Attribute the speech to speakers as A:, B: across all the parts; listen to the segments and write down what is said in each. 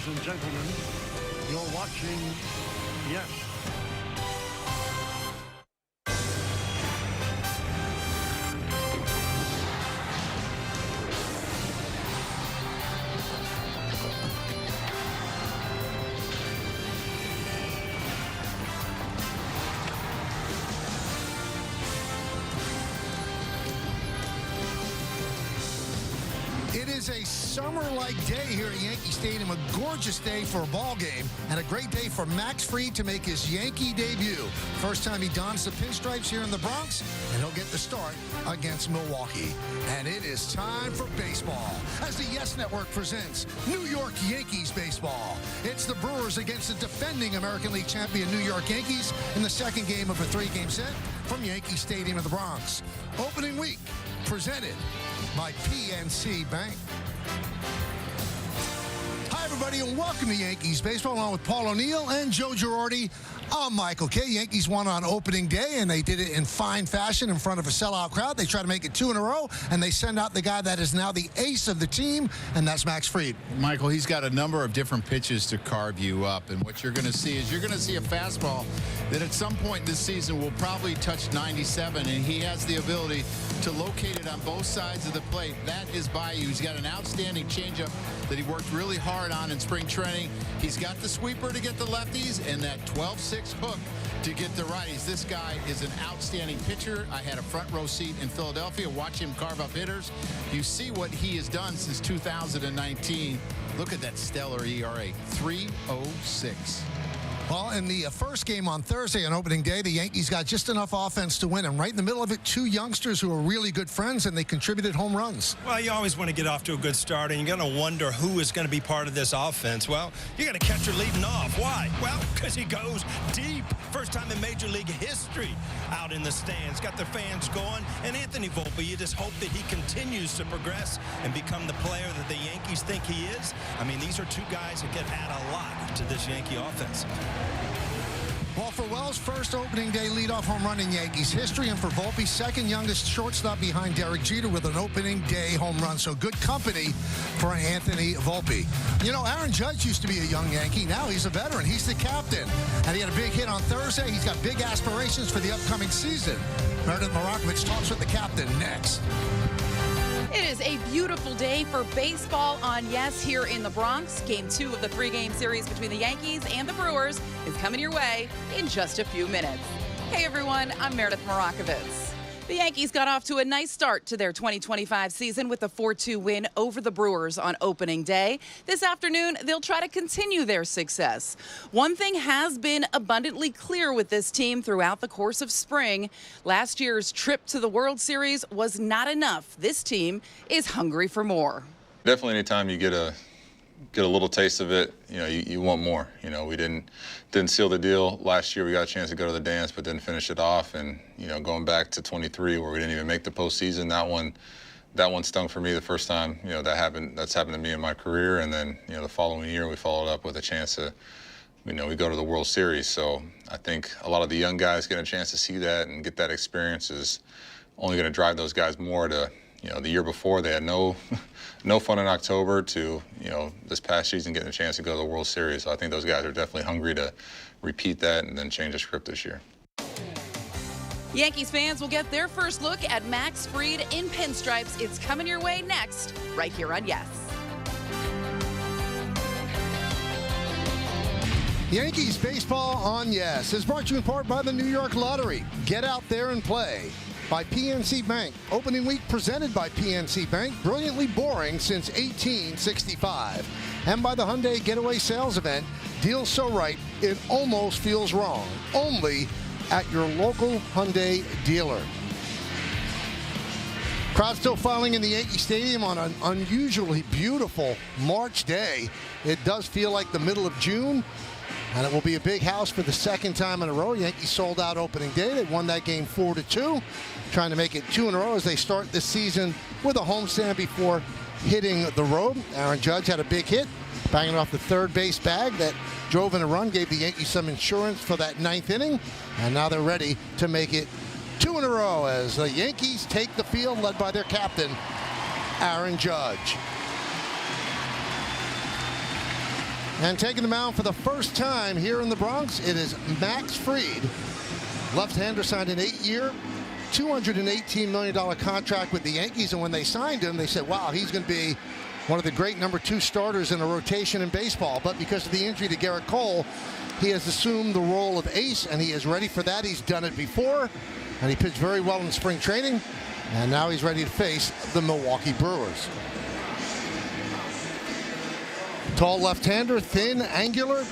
A: ladies and gentlemen. You're watching Yes.
B: It is a summer-like day here at Yankee Stadium, a gorgeous day for a ball game, and a great day for Max Fried to make his Yankee debut. First time he dons the pinstripes here in the Bronx, and he'll get the start against Milwaukee. And it is time for baseball, as the Yes Network presents New York Yankees baseball. It's the Brewers against the defending American League champion New York Yankees in the second game of a three-game set from Yankee Stadium in the Bronx. Opening week, presented by PNC Bank. Hi, everybody, and welcome to Yankees Baseball, along with Paul O'Neill and Joe Girardi. I'm Michael Kay. Yankees won on opening day, and they did it in fine fashion in front of a sellout crowd. They try to make it two in a row, and they send out the guy that is now the ace of the team, and that's Max Fried.
C: Michael, he's got a number of different pitches to carve you up, and what you're going to see is you're going to see a fastball that at some point this season will probably touch 97, and he has the ability to locate it on both sides of the plate. That is Bayou. He's got an outstanding changeup that he worked really hard on in spring training. He's got the sweeper to get the lefties and that 12-6 hook to get the righties. This guy is an outstanding pitcher. I had a front row seat in Philadelphia. Watch him carve up hitters. You see what he has done since 2019. Look at that stellar ERA, 3.06.
B: Well, in the first game on Thursday on opening day, the Yankees got just enough offense to win. And right in the middle of it, two youngsters who are really good friends, and they contributed home runs.
D: Well, you always want to get off to a good start, and you're going to wonder who is going to be part of this offense. Well, you got a catcher leading off. Why? Well, because he goes deep. First time in Major League history out in the stands. Got the fans going. And Anthony Volpe, you just hope that he continues to progress and become the player that the Yankees think he is. I mean, these are two guys that can add a lot to this Yankee offense.
B: Well, for Wells' first opening day leadoff home run in Yankees history, and for Volpe, second youngest shortstop behind Derek Jeter with an opening day home run. So good company for Anthony Volpe. You know, Aaron Judge used to be a young Yankee. Now he's a veteran. He's the captain. And he had a big hit on Thursday. He's got big aspirations for the upcoming season. Meredith Marakovich talks with the captain next.
E: It is a beautiful day for baseball on Yes here in the Bronx. Game 2 of the three-game series between the Yankees and the Brewers is coming your way in just a few minutes. Hey, everyone, I'm Meredith Marakovich. The Yankees got off to a nice start to their 2025 season with a 4-2 win over the Brewers on opening day. This afternoon, they'll try to continue their success. One thing has been abundantly clear with this team throughout the course of spring. Last year's trip to the World Series was not enough. This team is hungry for more.
F: Definitely anytime you get a little taste of it, you know, you want more. You know, we didn't seal the deal last year. We got a chance to go to the dance, but didn't finish it off. And, you know, going back to 23 where we didn't even make the postseason, that one stung for me the first time, you know, that's happened to me in my career. And then, you know, the following year we followed up with a chance to, you know, we go to the World Series. So I think a lot of the young guys getting a chance to see that and get that experience is only going to drive those guys more to, you know, the year before they had no fun in October to, you know, this past season getting a chance to go to the World Series. So I think those guys are definitely hungry to repeat that and then change the script this year.
E: Yankees fans will get their first look at Max Fried in pinstripes. It's coming your way next, right here on Yes.
B: Yankees baseball on Yes is brought to you in part by the New York Lottery. Get out there and play. By PNC Bank. Opening week presented by PNC Bank. Brilliantly boring since 1865. And by the Hyundai Getaway Sales Event. Deals so right, it almost feels wrong. Only at your local Hyundai dealer. Crowd still filing in the Yankee Stadium on an unusually beautiful March day. It does feel like the middle of June. And it will be a big house for the second time in a row. Yankees sold out opening day. They won that game 4-2, trying to make it two in a row as they start this season with a homestand before hitting the road. Aaron Judge had a big hit, banging off the third base bag that drove in a run, gave the Yankees some insurance for that ninth inning. And now they're ready to make it two in a row as the Yankees take the field, led by their captain, Aaron Judge. And taking the mound for the first time here in the Bronx, it is Max Fried. Left-hander signed an 8-year, $218 million contract with the Yankees. And when they signed him, they said, wow, he's going to be one of the great number 2 starters in a rotation in baseball. But because of the injury to Garrett Cole, he has assumed the role of ace, and he is ready for that. He's done it before, and he pitched very well in spring training. And now he's ready to face the Milwaukee Brewers. Tall left-hander, thin, angular.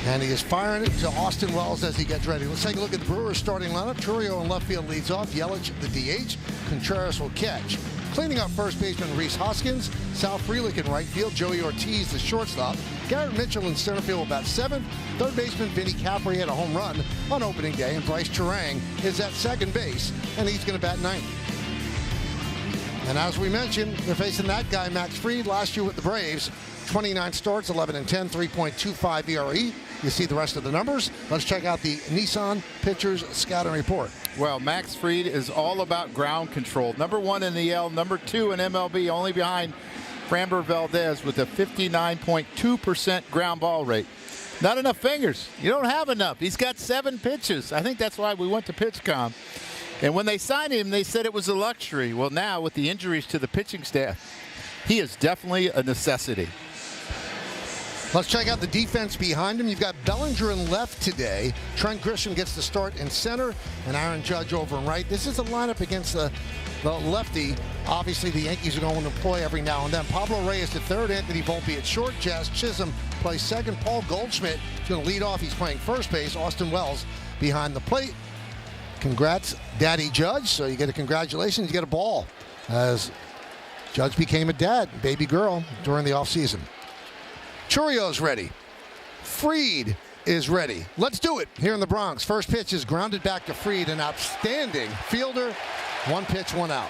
B: And he is firing it to Austin Wells as he gets ready. Let's take a look at the Brewers starting lineup. Churio in left field leads off. Yelich, the DH. Contreras will catch. Cleaning up first baseman Rhys Hoskins. Sal Frelick in right field. Joey Ortiz, the shortstop. Garrett Mitchell in center field about 7th. Third baseman Vinny Capri had a home run on opening day. And Bryce Turang is at second base. And he's going to bat 9th. And as we mentioned, they're facing that guy, Max Fried, last year with the Braves. 29 starts, 11-10, 3.25 ERA. You see the rest of the numbers. Let's check out the Nissan Pitchers Scouting Report.
C: Well, Max Fried is all about ground control. Number 1 in the L, number 2 in MLB, only behind Framber Valdez with a 59.2% ground ball rate. Not enough fingers. You don't have enough. He's got 7 pitches. I think that's why we went to PitchCom. And when they signed him, they said it was a luxury. Well, now with the injuries to the pitching staff, he is definitely a necessity.
B: Let's check out the defense behind him. You've got Bellinger in left today. Trent Grisham gets the start in center, and Aaron Judge over in right. This is a lineup against the lefty. Obviously, the Yankees are going to play every now and then. Pablo Reyes at third, Anthony Volpe at short, Jazz Chisholm plays second, Paul Goldschmidt is going to lead off. He's playing first base. Austin Wells behind the plate. Congrats, Daddy Judge. So you get a congratulations, you get a ball, as Judge became a dad, baby girl, during the offseason. Churio's ready. Fried is ready. Let's do it here in the Bronx. First pitch is grounded back to Fried, an outstanding fielder. 1 pitch, 1 out.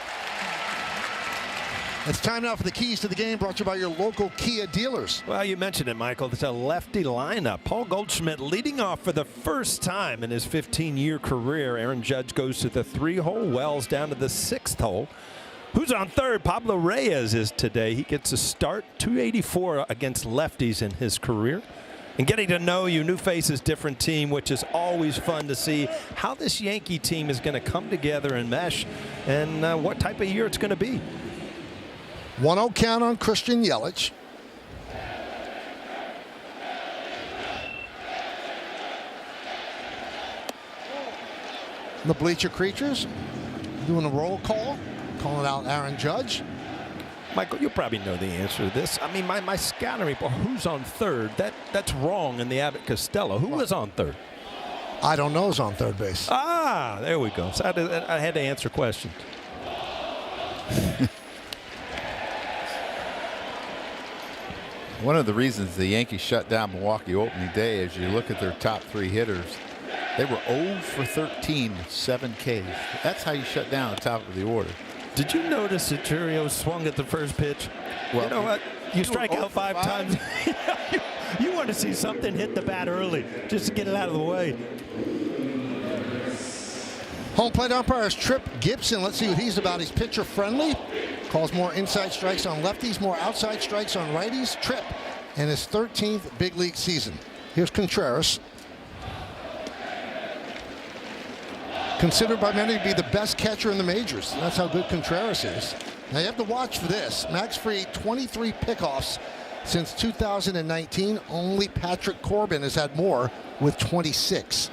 B: It's time now for the keys to the game, brought to you by your local Kia dealers.
D: Well, you mentioned it, Michael. It's a lefty lineup. Paul Goldschmidt leading off for the first time in his 15-year career. Aaron Judge goes to the 3-hole. Wells down to the 6th hole. Who's on third? Pablo Reyes is today. He gets a start, 284 against lefties in his career. And getting to know you, new faces, different team, which is always fun to see how this Yankee team is going to come together and mesh, and what type of year it's going to be.
B: 1-0 count on Christian Yelich. The bleacher creatures doing a roll call, calling out Aaron Judge.
D: Michael, you probably know the answer to this. I mean, my scouting report, who's on third? That's wrong in the Abbott Costello. Who was on third?
B: I don't know who's on third base.
D: Ah, there we go. So I had to answer questions.
C: One of the reasons the Yankees shut down Milwaukee opening day, as you look at their top 3 hitters, they were 0 for 13 with 7 Ks. That's how you shut down the top of the order.
D: Did you notice that Churio swung at the first pitch? Well, you know what? You strike out 5 times. You want to see something hit the bat early just to get it out of the way.
B: Home plate umpire is Trip Gibson. Let's see what he's about. He's pitcher friendly. Calls more inside strikes on lefties, more outside strikes on righties. Trip in his 13th big league season. Here's Contreras. Considered by many to be the best catcher in the majors. That's how good Contreras is. Now you have to watch for this. Max Fried, 23 pickoffs since 2019. Only Patrick Corbin has had more with 26.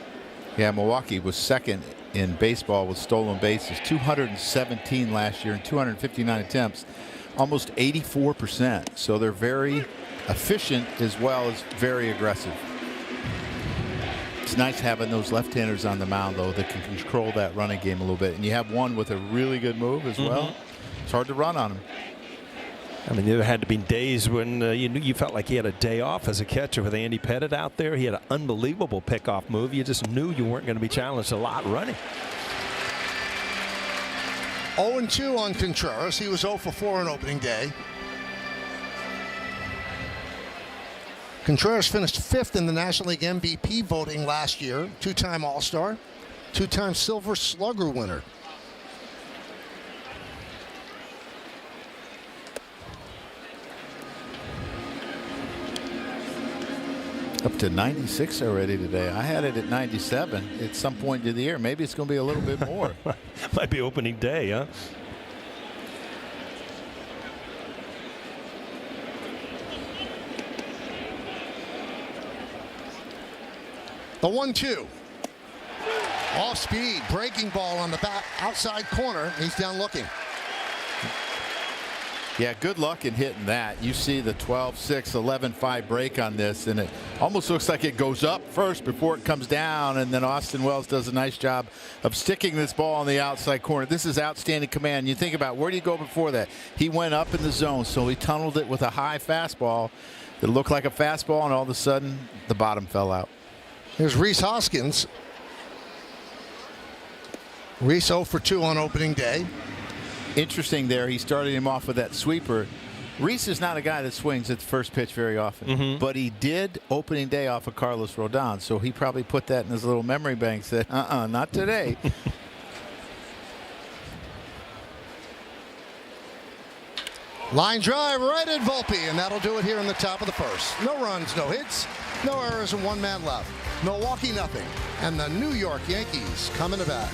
C: Yeah, Milwaukee was second in baseball with stolen bases, 217 last year and 259 attempts, almost 84%. So they're very efficient as well as very aggressive. It's nice having those left-handers on the mound, though, that can control that running game a little bit. And you have one with a really good move as well. It's hard to run on him.
D: I mean, there had to be days when you felt like he had a day off as a catcher with Andy Pettitte out there. He had an unbelievable pickoff move. You just knew you weren't going to be challenged a lot running.
B: 0-2 on Contreras. He was 0 for 4 on opening day. Contreras finished 5th in the National League MVP voting last year. 2-time All-Star, 2-time Silver Slugger winner.
C: Up to 96 already today. I had it at 97 at some point in the year. Maybe it's going to be a little bit more.
D: Might be opening day, huh?
B: The 1-2. Off speed, breaking ball on the back outside corner. He's down looking.
C: Yeah, good luck in hitting that. You see the 12-6, 11-5 break on this, and it almost looks like it goes up first before it comes down, and then Austin Wells does a nice job of sticking this ball on the outside corner. This is outstanding command. You think about where do you go before that? He went up in the zone, so he tunneled it with a high fastball that looked like a fastball, and all of a sudden the bottom fell out.
B: Here's Rhys Hoskins. Rhys 0 for 2 on opening day.
C: Interesting there. He started him off with that sweeper. Rhys is not a guy that swings at the first pitch very often, but he did opening day off of Carlos Rodon, so he probably put that in his little memory bank, said, not today.
B: Line drive right at Volpe, and that'll do it here in the top of the first. No runs, no hits, no errors, and one man left. Milwaukee nothing, and the New York Yankees coming to bat.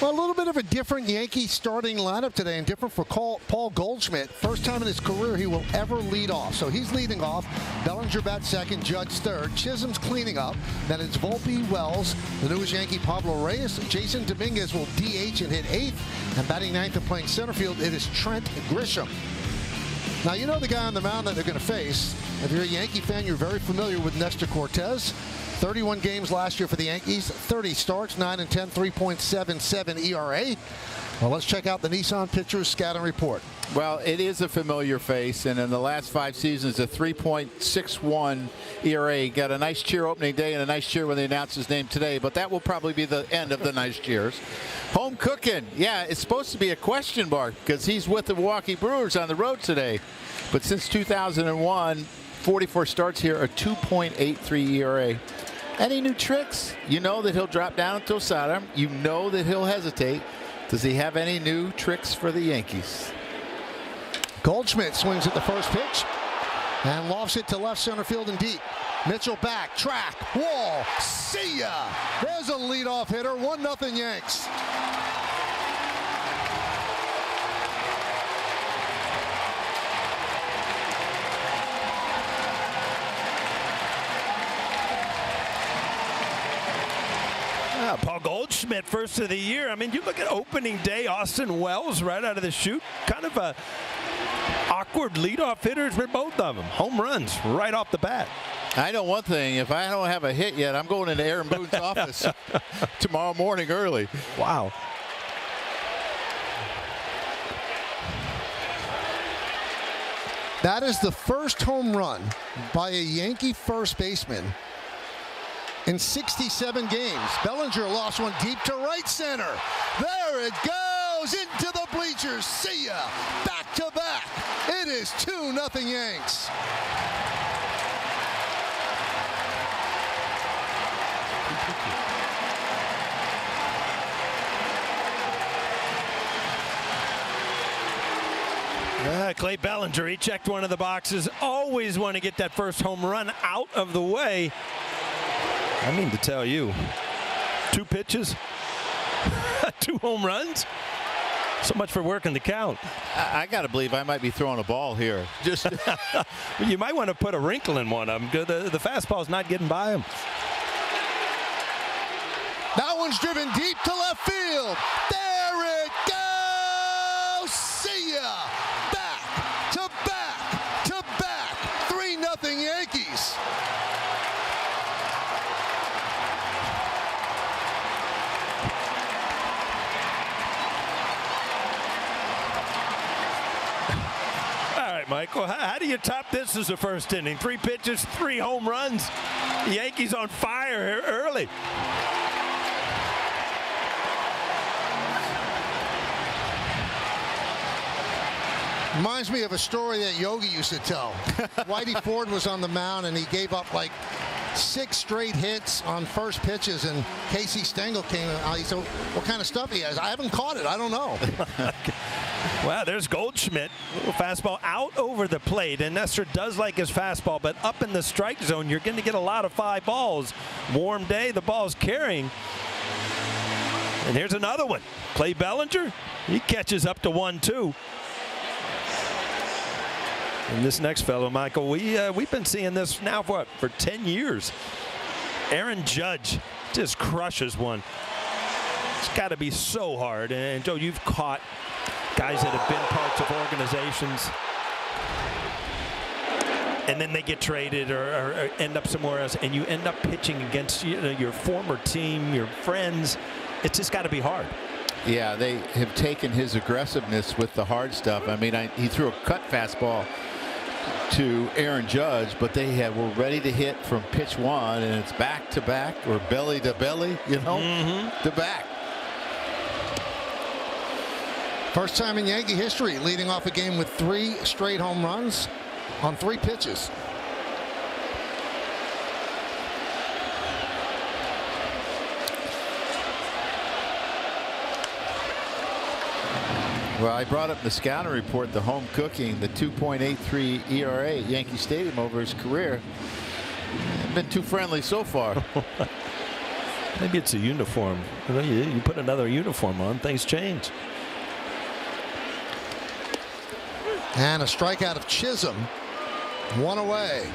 B: Well, a little bit of a different Yankee starting lineup today, and different for Paul Goldschmidt. First time in his career he will ever lead off. So he's leading off. Bellinger bats second, Judge third. Chisholm's cleaning up. Then it's Volpe, Wells, the newest Yankee Pablo Reyes. Jason Dominguez will DH and hit eighth. And batting ninth and playing center field, it is Trent Grisham. Now, you know the guy on the mound that they're going to face. If you're a Yankee fan, you're very familiar with Nestor Cortez. 31 games last year for the Yankees, 30 starts, 9 and 10, 3.77 ERA. Well, let's check out the Nissan Pitchers Scouting Report.
C: Well, it is a familiar face, and in the last 5 seasons, a 3.61 ERA. Got a nice cheer opening day and a nice cheer when they announced his name today, but that will probably be the end of the nice cheers. Home cooking. Yeah, it's supposed to be a question mark because he's with the Milwaukee Brewers on the road today. But since 2001, 44 starts here, a 2.83 ERA. Any new tricks? You know that he'll drop down to Tosada. You know that he'll hesitate. Does he have any new tricks for the Yankees?
B: Goldschmidt swings at the first pitch and lofts it to left center field and deep. Mitchell back, track, wall, see ya! There's a leadoff hitter, 1-0 Yanks.
D: Paul Goldschmidt, first of the year. I mean, you look at opening day, Austin Wells right out of the chute. Kind of a awkward leadoff hitters for both of them. Home runs right off the bat.
C: I know one thing. If I don't have a hit yet, I'm going into Aaron Boone's office tomorrow morning early.
D: Wow.
B: That is the first home run by a Yankee first baseman in 67 games. Bellinger lost one deep to right center. There it goes into the bleachers. See ya. Back to back. It is 2-0 Yanks.
D: Clay Bellinger, he checked one of the boxes. Always want to get that first home run out of the way. I mean to tell you, 2 pitches, 2 home runs. So much for working the count.
C: I got to believe I might be throwing a ball here. Just
D: you might want to put a wrinkle in one of them. The fastball's not getting by him.
B: That one's driven deep to left field. There it goes. See ya. Back to back to back. 3-0 Yankees.
D: Michael, how do you top this as a first inning? 3 pitches, 3 home runs. The Yankees on fire here early.
B: Reminds me of a story that Yogi used to tell. Whitey Ford was on the mound and he gave up like 6 straight hits on first pitches, and Casey Stengel came out. He said, what kind of stuff he has? I haven't caught it. I don't know.
D: Well, there's Goldschmidt. Little fastball out over the plate, and Nestor does like his fastball, but up in the strike zone, you're going to get a lot of fly balls. Warm day, the ball's carrying. And here's another one. Clay Bellinger, he catches up to 1-2. And this next fellow, Michael, we've been seeing this now for 10 years. Aaron Judge just crushes one. It's got to be so hard. And Joe, you've caught guys that have been parts of organizations, and then they get traded or end up somewhere else, and you end up pitching against your former team, your friends. It's just got to be hard.
C: Yeah, they have taken his aggressiveness with the hard stuff. I mean, he threw a cut fastball to Aaron Judge, but they were ready to hit from pitch one, and it's back to back or belly to belly, to back.
B: First time in Yankee history leading off a game with 3 straight home runs on 3 pitches.
C: Well, I brought up in the scouting report the home cooking, the 2.83 ERA at Yankee Stadium over his career. Hasn't been too friendly so far.
D: Maybe it's a uniform. You put another uniform on, things change.
B: And a strikeout of Chisholm. 1 away.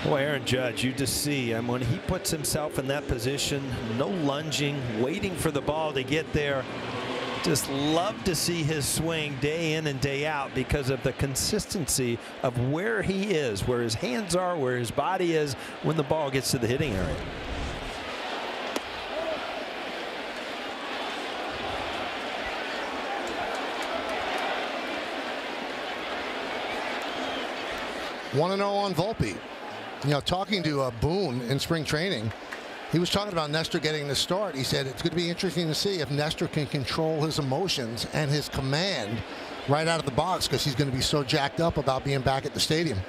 D: Boy, Aaron Judge, you just see, and when he puts himself in that position, no lunging, waiting for the ball to get there. Just love to see his swing day in and day out because of the consistency of where he is, where his hands are, where his body is when the ball gets to the hitting area.
B: One 1-0 on Volpe. Talking to Boone in spring training, he was talking about Nestor getting the start. He said it's going to be interesting to see if Nestor can control his emotions and his command right out of the box, because he's going to be so jacked up about being back at the stadium.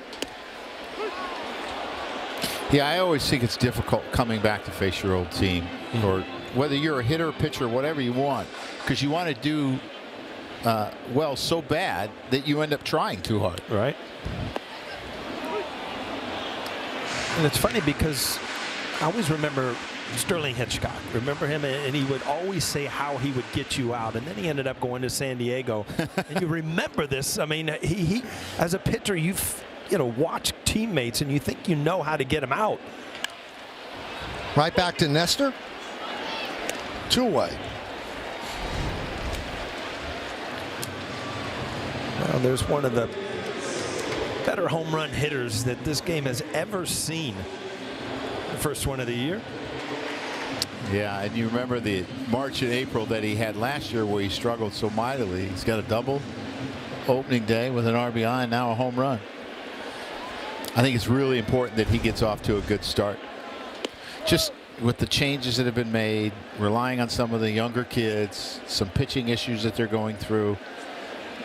C: Yeah, I always think it's difficult coming back to face your old team, or whether you're a hitter, pitcher, whatever you want, because you want to do well so bad that you end up trying too hard.
D: Right. And it's funny because I always remember Sterling Hitchcock. Remember him? And he would always say how he would get you out. And then he ended up going to San Diego. And you remember this. I mean, he as a pitcher, you've watched teammates and you think you know how to get him out.
B: Right back to Nestor. 2 away.
D: Well, there's one of the better home run hitters that this game has ever seen. The first one of the year.
C: Yeah, and you remember the March and April that he had last year where he struggled so mightily. He's got a double opening day with an RBI and now a home run. I think it's really important that he gets off to a good start. Just with the changes that have been made, relying on some of the younger kids, some pitching issues that they're going through,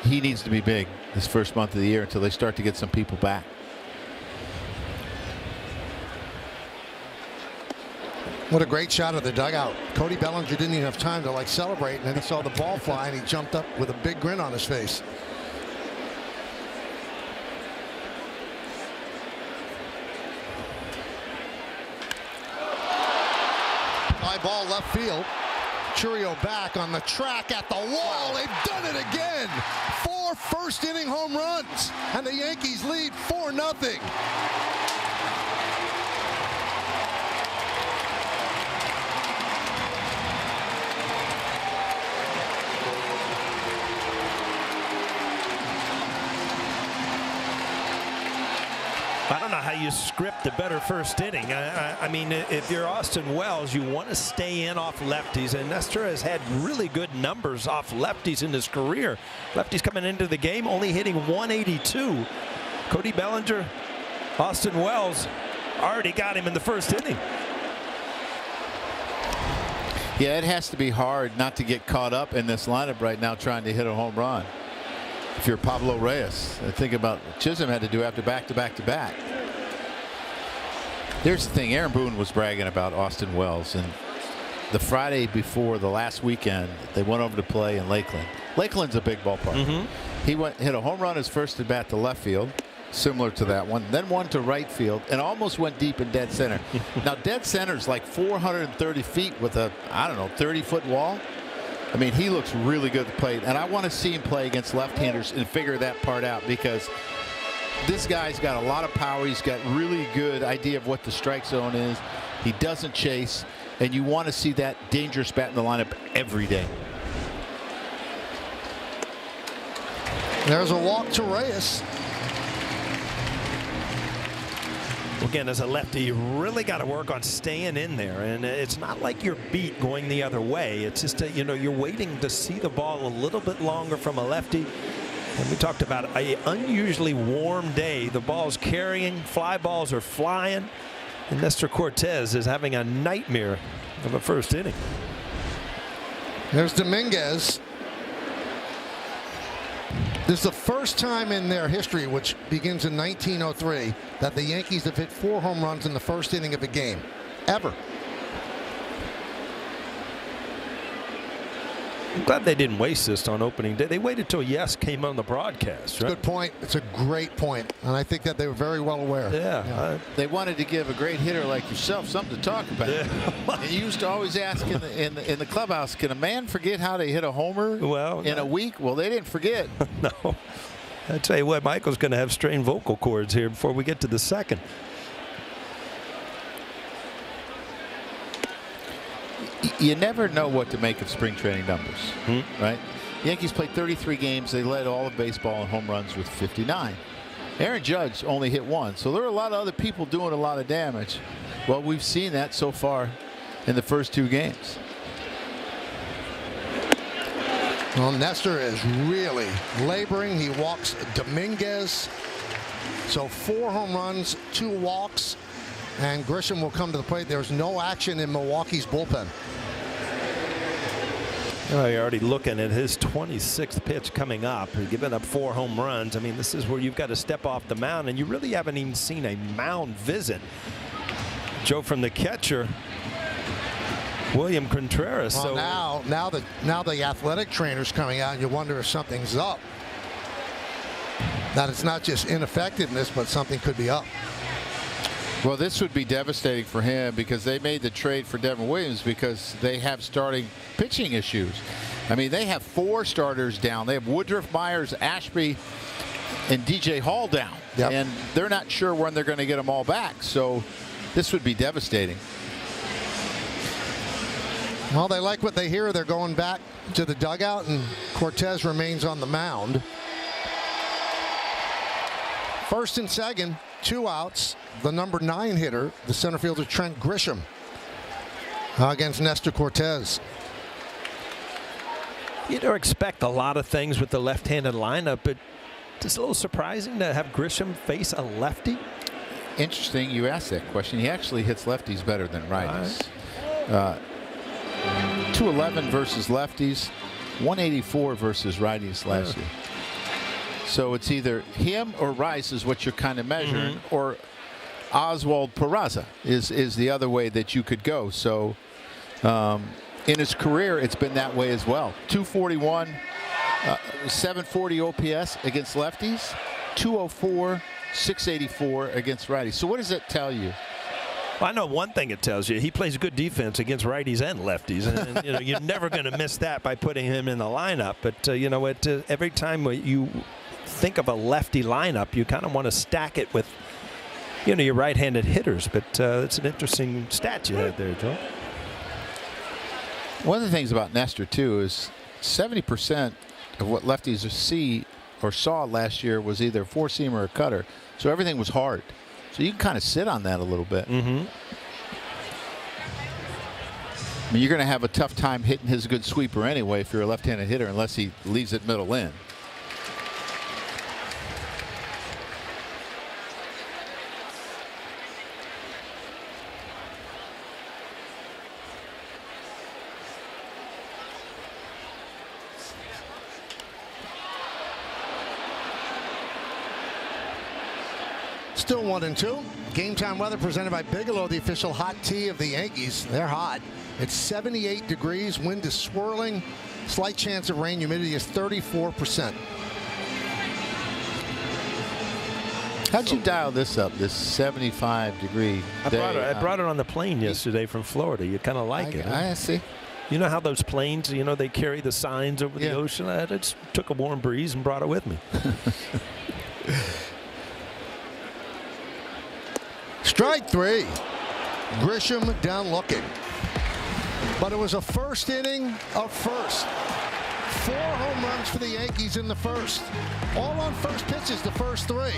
C: he needs to be big this first month of the year until they start to get some people back.
B: What a great shot of the dugout. Cody Bellinger didn't even have time to celebrate, and then he saw the ball fly and he jumped up with a big grin on his face. Fly ball left field. Churio back on the track at the wall. They've done it again. 4 first-inning home runs, and the Yankees lead 4-0.
D: I don't know how you script a better first inning. I mean, if you're Austin Wells, you want to stay in off lefties, and Nestor has had really good numbers off lefties in his career. Lefties coming into the game only hitting 182. Cody Bellinger, Austin Wells already got him in the first inning.
C: Yeah, it has to be hard not to get caught up in this lineup right now trying to hit a home run. If you're Pablo Reyes, think about what Chisholm had to do after back-to-back-to-back. Here's the thing, Aaron Boone was bragging about Austin Wells, and the Friday before the last weekend, they went over to play in Lakeland. Lakeland's a big ballpark. He hit a home run his first at bat to left field, similar to that one, then one to right field, and almost went deep in dead center. Now, dead center's like 430 feet with a, I don't know, 30-foot wall. I mean, he looks really good at the plate, and I want to see him play against left-handers and figure that part out, because this guy's got a lot of power. He's got really good idea of what the strike zone is. He doesn't chase, and you want to see that dangerous bat in the lineup every day.
B: There's a walk to Reyes.
D: Again, as a lefty, you really got to work on staying in there, and it's not like you're beat going the other way. It's just that, you know, you're waiting to see the ball a little bit longer from a lefty. And we talked about an unusually warm day. The ball's carrying, fly balls are flying, and Nestor Cortes is having a nightmare of a first inning.
B: There's Dominguez. This is the first time in their history, which begins in 1903, that the Yankees have hit 4 home runs in the first inning of a game, ever.
D: I'm glad they didn't waste this on opening day. They waited till Yes came on the broadcast. Right?
B: Good point. It's a great point, and I think that they were very well aware.
D: Yeah.
C: They wanted to give a great hitter like yourself something to talk about.
D: Yeah.
C: And you used to always ask in the clubhouse, can a man forget how to hit a homer in a week? Well, they didn't forget.
D: No. I tell you what, Michael's going to have strained vocal cords here before we get to the second.
C: You never know what to make of spring training numbers, right? Yankees played 33 games. They led all of baseball in home runs with 59. Aaron Judge only hit 1, so there are a lot of other people doing a lot of damage. Well, we've seen that so far in the first 2 games.
B: Well, Nestor is really laboring. He walks Dominguez. So 4 home runs, 2 walks, and Grisham will come to the plate. There's no action in Milwaukee's bullpen.
D: Oh, you're already looking at his 26th pitch coming up. He's given up 4 home runs. I mean, this is where you've got to step off the mound, and you really haven't even seen a mound visit. Joe from the catcher, William Contreras.
B: Well,
D: so
B: now the athletic trainer's coming out, and you wonder if something's up. That it's not just ineffectiveness, but something could be up.
C: Well, this would be devastating for him because they made the trade for Devin Williams because they have starting pitching issues. I mean, they have 4 starters down. They have Woodruff, Myers, Ashby, and DJ Hall down.
B: Yep.
C: And they're not sure when they're going to get them all back. So this would be devastating.
B: Well, they like what they hear. They're going back to the dugout, and Cortes remains on the mound. First and second, 2 outs. The number 9 hitter, the center fielder Trent Grisham, against Nestor Cortes.
D: You don't expect a lot of things with the left-handed lineup, but it's a little surprising to have Grisham face a lefty.
C: Interesting you asked that question. He actually hits lefties better than righties. 211 versus lefties, 184 versus righties last year. So it's either him or Rice is what you're kind of measuring, or Oswald Peraza is the other way that you could go. So in his career, it's been that way as well. 241, 740 OPS against lefties, 204, 684 against righties. So what does that tell you?
D: Well, I know one thing it tells you. He plays good defense against righties and lefties. And you know, you're never going to miss that by putting him in the lineup. But, you know, every time you think of a lefty lineup, you kind of want to stack it with, you know, your right-handed hitters. But it's an interesting stat you had there, Joe.
C: One of the things about Nestor, too, is 70% of what lefties see or saw last year was either a four-seamer or a cutter. So everything was hard. So you can kind of sit on that a little bit. I mean, you're going to have a tough time hitting his good sweeper anyway if you're a left-handed hitter unless he leaves it middle in.
B: Still 1-2. Game time weather presented by Bigelow, the official hot tea of the Yankees. They're hot. It's 78 degrees. Wind is swirling. Slight chance of rain. Humidity is 34%.
C: How'd you dial this up, this 75-degree day?
D: I brought it on the plane yesterday from Florida. You kind of like it.
C: I see.
D: You know how those planes, they carry the signs over the ocean? I just took a warm breeze and brought it with me.
B: Strike three. Grisham down looking. But it was a first inning of first. 4 home runs for the Yankees in the first. All on first pitches, the first 3.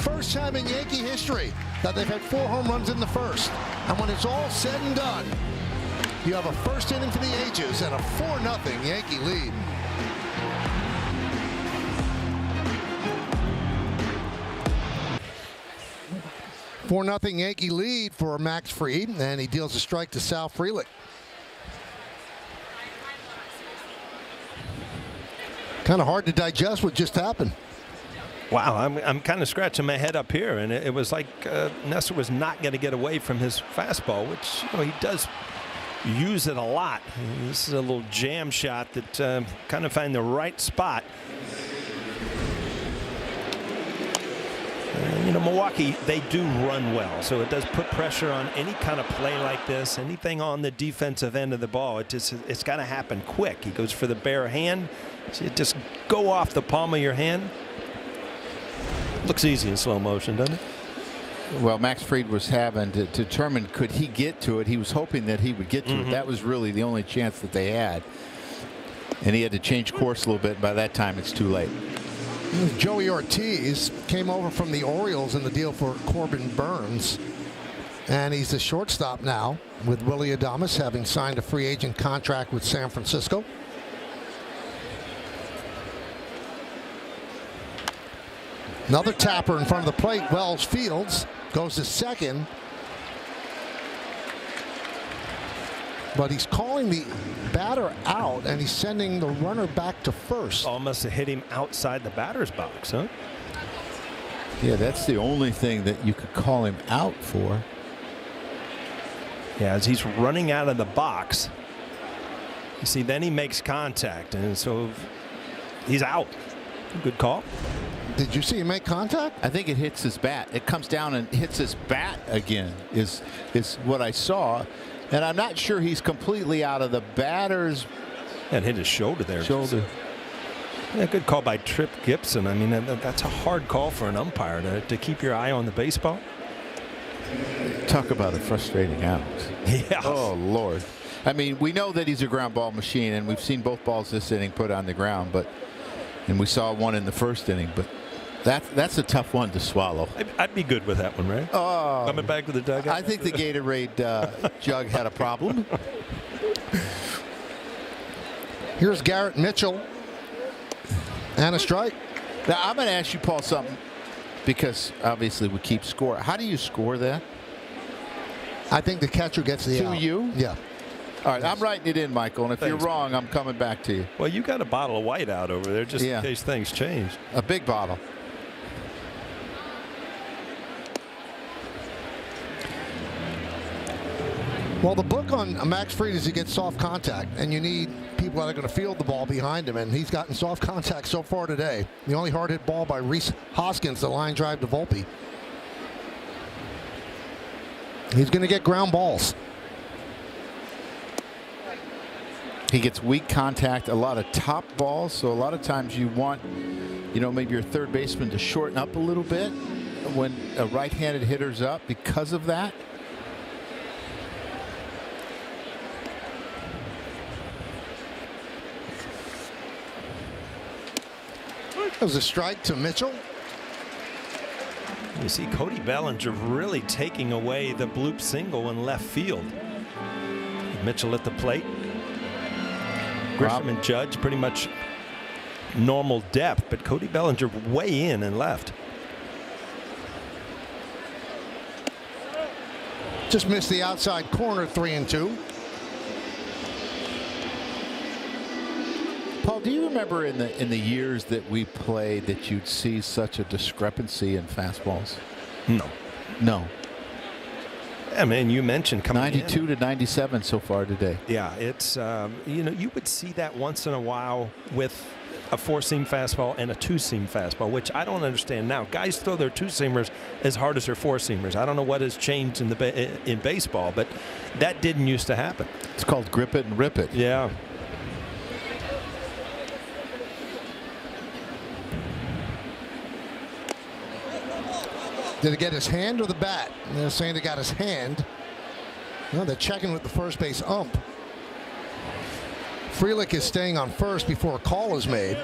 B: First time in Yankee history that they've had 4 home runs in the first. And when it's all said and done, you have a first inning for the A's and a 4-0 Yankee lead. $4-0 Yankee lead for Max Fried, and he deals a strike to Sal Frelick. Kind of hard to digest what just happened.
D: Wow, I'm kind of scratching my head up here, and it was like Nestor was not going to get away from his fastball, which he does use it a lot. This is a little jam shot that kind of find the right spot. Milwaukee, they do run well, so it does put pressure on any kind of play like this. Anything on the defensive end of the ball, it's got to happen quick. He goes for the bare hand. So it just go off the palm of your hand. Looks easy in slow motion, doesn't it?
C: Well, Max Fried was having to determine could he get to it. He was hoping that he would get to it. That was really the only chance that they had. And he had to change course a little bit. By that time, it's too late.
B: Joey Ortiz came over from the Orioles in the deal for Corbin Burns. And he's the shortstop now, with Willie Adames having signed a free agent contract with San Francisco. Another tapper in front of the plate. Wells Fields goes to second. But he's calling the batter out, and he's sending the runner back to first.
D: Almost hit him outside the batter's box, huh?
C: Yeah, that's the only thing that you could call him out for.
D: Yeah, as he's running out of the box, you see, then he makes contact, and so he's out. Good call.
B: Did you see him make contact?
C: I think it hits his bat. It comes down and hits his bat again, is what I saw. And I'm not sure he's completely out of the batter's.
D: And hit his shoulder there.
C: Shoulder.
D: Yeah, good call by Trip Gibson. I mean, that's a hard call for an umpire to keep your eye on the baseball.
C: Talk about a frustrating out.
D: Yeah.
C: Oh, Lord. I mean, we know that he's a ground ball machine, and we've seen both balls this inning put on the ground, and we saw one in the first inning, but that's a tough one to swallow.
D: I'd be good with that one, right?
C: Oh,
D: coming back to the dugout.
C: I think the Gatorade jug had a problem.
B: Here's Garrett Mitchell. And a strike.
C: Now, I'm going to ask you, Paul, something, because obviously we keep score. How do you score that?
B: I think the catcher gets the out.
C: To you?
B: Yeah.
C: All right, I'm writing it in, Michael, and if you're wrong, I'm coming back to you.
D: Well, you got a bottle of white out over there just in case things change.
C: A big bottle.
B: Well, the book on Max Fried is he gets soft contact, and you need people that are going to field the ball behind him, and he's gotten soft contact so far today. The only hard hit ball by Rhys Hoskins, the line drive to Volpe. He's going to get ground balls.
C: He gets weak contact, a lot of top balls, so a lot of times you want, maybe your third baseman to shorten up a little bit when a right-handed hitter's up because of that.
B: That was a strike to Mitchell.
D: You see Cody Bellinger really taking away the bloop single in left field. Mitchell at the plate. Grisham and Judge pretty much normal depth, but Cody Bellinger way in and left.
B: Just missed the outside corner, 3-2.
C: Paul, do you remember in the years that we played that you'd see such a discrepancy in fastballs?
D: No.
C: No.
D: I mean, you mentioned coming
C: 92 to 97 so far today.
D: Yeah, it's, you would see that once in a while with a 4-seam fastball and a 2-seam fastball, which I don't understand now. Guys throw their 2-seamers as hard as their 4-seamers. I don't know what has changed in baseball, but that didn't used to happen.
C: It's called grip it and rip it.
D: Yeah.
B: Did he get his hand or the bat? They're saying they got his hand. No, they're checking with the first base ump. Frelick is staying on first before a call is made.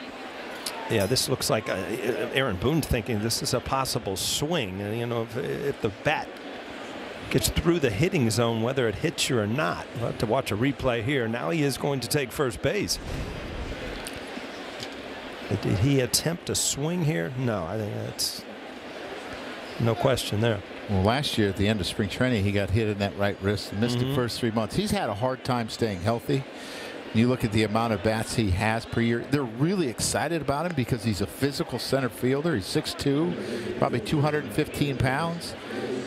D: Yeah, this looks like Aaron Boone thinking this is a possible swing. And, if the bat gets through the hitting zone, whether it hits you or not. We'll have to watch a replay here. Now he is going to take first base. Did he attempt a swing here? No, I think that's no question there.
C: Well, last year at the end of spring training, he got hit in that right wrist and missed the first 3 months. He's had a hard time staying healthy. You look at the amount of bats he has per year. They're really excited about him because he's a physical center fielder. He's 6'2", probably 215 pounds.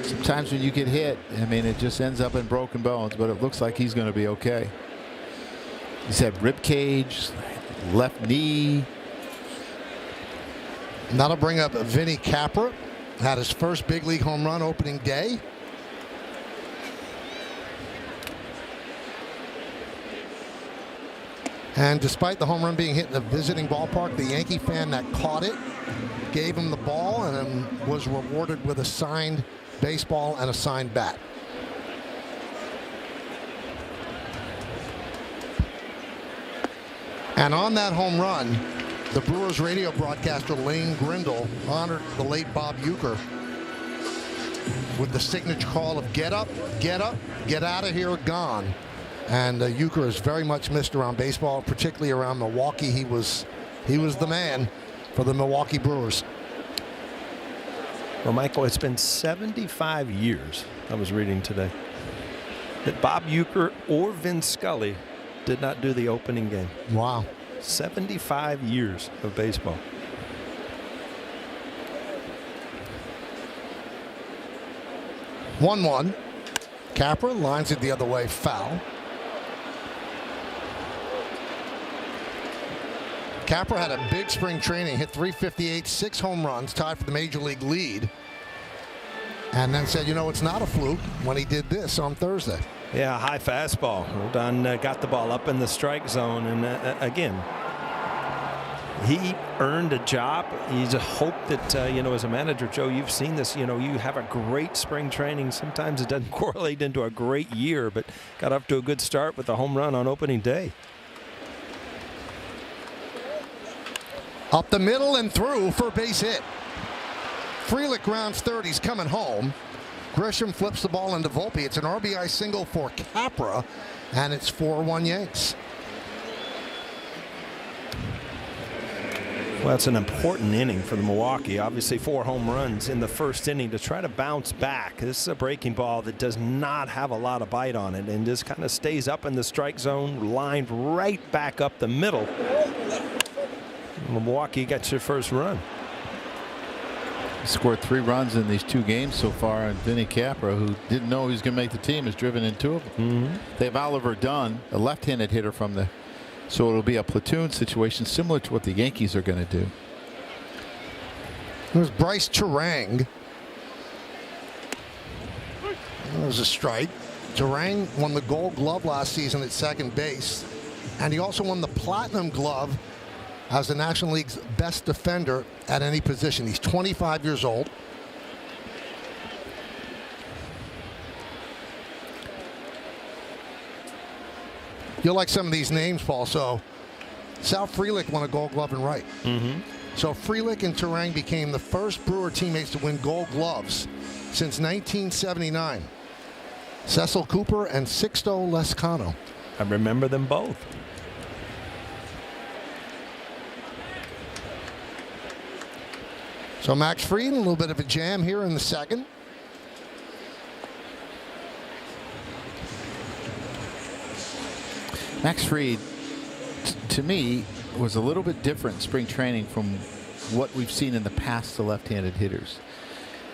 C: Sometimes when you get hit, I mean, it just ends up in broken bones, but it looks like he's going to be okay. He's had rib cage, left knee.
B: That'll bring up Vinny Capra. Had his first big league home run opening day. And despite the home run being hit in the visiting ballpark, the Yankee fan that caught it gave him the ball and was rewarded with a signed baseball and a signed bat. And on that home run, the Brewers radio broadcaster Lane Grindle honored the late Bob Uecker with the signature call of get up, get out of here, gone. And Uecker is very much missed around baseball, particularly around Milwaukee. He was the man for the Milwaukee Brewers.
D: Well, Michael, it's been 75 years, I was reading today, that Bob Uecker or Vin Scully did not do the opening game.
B: Wow.
D: 75 years of baseball.
B: One. Capra lines it the other way, foul. Capra had a big spring training, hit .358, 6 home runs, tied for the major league lead. And then said, it's not a fluke when he did this on Thursday.
D: Yeah, high fastball. Rodon got the ball up in the strike zone. And again, he earned a job. He's a hope that, as a manager, Joe, you've seen this. You have a great spring training. Sometimes it doesn't correlate into a great year, but got up to a good start with the home run on opening day.
B: Up the middle and through for a base hit. Frelick rounds third. He's coming home. Grisham flips the ball into Volpe. It's an RBI single for Capra, and it's 4-1 Yanks.
D: Well, it's an important inning for the Milwaukee. Obviously, 4 home runs in the first inning to try to bounce back. This is a breaking ball that does not have a lot of bite on it and just kind of stays up in the strike zone, lined right back up the middle. Milwaukee gets their first run.
C: Scored 3 runs in these 2 games so far, and Vinny Capra, who didn't know he was going to make the team, has driven in 2 of them. They have Oliver Dunn, a left-handed hitter from the, so it'll be a platoon situation similar to what the Yankees are going to do.
B: There's Bryce Turang. There's a strike. Turang won the Gold Glove last season at second base, and he also won the Platinum Glove as the National League's best defender at any position. He's 25 years old. You'll like some of these names, Paul. So Sal Frelick won a Gold Glove in right. So Frelick and Turang became the first Brewer teammates to win Gold Gloves since 1979. Cecil Cooper and Sixto Lescano.
D: I remember them both.
B: So Max Fried, a little bit of a jam here in the second.
C: Max Fried, to me, was a little bit different in spring training from what we've seen in the past to left-handed hitters.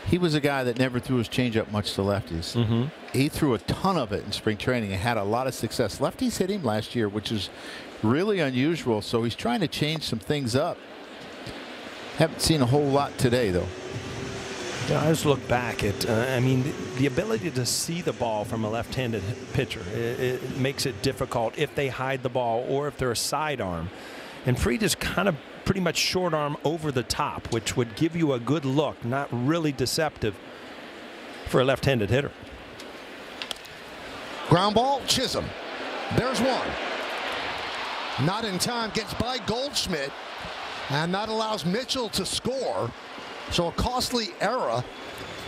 C: he was a guy that never threw his changeup much to lefties. He threw a ton of it in spring training and had a lot of success. Lefties hit him last year, which is really unusual. So he's trying to change some things up. Haven't seen a whole lot today, though.
D: Yeah, I just look back at, I mean, the ability to see the ball from a left-handed pitcher, it makes it difficult if they hide the ball or if they're a sidearm. And Fried is kind of pretty much short arm over the top, which would give you a good look, not really deceptive for a left-handed hitter.
B: Ground ball, Chisholm. There's one. Not in time, gets by Goldschmidt, and that allows Mitchell to score. So a costly error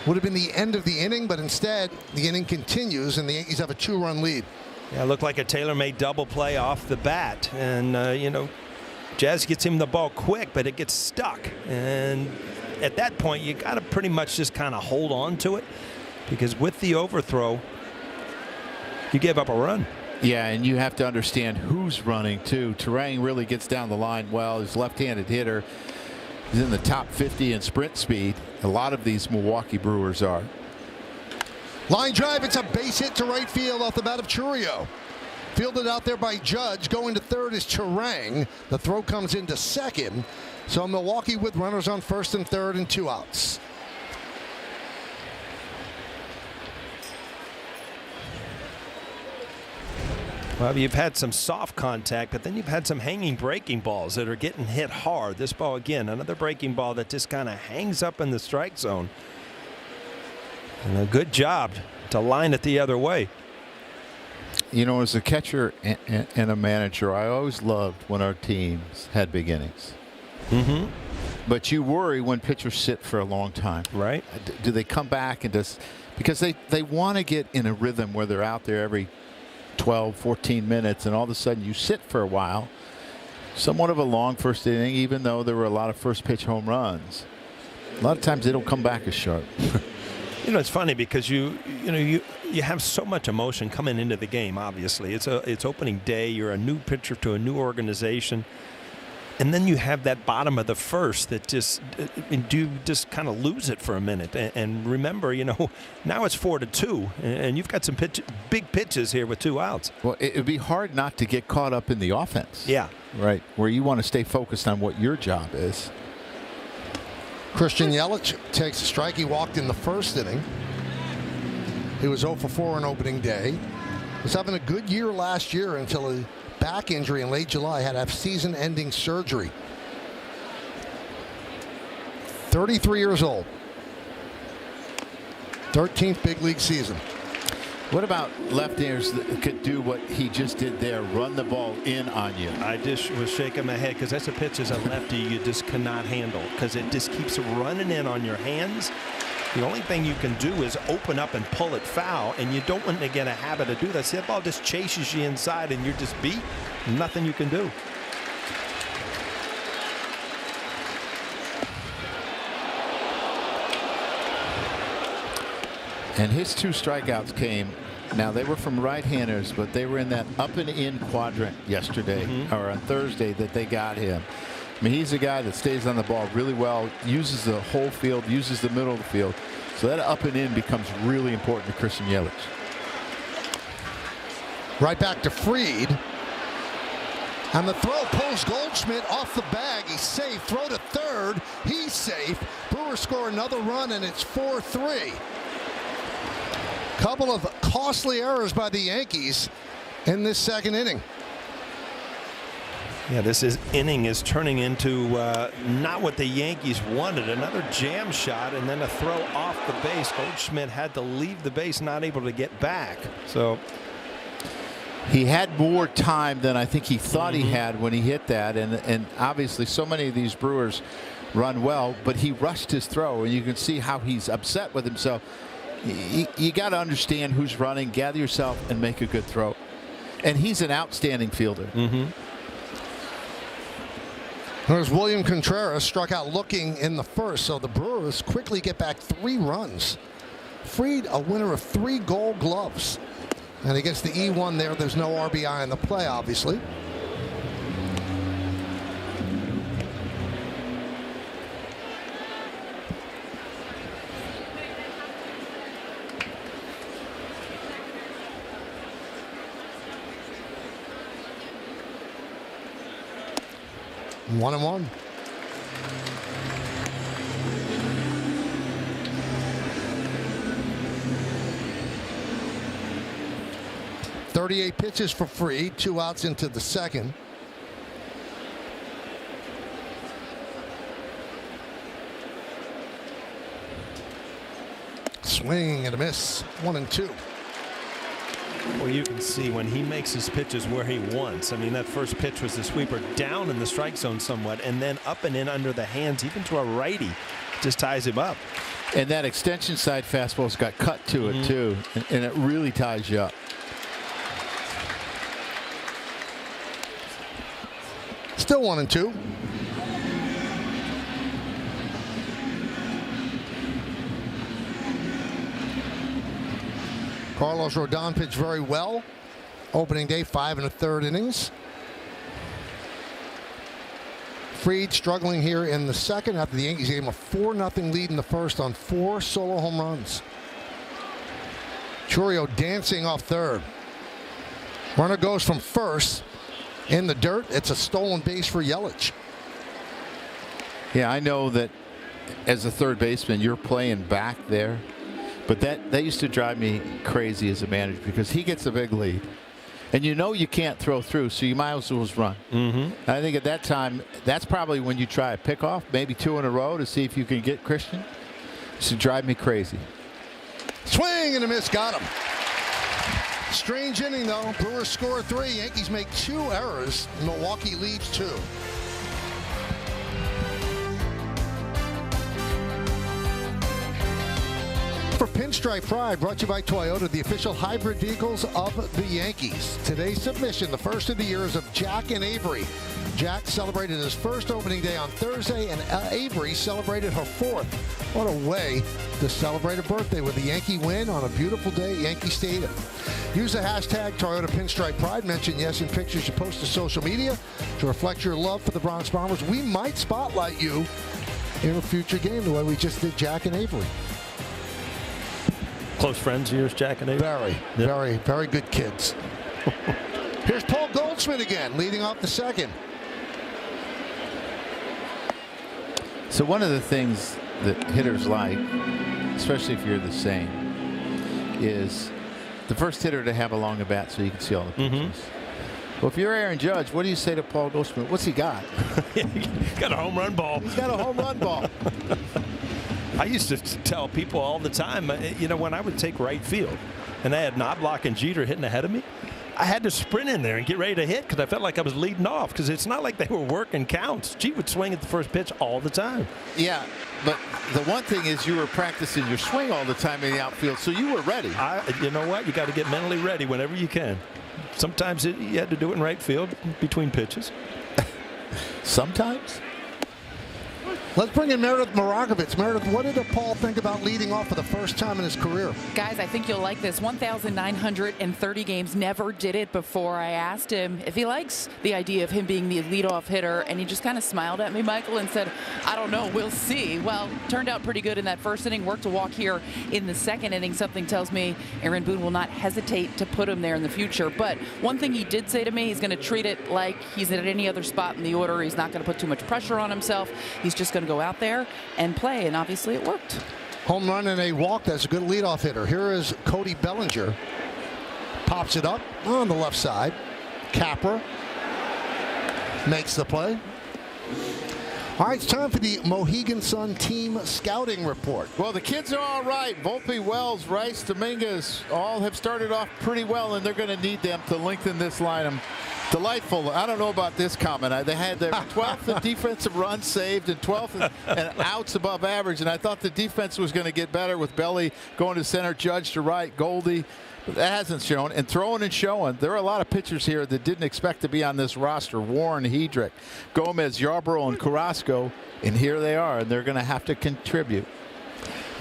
B: would have been the end of the inning, but instead the inning continues and the Yankees have a 2-run lead.
D: Yeah, it looked like a tailor-made double play off the bat, and you know, Jazz gets him the ball quick, but it gets stuck, and at that point you got to pretty much just kind of hold on to it, because with the overthrow you gave up a run.
C: Yeah, and you have to understand who's running too. Turang really gets down the line well. He's a left-handed hitter. He's in the top 50 in sprint speed. A lot of these Milwaukee Brewers are.
B: Line drive, it's a base hit to right field off the bat of Churio. Fielded out there by Judge. Going to third is Turang. The throw comes into second. So Milwaukee with runners on first and third and 2 outs.
D: Well, you've had some soft contact, but then you've had some hanging breaking balls that are getting hit hard. This ball, again, another breaking ball that just kind of hangs up in the strike zone. And a good job to line it the other way.
C: You know, as a catcher and a manager, I always loved when our teams had big innings. But you worry when pitchers sit for a long time.
D: Right.
C: Do they come back and just, because they want to get in a rhythm where they're out there every 12, 14 minutes, and all of a sudden you sit for a while. Somewhat of a long first inning, even though there were a lot of first pitch home runs. A lot of times they don't come back as sharp.
D: You know, it's funny because you have so much emotion coming into the game. Obviously, it's opening day. You're a new pitcher to a new organization, and then you have that bottom of the first that just kind of lose it for a minute. And remember, you know, now it's 4-2, and you've got some big pitches here with 2 outs.
C: Well, it would be hard not to get caught up in the offense.
D: Yeah,
C: right. Where you want to stay focused on what your job is.
B: Christian Yelich takes a strike. He walked in the first inning. He was 0 for 4 on opening day. Was having a good year last year until a back injury in late July. Had to have season-ending surgery. 33 years old. 13th big league season.
C: What about left-handers that could do what he just did there, run the ball in on you?
D: I just was shaking my head because that's a pitch as a lefty you just cannot handle because it just keeps running in on your hands. The only thing you can do is open up and pull it foul, and you don't want to get a habit of do that. See, that ball just chases you inside, and you're just beat. Nothing you can do.
C: And his 2 strikeouts came. Now, they were from right-handers, but they were in that up and in quadrant yesterday or on Thursday that they got him. I mean, he's a guy that stays on the ball really well, uses the whole field, uses the middle of the field. So that up and in becomes really important to Christian Yelich.
B: Right back to Fried. And the throw pulls Goldschmidt off the bag. He's safe. Throw to third. He's safe. Brewers score another run, and it's 4-3. Couple of costly errors by the Yankees in this second inning.
D: Yeah, this inning is turning into not what the Yankees wanted. Another jam shot and then a throw off the base. Goldschmidt had to leave the base, not able to get back. So
C: he had more time than I think he thought he had when he hit that. And obviously so many of these Brewers run well, but he rushed his throw, and you can see how he's upset with himself. You got to understand who's running, gather yourself, and make a good throw. And he's an outstanding fielder.
B: There's William Contreras, struck out looking in the first, so the Brewers quickly get back 3 runs. Fried, a winner of 3 Gold Gloves. And he gets the E1 there. There's no RBI in the play, obviously. 1-1. "38 pitches for Fried, 2 outs into the second. Swing and a miss. 1-2.
D: Well, you can see when he makes his pitches where he wants. I mean, that first pitch was the sweeper down in the strike zone somewhat, and then up and in under the hands, even to a righty. Just ties him up.
C: And that extension side fastball's got cut to it, too, and it really ties you up.
B: Still 1-2. Carlos Rodon pitched very well. Opening day, 5 1/3 innings. Fried struggling here in the second after the Yankees gave him a 4-0 lead in the first on 4 solo home runs. Churio dancing off third. Runner goes from first. In the dirt, it's a stolen base for Yelich.
C: Yeah, I know that as a third baseman, you're playing back there. But that used to drive me crazy as a manager because he gets a big lead. And you know you can't throw through, so you might as well run. I think at that time, that's probably when you try a pickoff, maybe 2 in a row to see if you can get Christian. It used to drive me crazy.
B: Swing and a miss, got him. Strange inning, though. Brewers score 3. Yankees make 2 errors. Milwaukee leads 2. For Pinstripe Pride, brought to you by Toyota, the official hybrid vehicles of the Yankees. Today's submission, the first of the year, is of Jack and Avery. Jack celebrated his first opening day on Thursday, and Avery celebrated her 4th. What a way to celebrate a birthday with a Yankee win on a beautiful day at Yankee Stadium. Use the hashtag Toyota Pinstripe Pride. Mention yes in pictures you post to social media to reflect your love for the Bronx Bombers. We might spotlight you in a future game the way we just did Jack and Avery.
D: Close friends of yours, Jack and Avery?
B: Very good kids. Here's Paul Goldschmidt again, leading off the second.
C: So one of the things that hitters like, especially if you're the same, is the first hitter to have a long at bat so you can see all the pitches. Well, if you're Aaron Judge, what do you say to Paul Goldschmidt? What's he got?
D: He's got a home run ball.
C: He's got a home run ball.
D: I used to tell people all the time, you know, when I would take right field and I had Knobloch and Jeter hitting ahead of me, I had to sprint in there and get ready to hit because I felt like I was leading off because it's not like they were working counts. G would swing at the first pitch all the time.
C: Yeah, but the one thing is you were practicing your swing all the time in the outfield, so you were ready.
D: You know what? You got to get mentally ready whenever you can. Sometimes you had to do it in right field between pitches.
C: Sometimes?
B: Let's bring in Meredith Moragovitz. Meredith, what did Paul think about leading off for the first time in his career?
E: Guys, I think you'll like this. 1,930 games, never did it before. I asked him if he likes the idea of him being the leadoff hitter, and he just kind of smiled at me, Michael, and said, I don't know, we'll see. Well, turned out pretty good in that first inning. Worked a walk here in the second inning. Something tells me Aaron Boone will not hesitate to put him there in the future. But one thing he did say to me, he's going to treat it like he's at any other spot in the order. He's not going to put too much pressure on himself. He's just going to go out there and play, and obviously it worked.
B: Home run and a walk. That's a good leadoff hitter. Here is Cody Bellinger. Pops it up on the left side. Capra makes the play. All right, it's time for the Mohegan Sun team scouting report.
C: Well, the kids are all right. Volpe, Wells, Rice, Dominguez all have started off pretty well, and they're going to need them to lengthen this lineup. Delightful. I don't know about this comment. They had their 12th in defensive runs saved and 12th and outs above average, and I thought the defense was going to get better with Belly going to center, Judge to right, Goldie. But that hasn't shown. And throwing and showing, there are a lot of pitchers here that didn't expect to be on this roster. Warren, Hedrick, Gomez, Yarbrough, and Carrasco, and here they are, and they're going to have to contribute.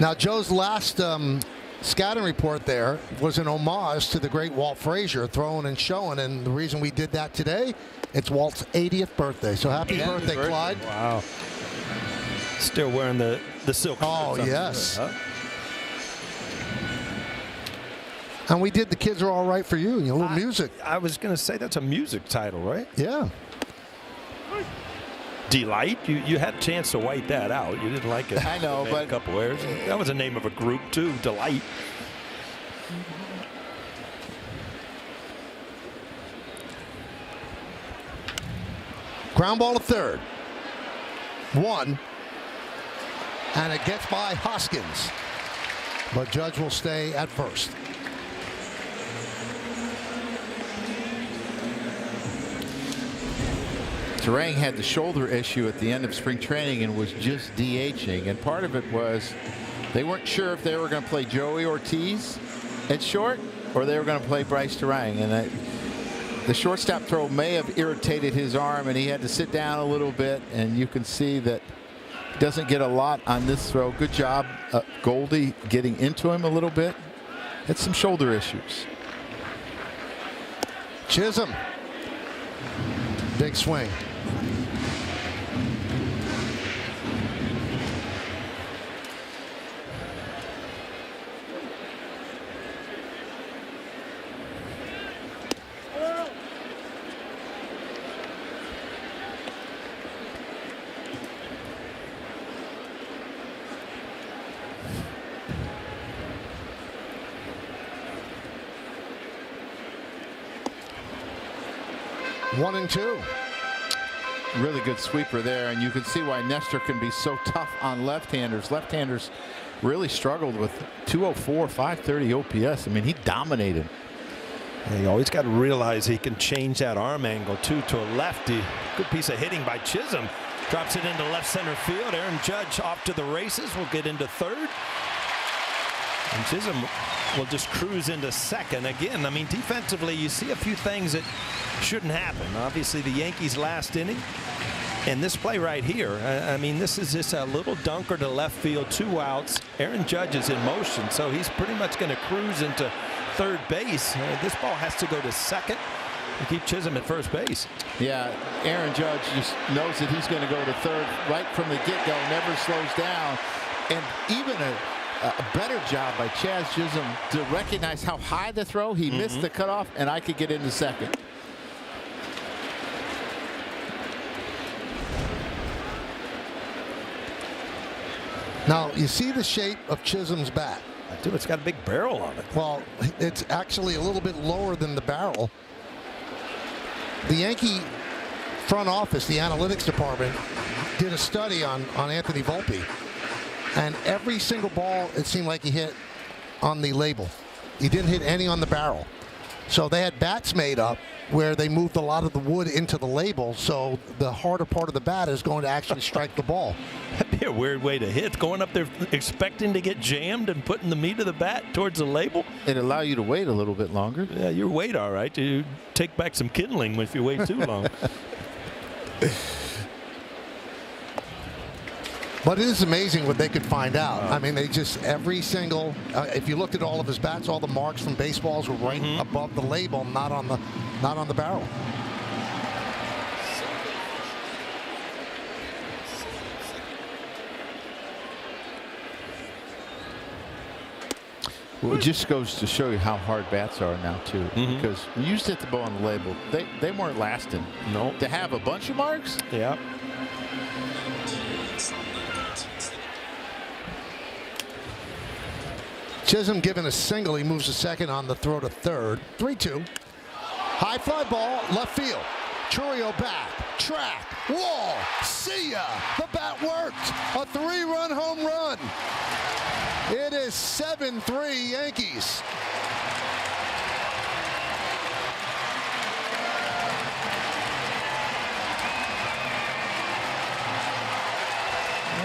B: Now, Joe's last scouting report there was an homage to the great Walt Frazier, throwing and showing, and the reason we did that today, it's Walt's 80th birthday. So happy birthday, Clyde.
D: Wow. Still wearing the silk.
B: Oh, yes. And we did The Kids Are All Right for You, a little music.
D: I was going to say that's a music title, right?
B: Yeah.
D: Delight. You had a chance to white that out. You didn't like it.
C: I know, but
D: a couple errors. That was the name of a group too. Delight.
B: Ground ball to third. 1. And it gets by Hoskins. But Judge will stay at first.
C: Turang had the shoulder issue at the end of spring training and was just DHing. And part of it was they weren't sure if they were going to play Joey Ortiz at short or they were going to play Bryce Turang. And the shortstop throw may have irritated his arm, and he had to sit down a little bit. And you can see that he doesn't get a lot on this throw. Good job, Goldie, getting into him a little bit. Had some shoulder issues.
B: Chisholm. Big swing. One and two.
C: Really good sweeper there, and you can see why Nestor can be so tough on left-handers. Left-handers really struggled with 204, 530 OPS. I mean, he dominated.
D: And you always got to realize he can change that arm angle too to a lefty. Good piece of hitting by Chisholm. Drops it into left center field. Aaron Judge off to the races. Will get into third. And Chisholm will just cruise into second. Again, I mean, defensively, you see a few things that shouldn't happen. Obviously, the Yankees' last inning. And this play right here, I mean, this is just a little dunker to left field, 2 outs. Aaron Judge is in motion, so he's pretty much going to cruise into third base. This ball has to go to second to keep Chisholm at first base.
C: Yeah, Aaron Judge just knows that he's going to go to third right from the get-go, never slows down. And even a better job by Chaz Chisholm to recognize how high the throw. He missed the cutoff, and I could get into second.
B: Now, you see the shape of Chisholm's bat.
D: Dude, it's got a big barrel on it.
B: Well, it's actually a little bit lower than the barrel. The Yankee front office, the analytics department, did a study on Anthony Volpe. And every single ball, it seemed like he hit on the label. He didn't hit any on the barrel. So they had bats made up where they moved a lot of the wood into the label, so the harder part of the bat is going to actually strike the ball.
D: That'd be a weird way to hit. Going up there expecting to get jammed and putting the meat of the bat towards the label.
C: It'd allow you to wait a little bit longer.
D: Yeah, you wait all right. You take back some kindling if you wait too long.
B: But it is amazing what they could find out. I mean, they just every single. If you looked at all of his bats, all the marks from baseballs were right above the label, not on the barrel.
C: Well, it just goes to show you how hard bats are now too. Because when you used to hit the ball on the label, they weren't lasting.
D: No.
C: To have a bunch of marks.
D: Yeah.
B: Chisholm given a single. He moves to second on the throw to third. 3-2. High fly ball, left field. Churio back, track, wall, see ya. The bat worked. A 3-run home run. It is 7-3 Yankees.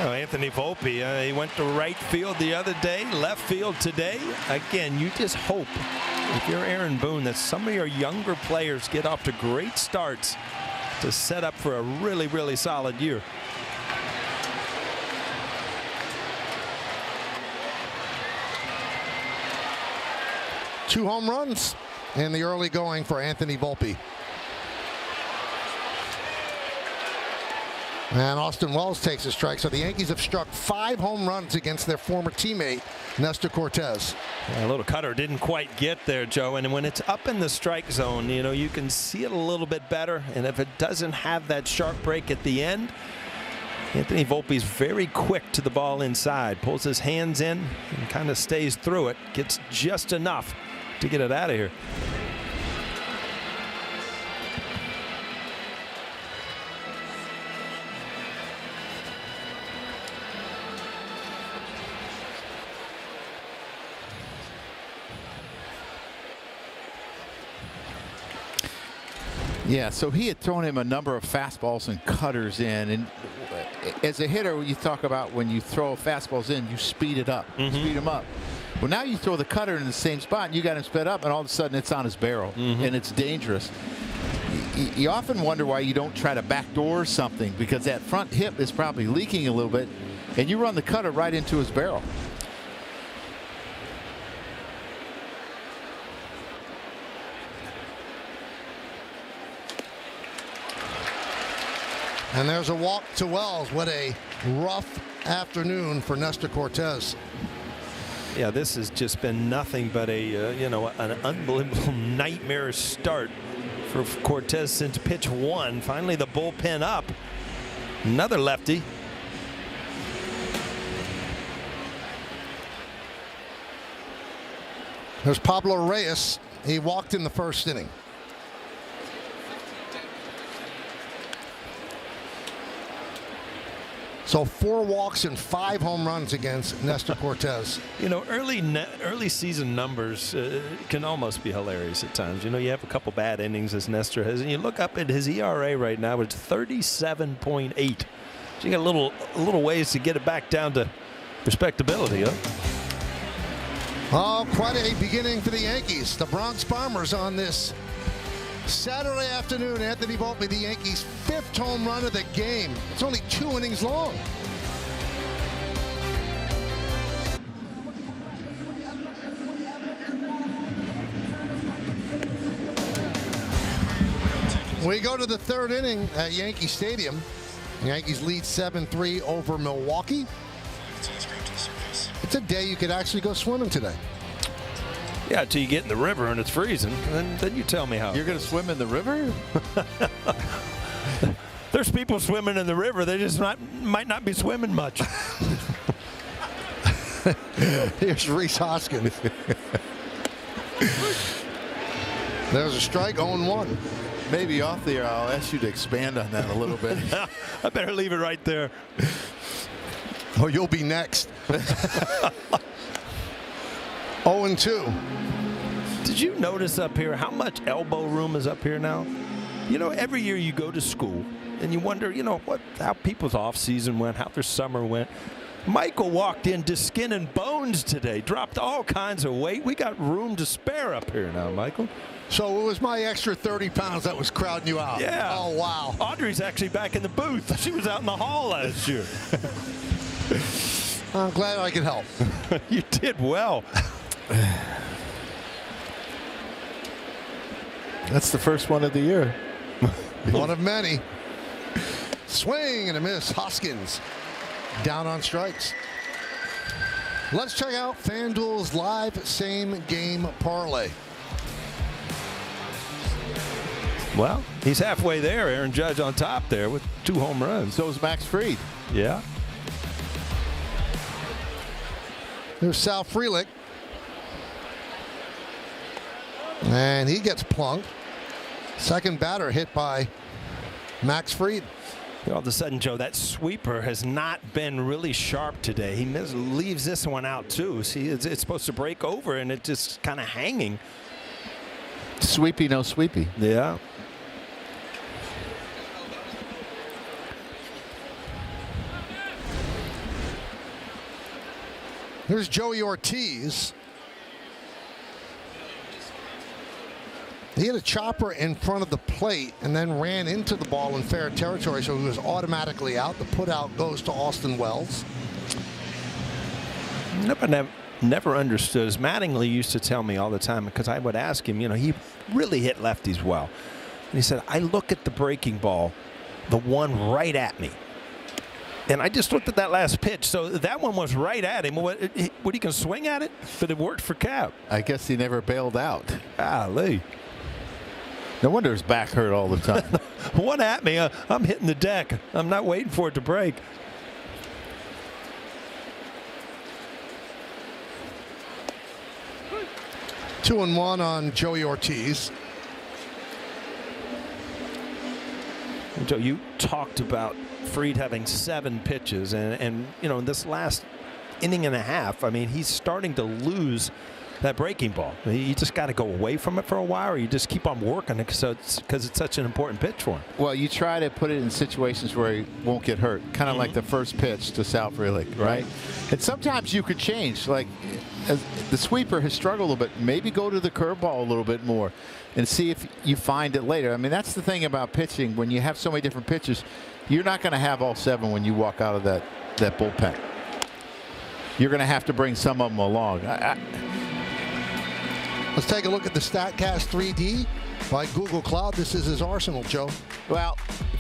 D: Anthony Volpe, he went to right field the other day, left field today. Again, you just hope, if you're Aaron Boone, that some of your younger players get off to great starts to set up for a really, really solid year.
B: Two home runs in the early going for Anthony Volpe. And Austin Wells takes a strike. So the Yankees have struck 5 home runs against their former teammate, Nestor Cortes.
D: A little cutter didn't quite get there, Joe. And when it's up in the strike zone, you know, you can see it a little bit better. And if it doesn't have that sharp break at the end, Anthony Volpe's very quick to the ball inside, pulls his hands in and kind of stays through it, gets just enough to get it out of here.
C: Yeah, so he had thrown him a number of fastballs and cutters in, and as a hitter, you talk about when you throw fastballs in, you speed it up, speed him up. Well, now you throw the cutter in the same spot, and you got him sped up, and all of a sudden it's on his barrel, and it's dangerous. You often wonder why you don't try to backdoor something, because that front hip is probably leaking a little bit, and you run the cutter right into his barrel.
B: And there's a walk to Wells. What a rough afternoon for Nestor Cortes.
D: Yeah, this has just been nothing but a you know, an unbelievable nightmare start for Cortes since pitch 1. Finally, the bullpen up. Another lefty.
B: There's Pablo Reyes. He walked in the first inning. So 4 walks and 5 home runs against Nestor Cortes.
D: You know, early season numbers can almost be hilarious at times. You know, you have a couple bad innings as Nestor has, and you look up at his ERA right now, it's 37.8. So you got a little ways to get it back down to respectability, huh?
B: Oh, quite a beginning for the Yankees. The Bronx Bombers on this Saturday afternoon. Anthony Volpe, the Yankees' 5th home run of the game. It's only 2 innings long. We go to the 3rd inning at Yankee Stadium. The Yankees lead 7-3 over Milwaukee. It's a day you could actually go swimming today.
D: Yeah, until you get in the river and it's freezing, and then you tell me how.
C: You're going to swim in the river?
D: There's people swimming in the river. They just might not be swimming much.
B: Here's Rhys Hoskins. There's a strike, 0-1.
C: Maybe off the air, I'll ask you to expand on that a little bit.
D: I better leave it right there.
B: Oh, you'll be next. 0-2.
D: Did you notice up here how much elbow room is up here now? You know, every year you go to school and you wonder, you know, how people's off season went, how their summer went. Michael walked in to skin and bones today, dropped all kinds of weight. We got room to spare up here now, Michael.
B: So it was my extra 30 pounds that was crowding you out.
D: Yeah.
B: Oh, wow.
D: Audrey's actually back in the booth. She was out in the hall last year.
B: I'm glad I could help.
D: You did well.
C: That's the first one of the year.
B: One of many. Swing and a miss. Hoskins down on strikes. Let's check out FanDuel's live same-game parlay.
D: Well, he's halfway there. Aaron Judge on top there with 2 home runs.
C: So is Max Fried.
D: Yeah.
B: There's Sal Frelick. And he gets plunked. Second batter hit by Max Fried.
D: All of a sudden, Joe, that sweeper has not been really sharp today. He leaves this one out, too. See, it's supposed to break over, and it's just kind of hanging.
C: Sweepy, no sweepy.
D: Yeah.
B: Here's Joey Ortiz. He had a chopper in front of the plate and then ran into the ball in fair territory, so he was automatically out. The put out goes to Austin Wells.
D: Never understood. As Mattingly used to tell me all the time, because I would ask him, you know, he really hit lefties well. And he said, I look at the breaking ball, the one right at me. And I just looked at that last pitch. So that one was right at him. What he can swing at it? But it worked for Cap.
C: I guess he never bailed out.
D: Golly.
C: No wonder his back hurt all the time.
D: One at me. I'm hitting the deck. I'm not waiting for it to break.
B: Two and one on Joey Ortiz.
D: Joe, you talked about Fried having 7 pitches, and you know, in this last inning and a half, I mean, he's starting to lose that breaking ball. You just got to go away from it for a while, or you just keep on working it because it's such an important pitch for him.
C: Well, you try to put it in situations where he won't get hurt, kind of like the first pitch to Sal Frelick, right? And sometimes you could change, like the sweeper has struggled a little bit. Maybe go to the curveball a little bit more and see if you find it later. I mean, that's the thing about pitching. When you have so many different pitches, you're not going to have all 7 when you walk out of that bullpen. You're going to have to bring some of them along.
B: Let's take a look at the StatCast 3D by Google Cloud. This is his arsenal, Joe.
C: Well,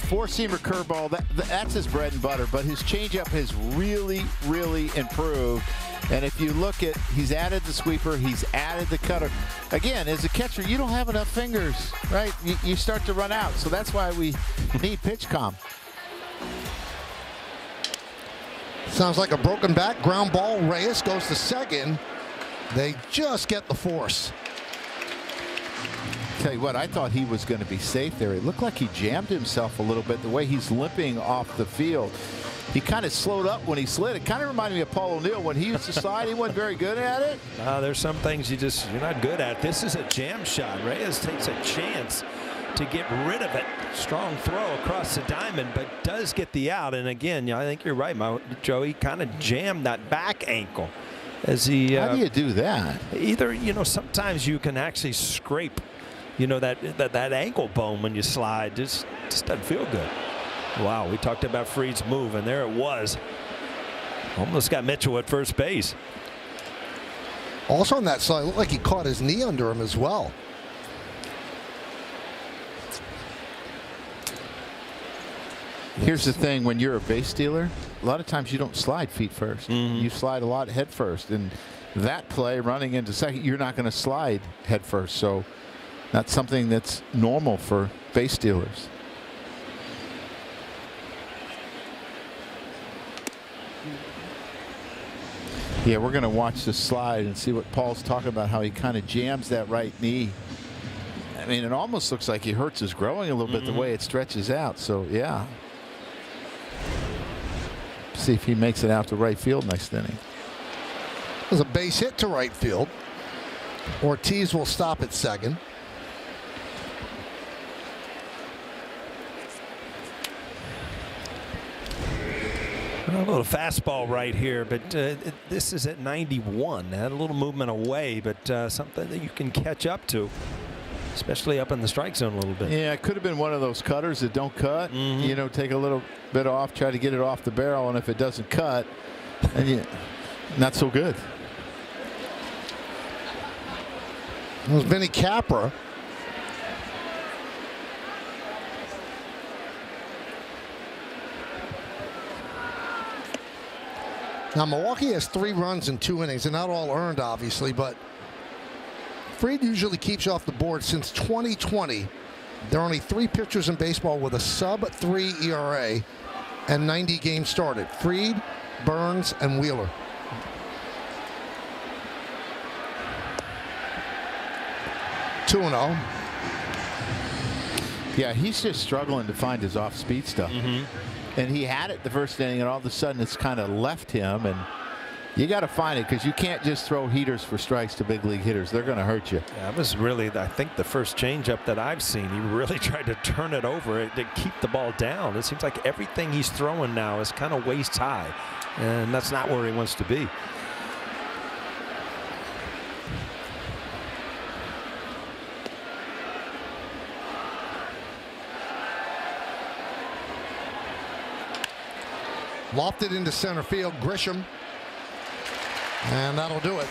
C: 4-seamer curveball, that's his bread and butter, but his changeup has really, really improved. And if you look at, he's added the sweeper, he's added the cutter. Again, as a catcher, you don't have enough fingers, right? You start to run out. So that's why we need pitch comm.
B: Sounds like a broken bat. Ground ball. Reyes goes to second. They just get the force.
C: Tell you what, I thought he was going to be safe there. It looked like he jammed himself a little bit the way he's limping off the field. He kind of slowed up when he slid. It kind of reminded me of Paul O'Neill when he used to slide. He wasn't very good at it.
D: There's some things you're not good at. This is a jam shot. Reyes takes a chance to get rid of it. Strong throw across the diamond, but does get the out. And again, I think you're right, Joey kind of jammed that back ankle. As he,
C: how do you do that?
D: Either, sometimes you can actually scrape, that ankle bone when you slide. Just doesn't feel good. Wow, we talked about Fried's move, and there it was. Almost got Mitchell at first base.
B: Also on that slide, it looked like he caught his knee under him as well.
C: Here's the thing, when you're a base stealer, a lot of times you don't slide feet first. You slide a lot head first. And that play, running into second, you're not going to slide head first. So that's something that's normal for base stealers. Yeah, we're going to watch the slide and see what Paul's talking about, how he kind of jams that right knee. I mean, it almost looks like he hurts his growing a little bit the way it stretches out. So, yeah. See if he makes it out to right field next inning.
B: There's a base hit to right field. Ortiz will stop at second.
D: A little fastball right here, but this is at 91. Had a little movement away, but something that you can catch up to, especially up in the strike zone a little bit.
C: Yeah, it could have been one of those cutters that don't cut. Take a little bit off, try to get it off the barrel, and if it doesn't cut, and not so good.
B: It was Vinny Capra. Now, Milwaukee has 3 runs in 2 innings. They're not all earned, obviously, but Fried usually keeps off the board. Since 2020, there are only 3 pitchers in baseball with a sub-3 ERA and 90 games started. Fried, Burns, and Wheeler. Two 2-0.
C: Yeah, he's just struggling to find his off-speed stuff. And he had it the first inning, and all of a sudden it's kind of left him. And you got to find it, because you can't just throw heaters for strikes to big league hitters. They're going to hurt you.
D: Yeah, that was really, I think, the first changeup that I've seen. He really tried to turn it over to keep the ball down. It seems like everything he's throwing now is kind of waist high, and that's not where he wants to be.
B: Lofted into center field. Grisham. And that'll do it.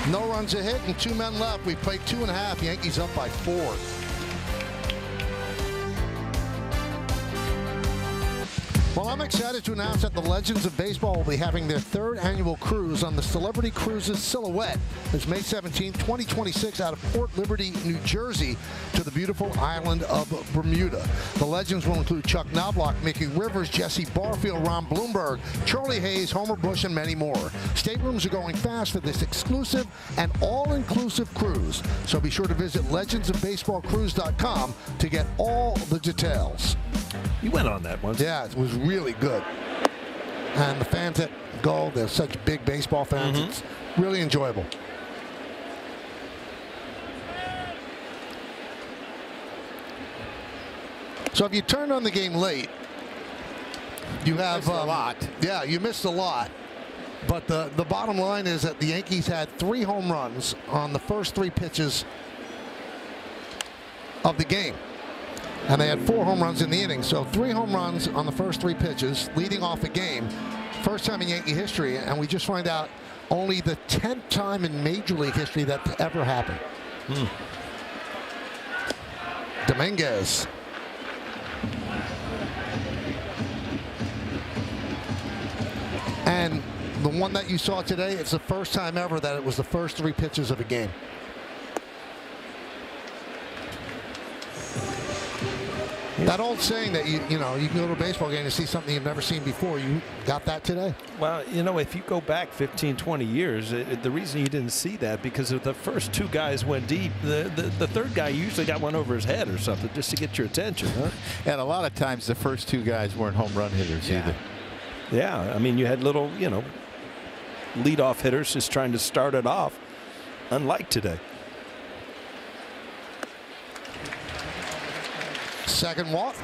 B: No runs a hit and 2 men left. We played 2.5. Yankees up by 4. Well, I'm excited to announce that the Legends of Baseball will be having their 3rd annual cruise on the Celebrity Cruises Silhouette. It's May 17, 2026 out of Port Liberty, New Jersey to the beautiful island of Bermuda. The Legends will include Chuck Knobloch, Mickey Rivers, Jesse Barfield, Ron Bloomberg, Charlie Hayes, Homer Bush, and many more. Staterooms are going fast for this exclusive and all-inclusive cruise. So be sure to visit legendsofbaseballcruise.com to get all the details.
G: You went on that once.
B: Yeah, it was really good. And the fans that go, they're such big baseball fans. It's really enjoyable. So if you turned on the game late, you have
C: a lot.
B: Yeah, you missed a lot. But the bottom line is that the Yankees had 3 home runs on the first 3 pitches of the game. And they had 4 home runs in the inning. So 3 home runs on the first 3 pitches, leading off a game. First time in Yankee history. And we just find out only the 10th time in Major League history that's ever happened. Dominguez. And the one that you saw today, it's the first time ever that it was the first 3 pitches of a game. That old saying that you know you can go to a baseball game and see something you've never seen before. You got that today?
G: Well, you know, if you go back 15, 20 years, the reason you didn't see that because if the first 2 guys went deep, the third guy usually got one over his head or something just to get your attention. Huh?
C: And a lot of times the first 2 guys weren't home run hitters either.
G: Yeah, I mean, you had little, leadoff hitters just trying to start it off, unlike today.
B: Second walk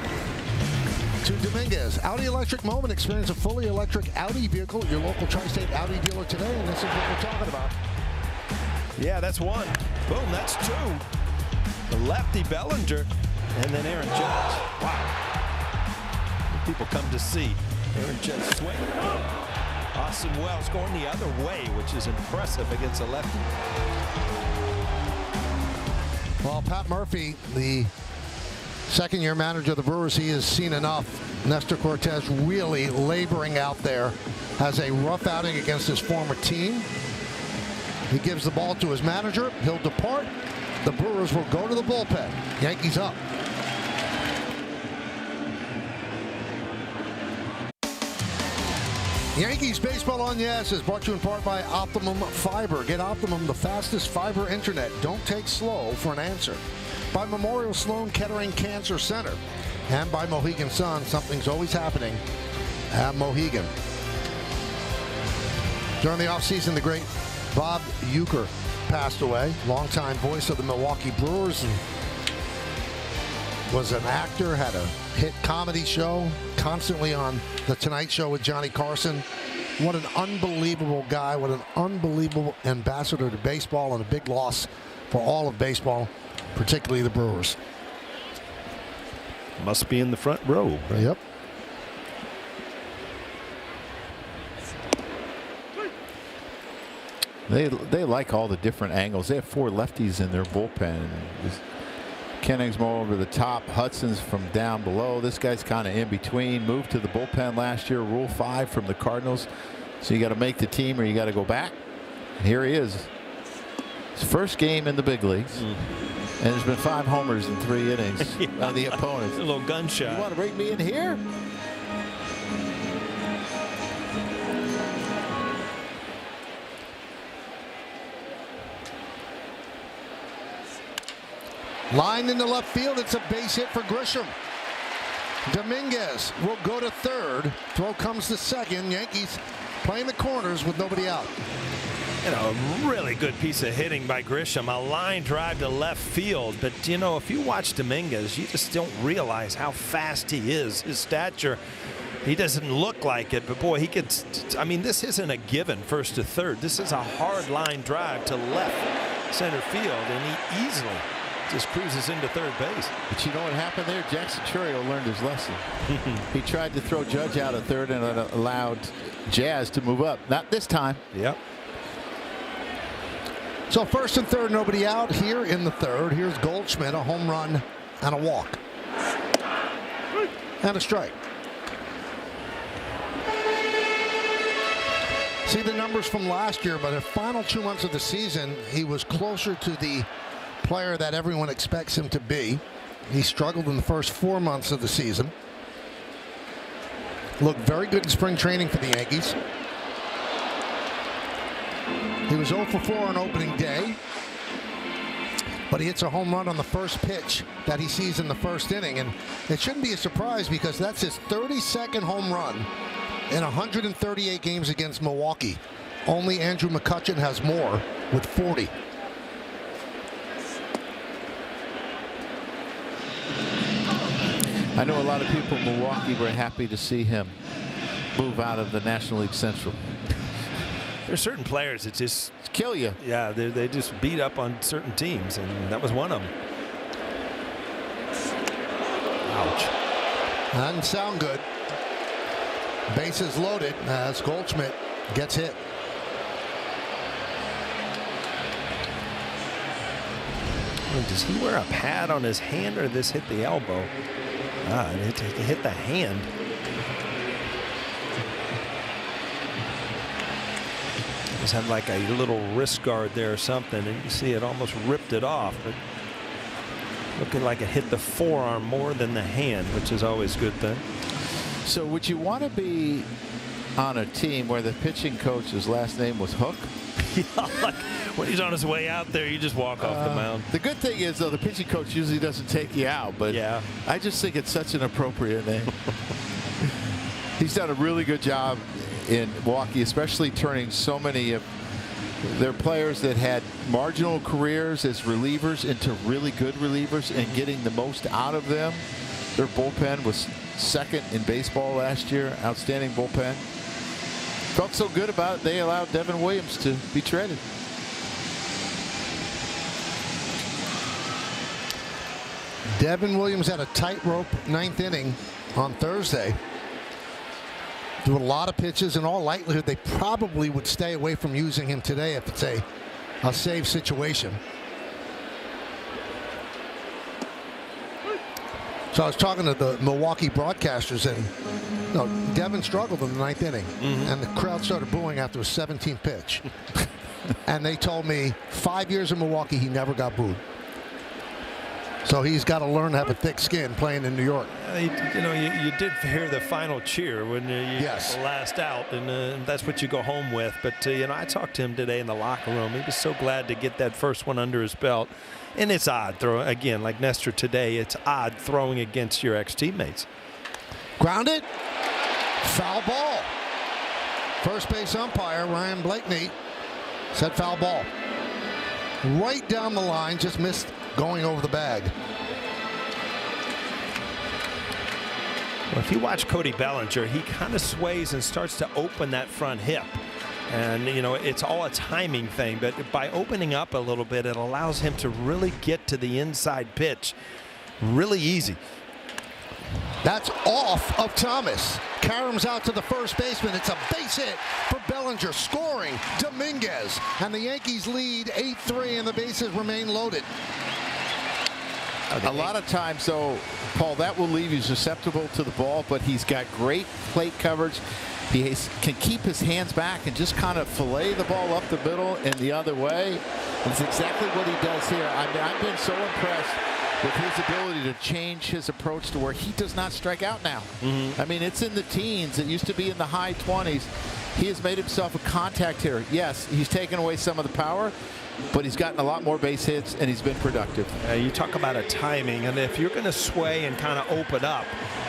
B: to Dominguez. Audi Electric Moment. Experience a fully electric Audi vehicle at your local Tri-State Audi dealer today, and this is what we're talking about.
G: Yeah, that's 1. Boom, that's 2. The lefty Bellinger, and then Aaron Judge. Wow. People come to see Aaron Judge swing. Austin Wells going the other way, which is impressive against a lefty.
B: Well, Pat Murphy, the second-year manager of the Brewers, he has seen enough. Nestor Cortez really laboring out there. Has a rough outing against his former team. He gives the ball to his manager. He'll depart. The Brewers will go to the bullpen. Yankees up. Yankees Baseball on Yes is brought to you in part by Optimum Fiber. Get Optimum, the fastest fiber internet. Don't take slow for an answer. By Memorial Sloan Kettering Cancer Center. And by Mohegan Sun. Something's always happening at Mohegan. During the offseason, the great Bob Uecker passed away. Longtime voice of the Milwaukee Brewers. And was an actor, had a hit comedy show, constantly on The Tonight Show with Johnny Carson. What an unbelievable guy. What an unbelievable ambassador to baseball, and a big loss for all of baseball, particularly the Brewers.
G: Must be in the front row. Right?
B: Yep.
C: They like all the different angles. They have 4 lefties in their bullpen. Kenning's more over the top. Hudson's from down below. This guy's kind of in between. Moved to the bullpen last year. Rule 5 from the Cardinals. So you got to make the team or you got to go back. And here he is. His first game in the big leagues. And there's been 5 homers in 3 innings on the opponents.
G: A little gunshot.
C: You want to bring me in here?
B: Line in the left field. It's a base hit for Grisham. Dominguez will go to third. Throw comes to second. Yankees playing the corners with nobody out.
G: A really good piece of hitting by Grisham. A line drive to left field. But, if you watch Dominguez, you just don't realize how fast he is. His stature, he doesn't look like it. But, boy, he gets, this isn't a given first to third. This is a hard line drive to left center field. And he easily just cruises into third base.
C: But you know what happened there? Jackson Churio learned his lesson. He tried to throw Judge out at third and allowed Jazz to move up. Not this time.
G: Yep.
B: So first and third, nobody out here in the third. Here's Goldschmidt, a home run and a walk. And a strike. see the numbers from last year, but the final 2 months of the season, he was closer to the player that everyone expects him to be. He struggled in the first 4 months of the season. Looked very good in spring training for the Yankees. He was 0 for 4 on opening day, but he hits a home run on the first pitch that he sees in the first inning, and it shouldn't be a surprise because that's his 32nd home run in 138 games against Milwaukee. Only Andrew McCutchen has more with 40.
H: I know a lot of people in Milwaukee were happy to see him move out of the National League Central.
G: There's certain players that just
H: kill you.
G: Yeah, they just beat up on certain teams, and that was one of them. Ouch.
B: That didn't sound good. Bases loaded as Goldschmidt gets hit.
G: Does he wear a pad on his hand, or this hit the elbow? It hit the hand. Just had like a little wrist guard there or something, and you see it almost ripped it off, but looking like it hit the forearm more than the hand, which is always a good thing.
H: So would you want to be on a team where the pitching coach's last name was Hook?
G: Yeah, like when he's on his way out there, you just walk off the mound.
H: The good thing is, though, the pitching coach usually doesn't take you out, but
G: yeah,
H: I just think it's such an appropriate name. He's done a really good job in Milwaukee, especially turning so many of their players that had marginal careers as relievers into really good relievers and getting the most out of them. Their bullpen was second in baseball last year. Outstanding bullpen. Felt so good about it, they allowed Devin Williams to be traded.
B: Devin Williams had a tightrope ninth inning on Thursday. Threw a lot of pitches. In all likelihood, they probably would stay away from using him today if it's a save situation. So I was talking to the Milwaukee broadcasters, and Devin struggled in the ninth inning, and the crowd started booing after his 17th pitch. And they told me 5 years in Milwaukee, he never got booed. So he's got to learn to have a thick skin playing in New York.
G: You did hear the final cheer when you
B: yes.
G: the last out, and that's what you go home with. But I talked to him today in the locker room. He was so glad to get that first one under his belt. And it's odd throwing again, like Nestor today. It's odd throwing against your ex-teammates.
B: Grounded, foul ball. First base umpire Ryan Blakeney said foul ball. Right down the line, just missed going over the bag.
G: Well, if you watch Cody Bellinger, he kind of sways and starts to open that front hip. And, it's all a timing thing, but by opening up a little bit, it allows him to really get to the inside pitch really easy.
B: That's off of Thomas. Karam's out to the first baseman. It's a base hit for Bellinger. Scoring Dominguez. And the Yankees lead 8-3, and the bases remain loaded.
H: A lot of times, though, Paul, that will leave you susceptible to the ball, but he's got great plate coverage. He can keep his hands back and just kind of fillet the ball up the middle and the other way. That's exactly what he does here. I've been so impressed with his ability to change his approach to where he does not strike out now. I mean, it's in the teens. It used to be in the high 20s. He has made himself a contact hitter. Yes, he's taken away some of the power, but he's gotten a lot more base hits, and he's been productive.
G: You talk about a timing, and if you're going to sway and kind of open up,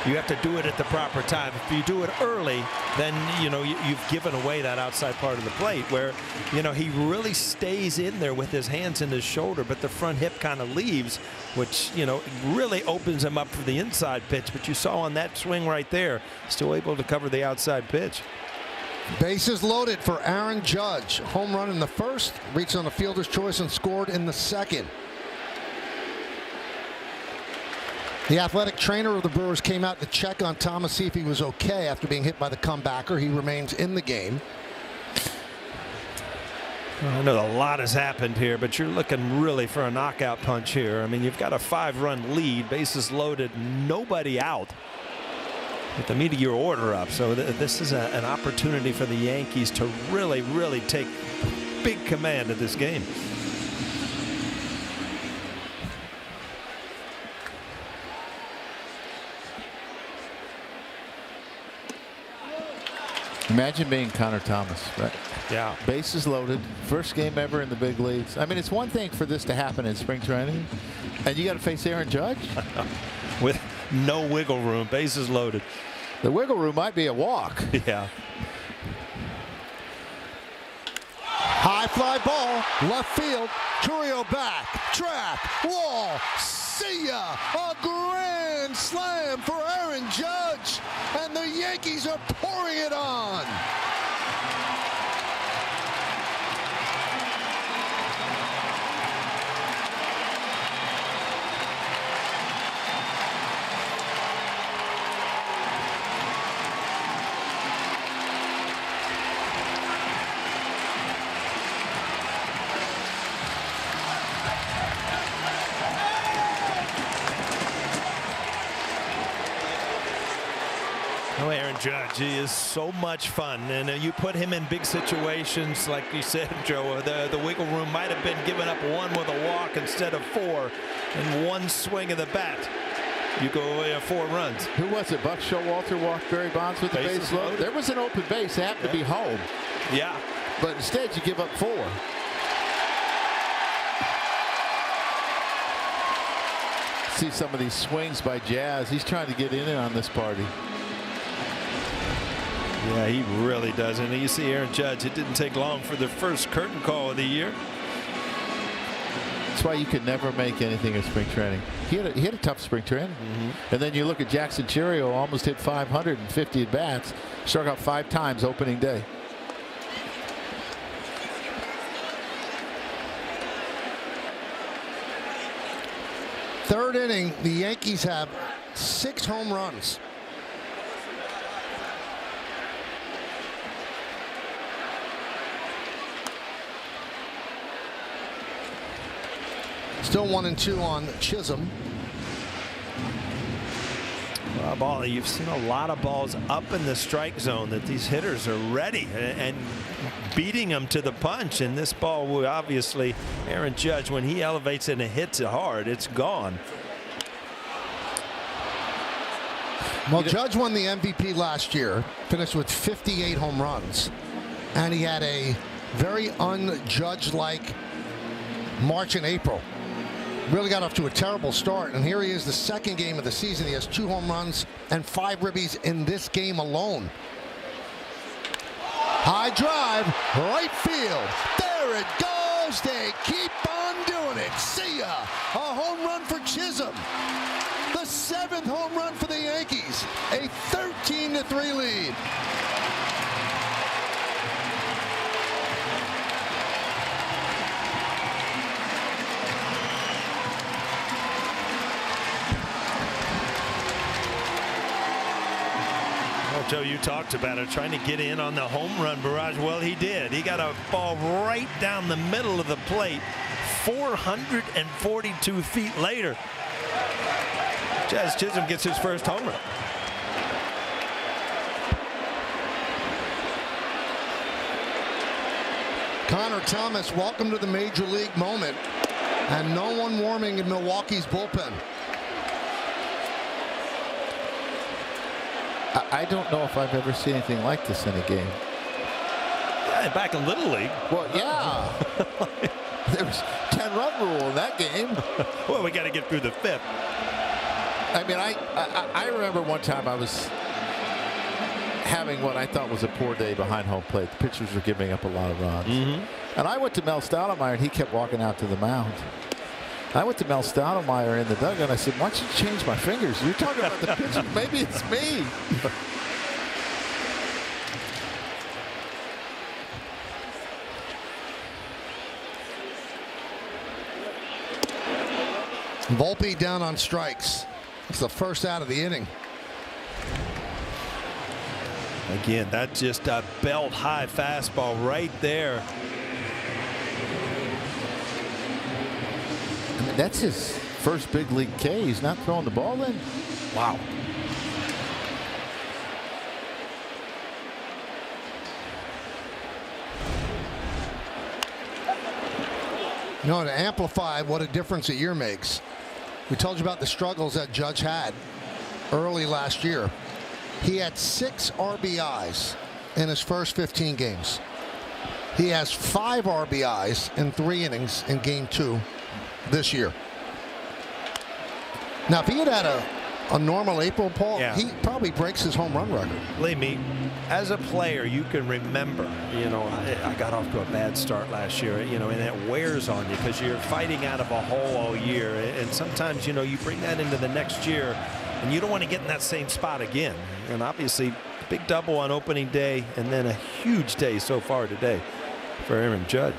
G: you have to do it at the proper time. If you do it early, then you've given away that outside part of the plate where he really stays in there with his hands in his shoulder, but the front hip kind of leaves, which really opens him up for the inside pitch. But you saw on that swing right there, still able to cover the outside pitch.
B: Bases loaded for Aaron Judge. Home run in the first, reached on the fielder's choice and scored in the second. The athletic trainer of the Brewers came out to check on Thomas, see if he was okay after being hit by the comebacker. He remains in the game.
G: I know a lot has happened here, but you're looking really for a knockout punch here. I mean, you've got a 5-run lead, bases loaded, nobody out. Get the meat of your order up. So this is an opportunity for the Yankees to really, really take big command of this game.
H: Imagine being Connor Thomas, right?
G: Yeah.
H: Bases loaded. First game ever in the big leagues. I mean, it's one thing for this to happen in spring training, and you got to face Aaron Judge
G: with no wiggle room, bases loaded.
H: The wiggle room might be a walk.
G: Yeah.
B: High fly ball, left field. Chourio back, track, wall. See ya! A grand slam for Aaron Judge, and the Yankees are pouring it on.
G: Oh, Aaron Judge, he is so much fun, and you put him in big situations, like you said, Joe. The wiggle room might have been giving up one with a walk instead of four, and one swing of the bat. You go away 4 runs.
H: Who was it? Buck Showalter walked Barry Bonds with the base loaded. There was an open base. It happened to be home.
G: Yeah.
H: But instead, you give up 4. See some of these swings by Jazz. He's trying to get in on this party.
G: Yeah, he really does. And you see Aaron Judge, it didn't take long for the first curtain call of the year.
H: That's why you could never make anything in spring training. He had a tough spring training. And then you look at Jackson Chourio, almost hit 550 at bats, struck out 5 times opening day.
B: Third inning, the Yankees have 6 home runs. Still 1-2 on Chisholm.
G: Well, ball, you've seen a lot of balls up in the strike zone that these hitters are ready and beating them to the punch. And this ball will obviously, Aaron Judge, when he elevates it and hits it hard, it's gone.
B: Well, Judge won the MVP last year, finished with 58 home runs, and he had a very un-Judge-like March and April. Really got off to a terrible start, and here he is, the second game of the season. He has 2 home runs and 5 ribbies in this game alone. High drive, right field. There it goes. They keep on doing it. See ya. A home run for Chisholm. The 7th home run for the Yankees. A 13-3 lead.
G: Joe, you talked about it, trying to get in on the home run barrage. Well, he did. He got a ball right down the middle of the plate 442 feet later. Jazz Chisholm gets his first home run.
B: Connor Thomas, welcome to the major league moment, and no one warming in Milwaukee's bullpen.
H: I don't know if I've ever seen anything like this in a game.
G: Yeah, back in Little League.
H: Well, yeah. There was 10-run rule in that game.
G: Well, we got to get through the 5th.
H: I mean, I remember one time I was having what I thought was a poor day behind home plate. The pitchers were giving up a lot of runs. And I went to Mel Stoudemire, and he kept walking out to the mound. I went to Mel Stoudemire in the dugout, and I said, why don't you change my fingers? You're talking about the pitcher. Maybe it's me.
B: Volpe down on strikes. It's the first out of the inning.
G: Again, that's just a belt high fastball right there.
H: I mean, that's his first big league K. He's not throwing the ball in.
G: Wow.
B: You know, to amplify what a difference a year makes, we told you about the struggles that Judge had early last year. He had 6 RBIs in his first 15 games. He has 5 RBIs in 3 innings in Game 2 this year. Now, if he had a normal April, Paul, he probably breaks his home run record.
G: Believe me, as a player, you can remember, I got off to a bad start last year, and that wears on you because you're fighting out of a hole all year. And sometimes, you bring that into the next year, and you don't want to get in that same spot again. And obviously, big double on opening day, and then a huge day so far today for Aaron Judge.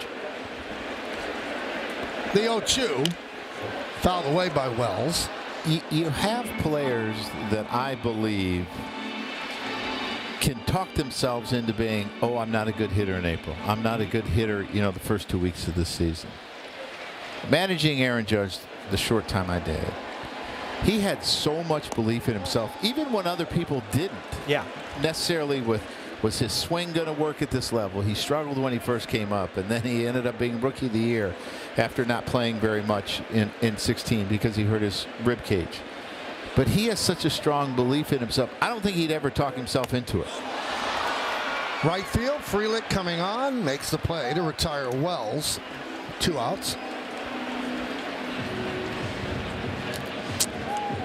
B: The 0-2, fouled away by Wells.
H: You have players that I believe can talk themselves into being, oh, I'm not a good hitter in April. I'm not a good hitter, the first 2 weeks of the season. Managing Aaron Judge the short time I did, he had so much belief in himself, even when other people didn't.
G: Yeah. Necessarily
H: was his swing going to work at this level? He struggled when he first came up, and then he ended up being Rookie of the Year after not playing very much in 16 because he hurt his rib cage. But he has such a strong belief in himself. I don't think he'd ever talk himself into it.
B: Right field, Frelick coming on, makes the play to retire Wells. 2 outs.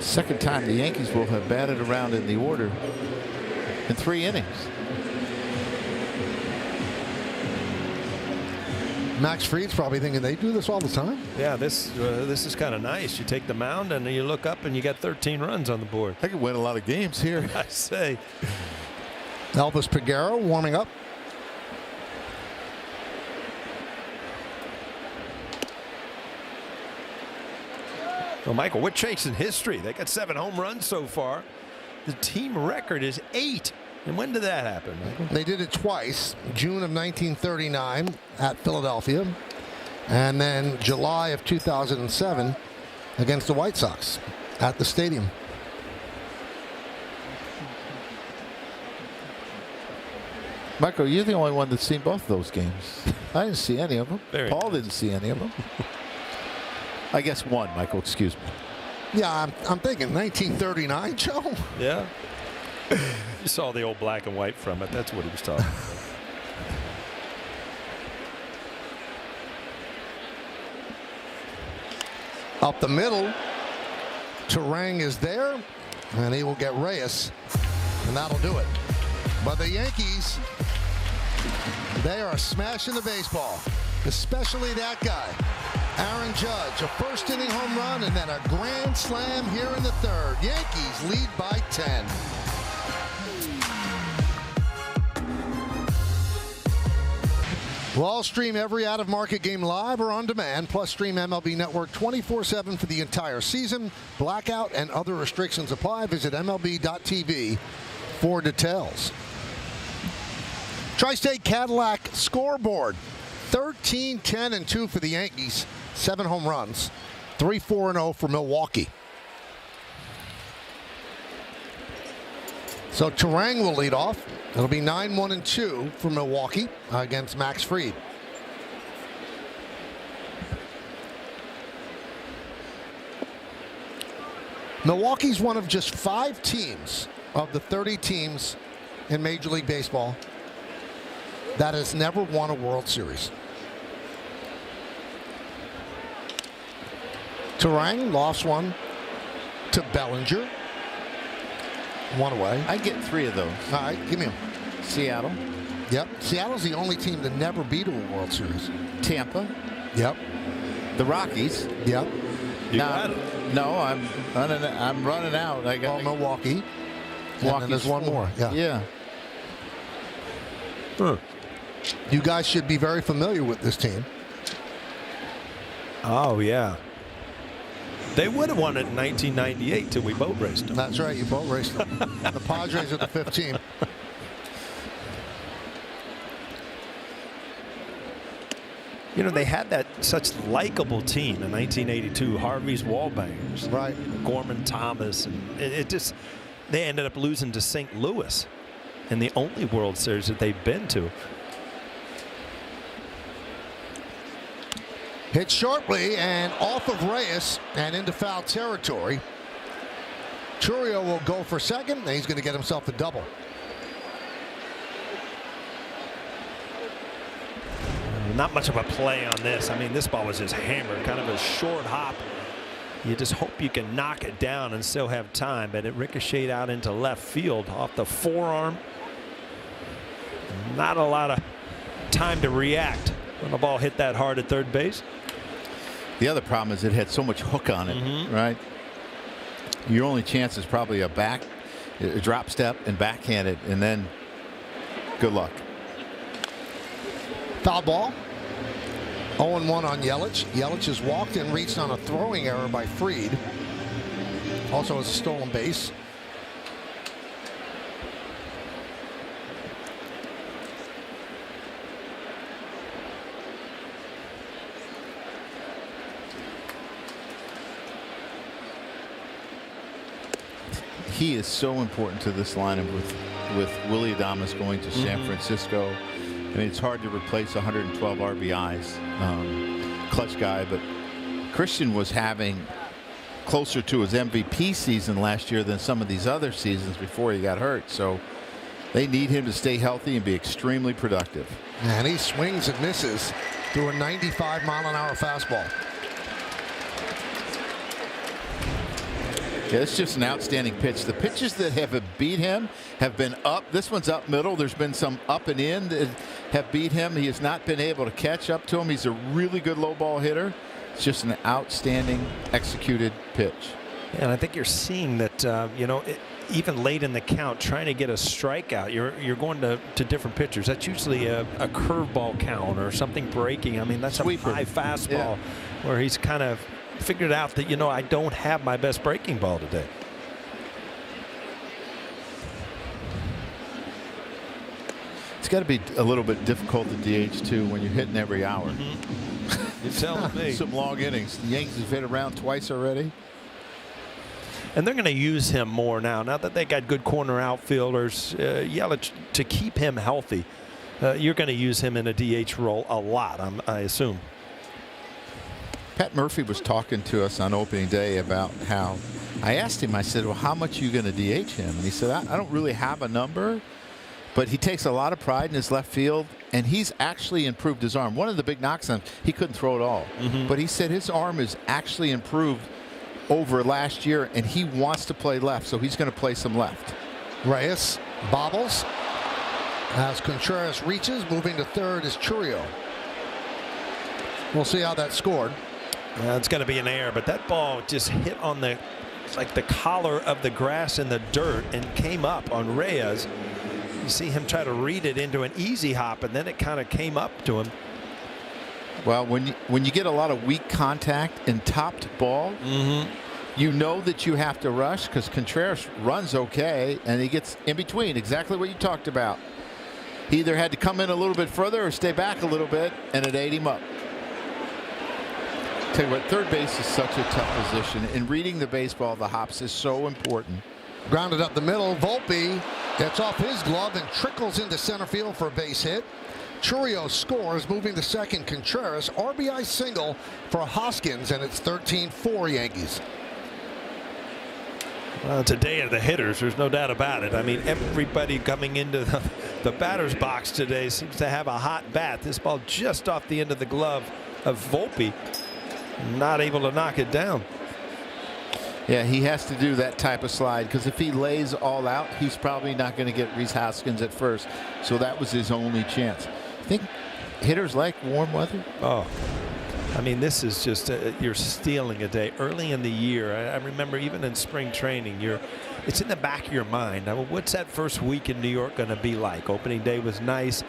H: Second time the Yankees will have batted around in the order in 3 innings.
B: Max Fried's probably thinking they do this all the time.
G: Yeah, this is kind of nice. You take the mound and you look up and you got 13 runs on the board.
H: I could win a lot of games here.
G: I say.
B: Elvis Peguero warming up.
G: Well, Michael, we're chasing history. They got 7 home runs so far. The team record is 8. And when did that happen, Michael?
B: They did it twice. June of 1939 at Philadelphia, and then July of 2007 against the White Sox at the stadium.
H: Michael, you're the only one that's seen both of those games. I didn't see any of them. Paul didn't see any of them. I guess one, Michael, excuse me.
B: Yeah, I'm thinking 1939, Joe.
G: Yeah. You saw the old black and white from it. That's what he was talking about.
B: Up the middle, Turang is there, and he will get Reyes, and that'll do it. But the Yankees, they are smashing the baseball, especially that guy, Aaron Judge. A first inning home run and then a grand slam here in the 3rd. Yankees lead by 10. We'll stream every out-of-market game live or on demand, plus stream MLB Network 24/7 for the entire season. Blackout and other restrictions apply. Visit MLB.tv for details. Tri-State Cadillac scoreboard. 13-10-2 for the Yankees. 7 home runs. 3-4-0 for Milwaukee. So Turang will lead off. It'll be 9-1-2 for Milwaukee against Max Fried. Milwaukee's one of just 5 teams of the 30 teams in Major League Baseball that has never won a World Series. Turang lost one to Bellinger. 1 away.
H: I get 3 of those.
B: All right, give me them.
H: Seattle.
B: Yep. Seattle's the only team that never beat a World Series.
H: Tampa.
B: Yep.
H: The Rockies.
B: Yep.
H: No, I'm running out. I got
B: Milwaukee. And then there's 1 more. Yeah.
H: Yeah.
B: Huh. You guys should be very familiar with this team.
G: Oh, yeah. They would have won it in 1998 till we boat raced them.
B: That's right, you boat raced them. The Padres are the 5th team.
G: You know, they had that such likable team in 1982. Harvey's Wallbangers,
B: right?
G: Gorman Thomas, and it just they ended up losing to St. Louis in the only World Series that they've been to.
B: Hit sharply and off of Reyes and into foul territory. Chourio will go for second, and he's going to get himself a double.
G: Not much of a play on this. I mean, this ball was just hammered, kind of a short hop. You just hope you can knock it down and still have time, but it ricocheted out into left field off the forearm. Not a lot of time to react when the ball hit that hard at third base.
H: The other problem is it had so much hook on it, right? Your only chance is probably a drop step and backhanded, and then good luck.
B: Foul ball. 0-1 on Yelich. Yelich has walked and reached on a throwing error by Fried. Also has a stolen base.
H: He is so important to this lineup with Willy Adames going to San Francisco. I mean, it's hard to replace 112 RBIs, clutch guy, but Christian was having closer to his MVP season last year than some of these other seasons before he got hurt. So they need him to stay healthy and be extremely productive.
B: And he swings and misses through a 95-mile-an-hour fastball.
H: Yeah, it's just an outstanding pitch. The pitches that have beat him have been up. This one's up middle. There's been some up and in that have beat him. He has not been able to catch up to him. He's a really good low ball hitter. It's just an outstanding executed pitch.
G: And I think you're seeing that, even late in the count, trying to get a strikeout, you're going to different pitchers. That's usually a curveball count or something breaking. I mean, that's
H: Sweeper.
G: a high fastball where he's kind of figured out that, I don't have my best breaking ball today.
H: It's got to be a little bit difficult to DH too when you're hitting every hour.
G: You're telling me.
H: Some long innings. The Yankees have hit around twice already.
G: And they're going to use him more now that they got good corner outfielders. Yelich, to keep him healthy, you're going to use him in a DH role a lot, I assume.
H: Pat Murphy was talking to us on opening day about how I asked him, I said, well, how much are you going to DH him? And he said, I don't really have a number, but he takes a lot of pride in his left field, and he's actually improved his arm. One of the big knocks on him, he couldn't throw it all. But he said his arm is actually improved over last year, and he wants to play left, so he's going to play some left.
B: Reyes bobbles as Contreras reaches. Moving to third is Chourio. We'll see how that scored.
G: It's going to be an error, but that ball just hit on the collar of the grass in the dirt and came up on Reyes. You see him try to read it into an easy hop, and then it kind of came up to him.
H: Well, when you get a lot of weak contact and topped ball, you know that you have to rush because Contreras runs okay, and he gets in between. Exactly what you talked about. He either had to come in a little bit further or stay back a little bit, and it ate him up. Tell you what, third base is such a tough position, and reading the baseball, the hops is so important.
B: Grounded up the middle. Volpe gets off his glove and trickles into center field for a base hit. Chourio scores, moving to second. Contreras RBI single for Hoskins, and it's 13-4 Yankees.
G: Well, it's a day of the hitters. There's no doubt about it. I mean, everybody coming into the batter's box today seems to have a hot bat. This ball just off the end of the glove of Volpe. Not able to knock it down.
H: Yeah, he has to do that type of slide because if he lays all out, he's probably not going to get Rhys Hoskins at first. So that was his only chance. I think hitters like warm weather.
G: Oh, I mean, this is just you're stealing a day early in the year. I remember even in spring training, it's in the back of your mind. Now, what's that first week in New York going to be like? Opening day was nice,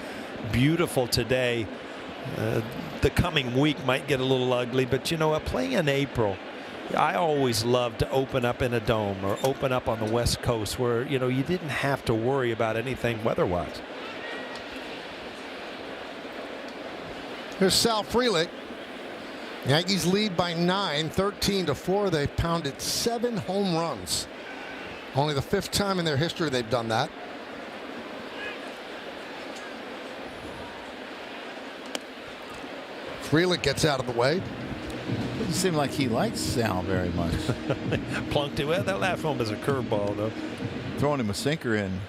G: beautiful today. The coming week might get a little ugly, but you know what? Playing in April, I always loved to open up in a dome or open up on the West Coast where, you didn't have to worry about anything weather-wise.
B: Here's Sal Frelick. Yankees lead by 9, 13-4. They've pounded 7 home runs. Only the 5th time in their history they've done that. Freeland gets out of the way.
H: Doesn't seem like he likes Sal very much.
G: Plunked it. Well, that last one was a curveball, though.
H: Throwing him a sinker in.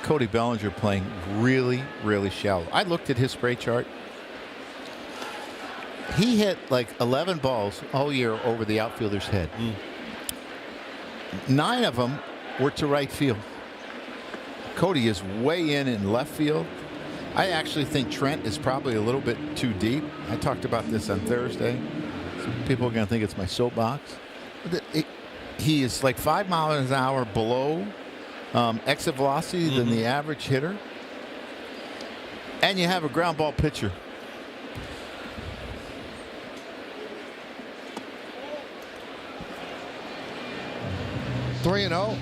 H: Cody Bellinger playing really, really shallow. I looked at his spray chart. He hit like 11 balls all year over the outfielder's head. 9 of them were to right field. Cody is way in left field. I actually think Trent is probably a little bit too deep. I talked about this on Thursday. Some people are going to think it's my soapbox. He is like 5 miles an hour below exit velocity than the average hitter. And you have a ground ball pitcher.
B: Three and 0.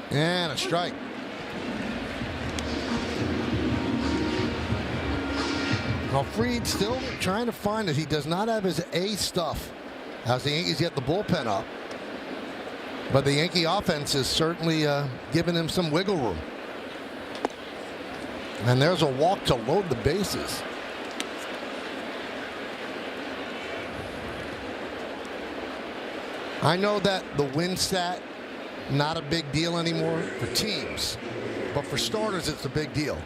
B: And a strike. Well, Fried still trying to find it. He does not have his A stuff as the Yankees get the bullpen up. But the Yankee offense is certainly giving him some wiggle room. And there's a walk to load the bases. I know that the win stat, not a big deal anymore for teams. But for starters, it's a big deal.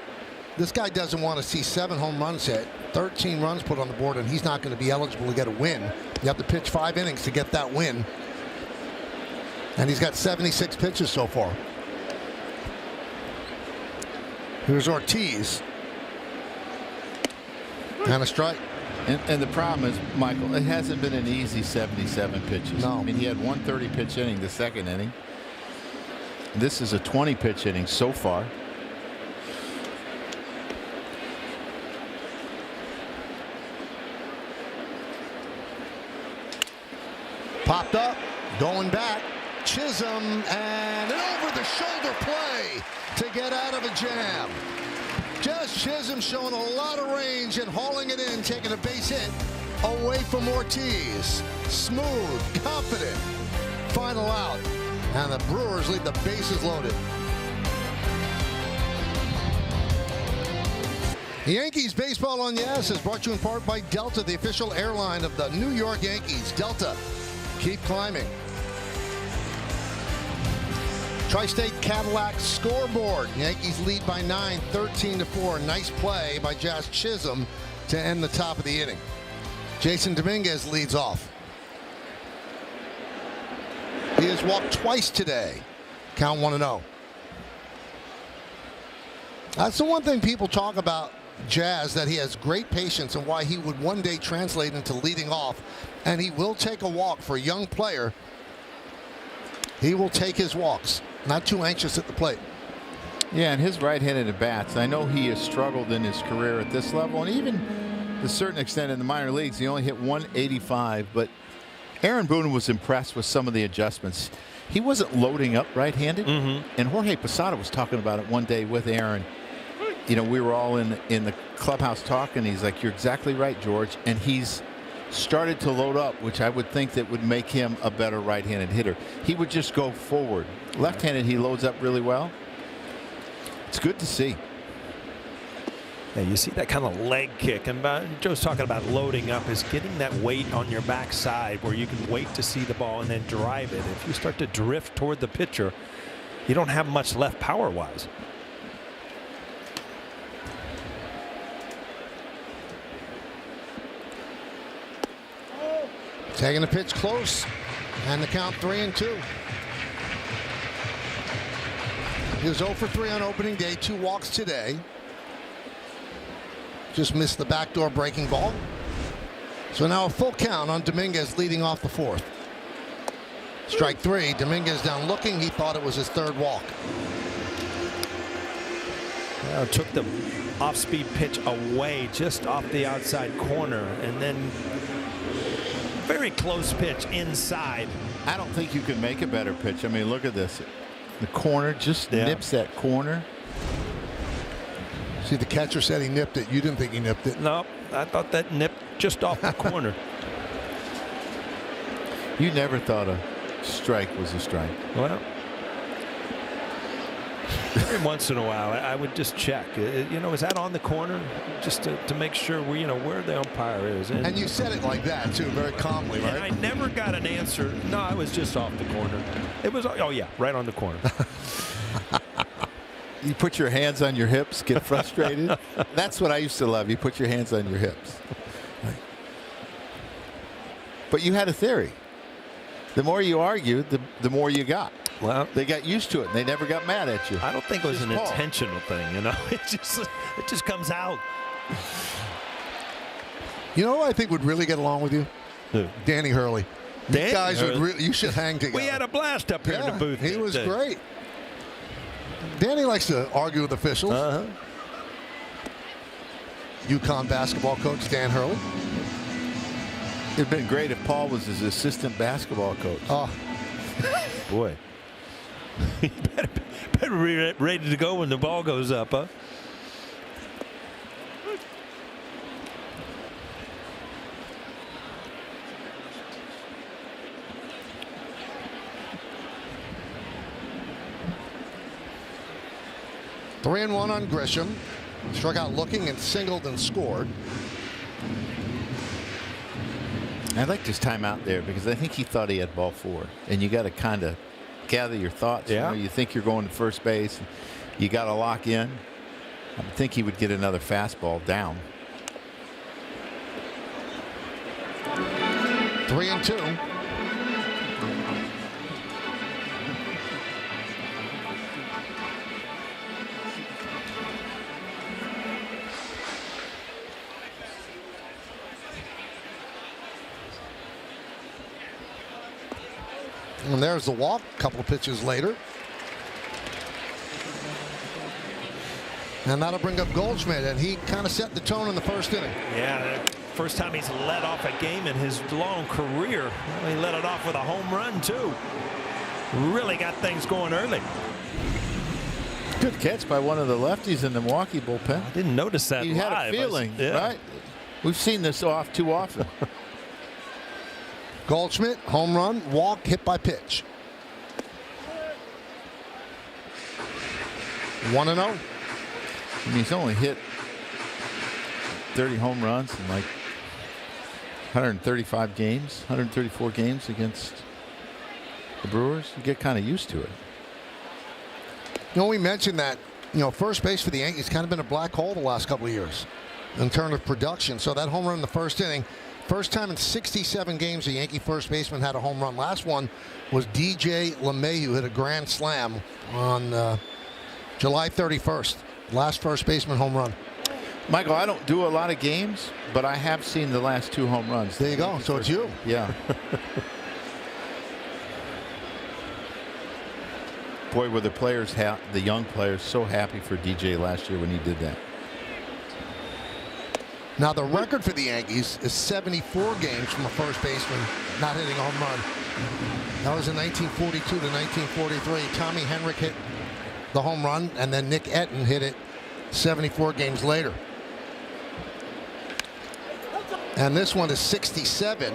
B: This guy doesn't want to see 7 home runs hit, 13 runs put on the board, and he's not going to be eligible to get a win. You have to pitch 5 innings to get that win. And he's got 76 pitches so far. Here's Ortiz. And a strike.
H: And the problem is, Michael, it hasn't been an easy 77 pitches.
B: No.
H: I mean, he had 1 30-pitch inning the second inning. This is a 20-pitch inning so far.
B: Popped up, going back. Chisholm, and an over-the-shoulder play to get out of a jam. Just Chisholm showing a lot of range and hauling it in, taking a base hit away from Ortiz. Smooth, confident, final out. And the Brewers leave the bases loaded. The Yankees Baseball on Yes is brought to you in part by Delta, the official airline of the New York Yankees. Delta, keep climbing. Tri-State Cadillac scoreboard. Yankees lead by 9, 13-4. Nice play by Jazz Chisholm to end the top of the inning. Jason Dominguez leads off. He has walked twice today. Count 1-0. That's the one thing people talk about Jazz, that he has great patience and why he would one day translate into leading off. And he will take a walk. For a young player, he will take his walks. Not too anxious at the plate.
H: Yeah, and his right-handed at bats. I know he has struggled in his career at this level, and even to a certain extent in the minor leagues. He only hit 185, but Aaron Boone was impressed with some of the adjustments. He wasn't loading up right-handed, and Jorge Posada was talking about it one day with Aaron. You know, we were all in the clubhouse talking. He's like, "You're exactly right, George," and he's started to load up, which I would think that would make him a better right-handed hitter. He would just go forward. Left-handed, he loads up really well. It's good to see.
G: Yeah, you see that kind of leg kick, and Joe's talking about loading up, is getting that weight on your backside where you can wait to see the ball and then drive it. If you start to drift toward the pitcher, you don't have much left power-wise.
B: Taking the pitch close, and the count 3-2. He was 0 for 3 on opening day, 2 walks today. Just missed the backdoor breaking ball. So now a full count on Dominguez leading off the 4th. Strike 3. Dominguez down looking. He thought it was his 3rd walk.
G: Well, took the off-speed pitch away just off the outside corner, and then very close pitch inside.
H: I don't think you can make a better pitch. I mean, look at this. The corner just nips that corner.
B: See, the catcher said he nipped it. You didn't think he nipped it.
G: No, I thought that nipped just off the corner.
H: You never thought a strike was a strike.
G: Well, every once in a while, I would just check. Is that on the corner? Just to make sure where the umpire is.
B: And you said it like that too, very calmly, right?
G: And I never got an answer. No, I was just off the corner. It was, oh yeah, right on the corner.
H: You put your hands on your hips, get frustrated. That's what I used to love. You put your hands on your hips. But you had a theory. The more you argued, the more you got.
G: Well,
H: they got used to it, and they never got mad at you.
G: I don't think it was an intentional thing. It just comes out.
B: You know who I think would really get along with you?
G: Who?
B: Danny Hurley.
G: Danny
B: guys
G: Hurley.
B: would really, you should hang together.
G: We had a blast up here in the booth.
B: He was
G: today.
B: great. Danny likes to argue with officials. UConn basketball coach Dan Hurley.
H: It'd been great if Paul was his assistant basketball coach.
B: Oh,
G: boy. You better be ready to go when the ball goes up, huh?
B: Three and one on Grisham. Struck out looking and singled and scored.
H: I liked his timeout there because I think he thought he had ball 4. And you got to kind of gather your thoughts.
G: Yeah.
H: You think you're going to first base. You got to lock in. I think he would get another fastball down.
B: 3 and 2. And there's the walk a couple of pitches later. And that'll bring up Goldschmidt, and he kind of set the tone in the first inning.
G: Yeah, first time he's led off a game in his long career. He led it off with a home run, too. Really got things going early.
H: Good catch by one of the lefties in the Milwaukee bullpen.
G: I didn't notice that
H: You
G: live.
H: had a feeling,
G: Yeah.
H: right? We've seen this too often.
B: Goldschmidt, home run, walk, hit by pitch. 1-0.
H: I mean, he's only hit 30 home runs in like 135 games, 134 games against the Brewers. You get kind of used to it.
B: We mentioned that, first base for the Yankees kind of been a black hole the last couple of years in terms of production. So that home run in the first inning, first time in 67 games a Yankee first baseman had a home run. Last one was DJ LeMahieu, who hit a grand slam on July 31st. Last first baseman home run.
H: Michael, I don't do a lot of games, but I have seen the last 2 home runs.
B: There you go. So it's you.
H: Yeah. Boy, were the young players so happy for DJ last year when he did that.
B: Now the record for the Yankees is 74 games from a first baseman not hitting a home run. That was in 1942 to 1943. Tommy Henrik hit the home run, and then Nick Etten hit it 74 games later. And this one is 67,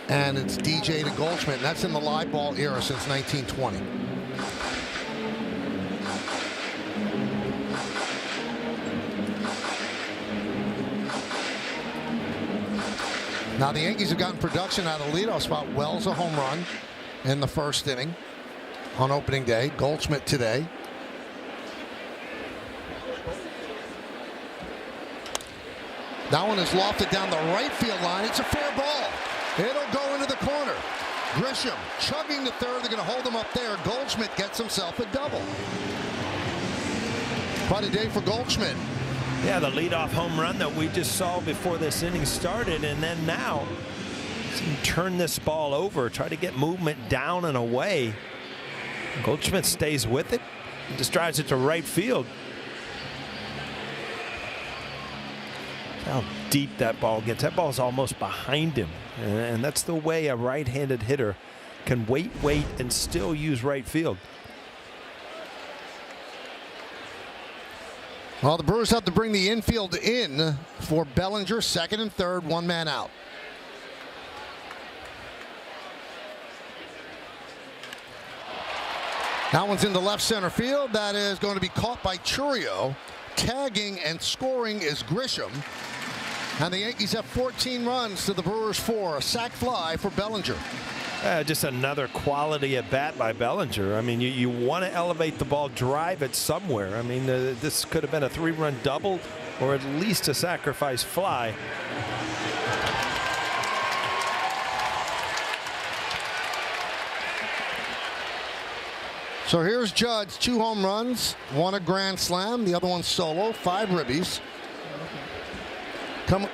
B: and it's DJ to Goldschmidt, and that's in the live ball era since 1920. Now the Yankees have gotten production out of the leadoff spot. Wells a home run in the first inning on opening day. Goldschmidt today. That one is lofted down the right field line. It's a fair ball. It'll go into the corner. Grisham chugging to third. They're going to hold him up there. Goldschmidt gets himself a double. Quite a day for Goldschmidt.
G: Yeah, the leadoff home run that we just saw before this inning started, and then now turn this ball over, try to get movement down and away. Goldschmidt stays with it, just drives it to right field. How deep that ball gets. That ball's almost behind him, and that's the way a right-handed hitter can wait, and still use right field.
B: Well, the Brewers have to bring the infield in for Bellinger, second and third, one man out. That one's into left center field. That is going to be caught by Churio. Tagging and scoring is Grisham. And the Yankees have 14 runs to the Brewers 4. A sac fly for Bellinger.
G: Just another quality at bat by Bellinger. I mean, you want to elevate the ball, drive it somewhere. I mean, this could have been a 3-run double or at least a sacrifice fly.
B: So here's Judge, 2 home runs, 1 a grand slam, the other one solo, 5 ribbies.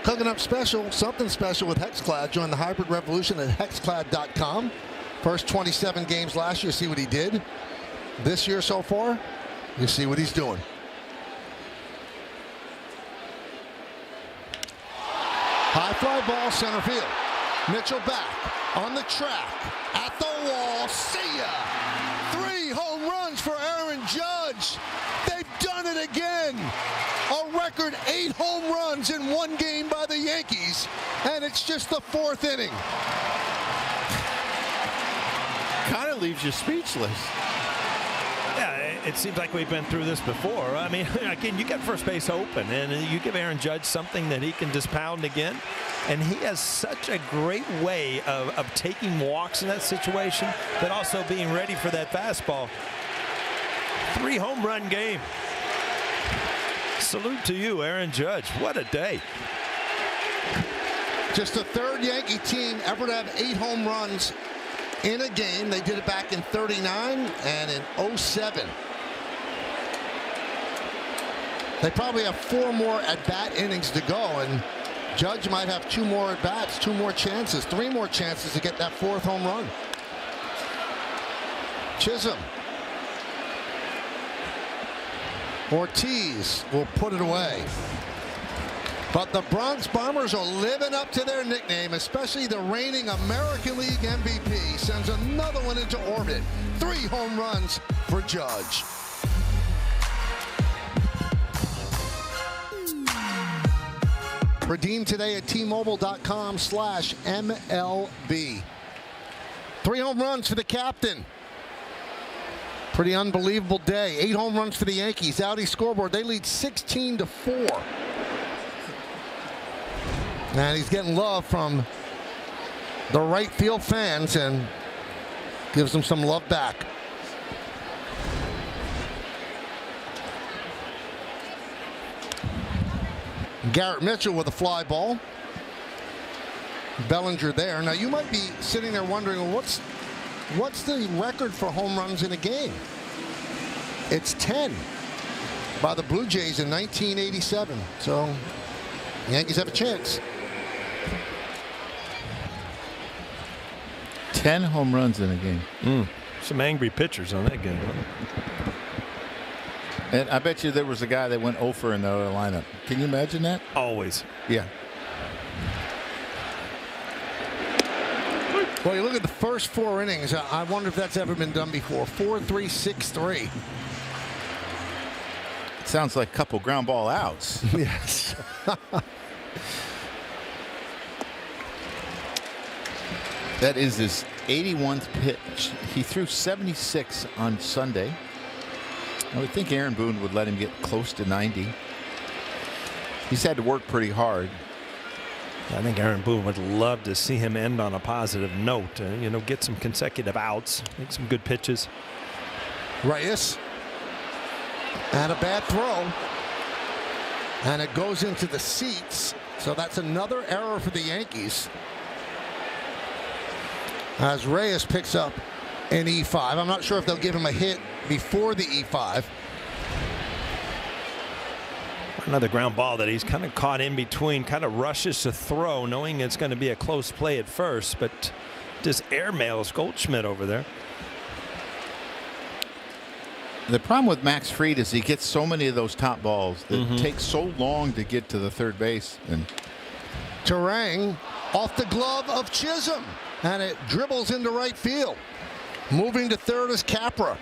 B: Cooking up something special with Hexclad. Join the hybrid revolution at hexclad.com. First 27 games last year, see what he did. This year so far, you see what he's doing. High fly ball, center field. Mitchell back on the track, at the wall, see ya! 3 home runs for Aaron Judge. They've done it again. A record 8 home runs in 1 game by the Yankees, and it's just the 4th inning.
H: Kind of leaves you speechless.
G: Yeah, it seems like we've been through this before. I mean, again, you get first base open, and you give Aaron Judge something that he can just pound again. And he has such a great way of taking walks in that situation, but also being ready for that fastball. 3 home run game. Salute to you, Aaron Judge. What a day.
B: Just the 3rd Yankee team ever to have 8 home runs in a game. They did it back in '39 and in '07. They probably have 4 more at-bat innings to go, and Judge might have 2 more at-bats, 2 more chances, 3 more chances to get that 4th home run. Chisholm. Ortiz will put it away. But the Bronx Bombers are living up to their nickname, especially the reigning American League MVP. Sends another one into orbit. 3 home runs for Judge. Redeem today at T-Mobile.com/MLB. 3 home runs for the captain. Pretty unbelievable day. 8 home runs for the Yankees. Audi scoreboard, they lead 16-4. And he's getting love from the right field fans and gives them some love back. Garrett Mitchell with a fly ball. Bellinger there. Now you might be sitting there wondering, well, what's the record for home runs in a game? It's 10 by the Blue Jays in 1987. So the Yankees have a chance.
H: 10 home runs in a game.
G: Some angry pitchers on that game.
H: And I bet you there was a guy that went 0 for in the other lineup. Can you imagine that?
G: Always.
H: Yeah.
B: Well, you look at the first 4 innings. I wonder if that's ever been done before. 4-3, 6-3.
H: Sounds like a couple ground ball outs.
B: Yes.
H: That is his 81th pitch. He threw 76 on Sunday. I would think Aaron Boone would let him get close to 90. He's had to work pretty hard.
G: I think Aaron Boone would love to see him end on a positive note. You know, get some consecutive outs, make some good pitches.
B: Reyes. And a bad throw. And it goes into the seats. So that's another error for the Yankees. As Reyes picks up an E5. I'm not sure if they'll give him a hit before the E5.
G: Another ground ball that he's kind of caught in between, kind of rushes to throw, knowing it's going to be a close play at first, but just airmails Goldschmidt over there.
H: The problem with Max Fried is he gets so many of those top balls that take so long to get to the third base. And
B: Terang off the glove of Chisholm, and it dribbles into right field. Moving to third is Capra.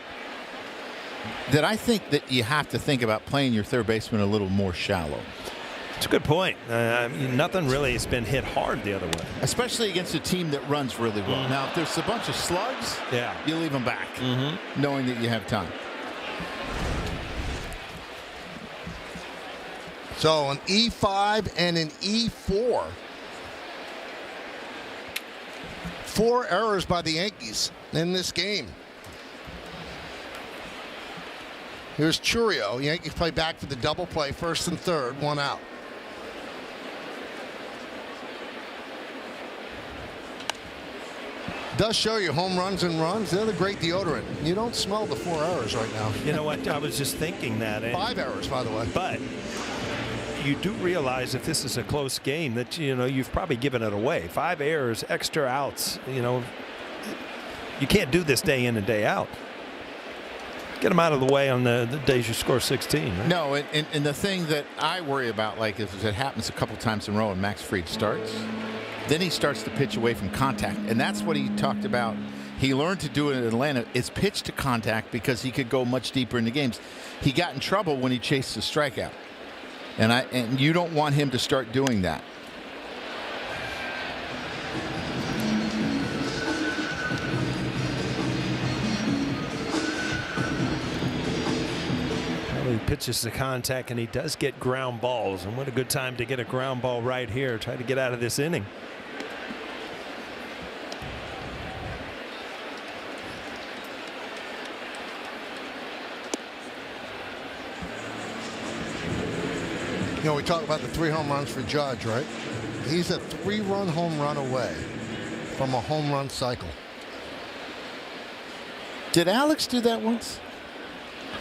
H: that I think that you have to think about playing your third baseman a little more shallow.
G: It's a good point. Nothing really has been hit hard the other way.
H: Especially against a team that runs really well. Now, if there's a bunch of slugs, you leave them back, knowing that you have time.
B: So an E5 and an E4. 4 errors by the Yankees in this game. Here's Churio. Yankees play back for the double play, first and third, 1 out. Does show you home runs and runs. They're the great deodorant. You don't smell the 4 errors right now.
G: You know what? I was just thinking that.
B: 5 errors, by the way.
G: But you do realize if this is a close game that, you've probably given it away. 5 errors, extra outs. You can't do this day in and day out. Get them out of the way on the days you score 16. Right?
H: No, and the thing that I worry about, like if it happens a couple times in a row and Max Fried starts, then he starts to pitch away from contact. And that's what he talked about. He learned to do it in Atlanta. It's pitch to contact because he could go much deeper into games. He got in trouble when he chased the strikeout. And you don't want him to start doing that.
G: He pitches the contact, and he does get ground balls. And what a good time to get a ground ball right here. Try to get out of this inning.
B: We talk about the 3 home runs for Judge, right? He's a 3-run home run away from a home run cycle.
H: Did Alex do that once?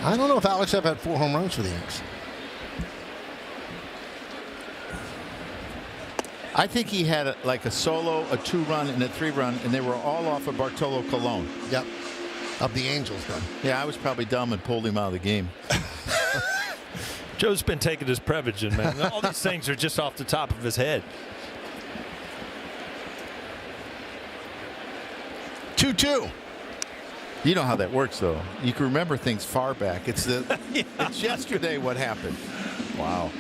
B: I don't know if Alex ever had 4 home runs for the Yankees.
H: I think he had like a solo, a 2-run, and a 3-run, and they were all off of Bartolo Colon.
B: Yep. Of the Angels, then.
H: Yeah, I was probably dumb and pulled him out of the game.
G: Joe's been taking his Prevagen, man. All these things are just off the top of his head.
B: 2-2.
H: You know how that works, though. You can remember things far back. It's it's yesterday what happened. Wow.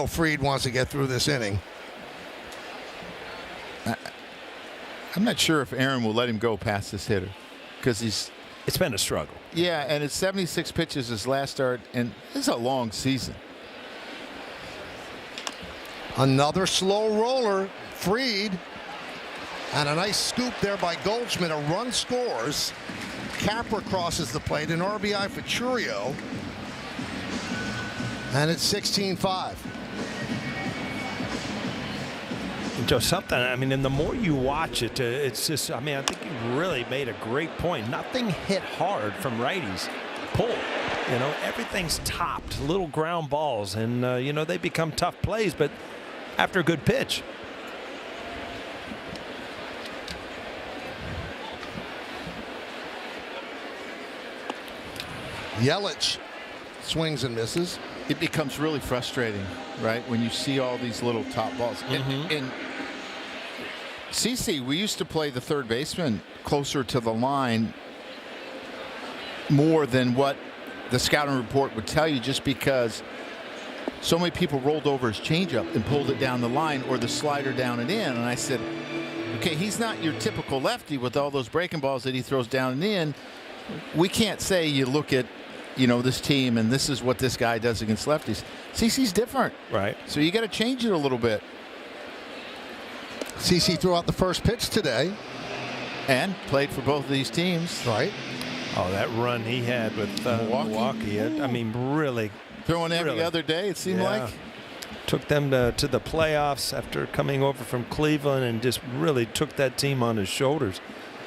B: Fried wants to get through this inning.
H: I'm not sure if Aaron will let him go past this hitter because
G: it's been a struggle.
H: Yeah, and it's 76 pitches his last start, and it's a long season.
B: Another slow roller, Fried. And a nice scoop there by Goldschmidt. A run scores. Capra crosses the plate. An RBI for Churio. And it's 16-5.
G: Joe, something, and the more you watch it, it's just, I think you really made a great point. Nothing hit hard from righties. Pull. Everything's topped. Little ground balls. And, they become tough plays, but after a good pitch.
B: Yelich swings and misses.
H: It becomes really frustrating, right, when you see all these little top balls. And CC, we used to play the third baseman closer to the line more than what the scouting report would tell you, just because so many people rolled over his changeup and pulled it down the line, or the slider down and in. And I said, okay, he's not your typical lefty with all those breaking balls that he throws down and in. We can't say you look at this team and this is what this guy does against lefties. CC's different.
G: Right.
H: So you got to change it a little bit.
B: CC threw out the first pitch today.
H: And played for both of these teams.
B: Right.
G: Oh, that run he had with Milwaukee. Really.
H: Throwing every other day, it seemed like.
G: Took them to the playoffs after coming over from Cleveland and just really took that team on his shoulders.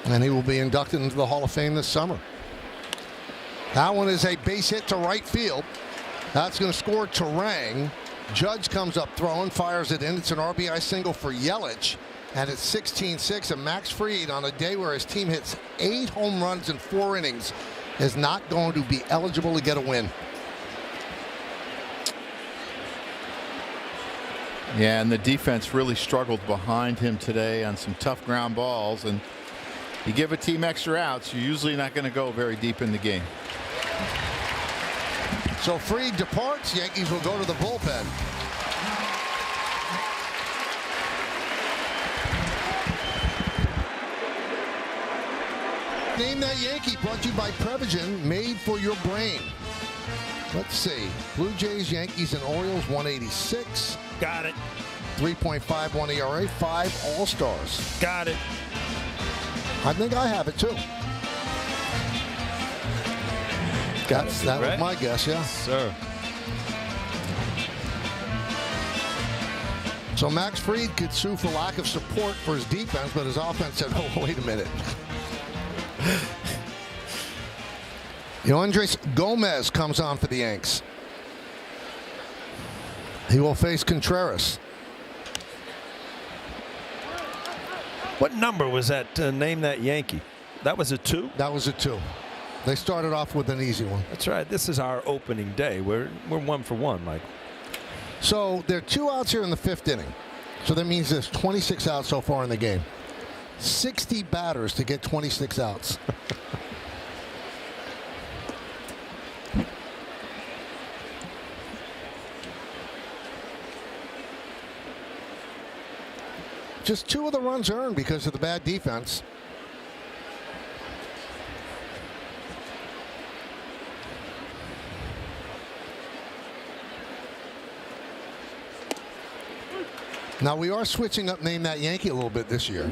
B: And he will be inducted into the Hall of Fame this summer. That one is a base hit to right field. That's going to score Terang. Judge comes up throwing, fires it in. It's an RBI single for Yelich. And it's 16-6. And Max Fried, on a day where his team hits 8 home runs in 4 innings, is not going to be eligible to get a win.
H: Yeah, and the defense really struggled behind him today on some tough ground balls. And You give a team extra outs, you're usually not going to go very deep in the game.
B: So Fried departs. Yankees will go to the bullpen. Name That Yankee, brought to you by Prevagen, made for your brain. Let's see. Blue Jays, Yankees, and Orioles, 186.
G: Got it.
B: 3.51 ERA, 5 All-Stars.
G: Got it.
B: I think I have it, too. That was my guess, yeah.
G: Sir.
B: So Max Fried could sue for lack of support for his defense, but his offense said, oh, wait a minute. Andres Gomez comes on for the Yanks. He will face Contreras.
G: What number was that? Name That Yankee. That was a 2?
B: That was a 2. They started off with an easy one.
G: That's right. This is our opening day. We're 1 for 1, Mike.
B: So there are 2 outs here in the 5th inning. So that means there's 26 outs so far in the game. 60 batters to get 26 outs. Just 2 of the runs earned because of the bad defense. Now we are switching up Name That Yankee a little bit this year.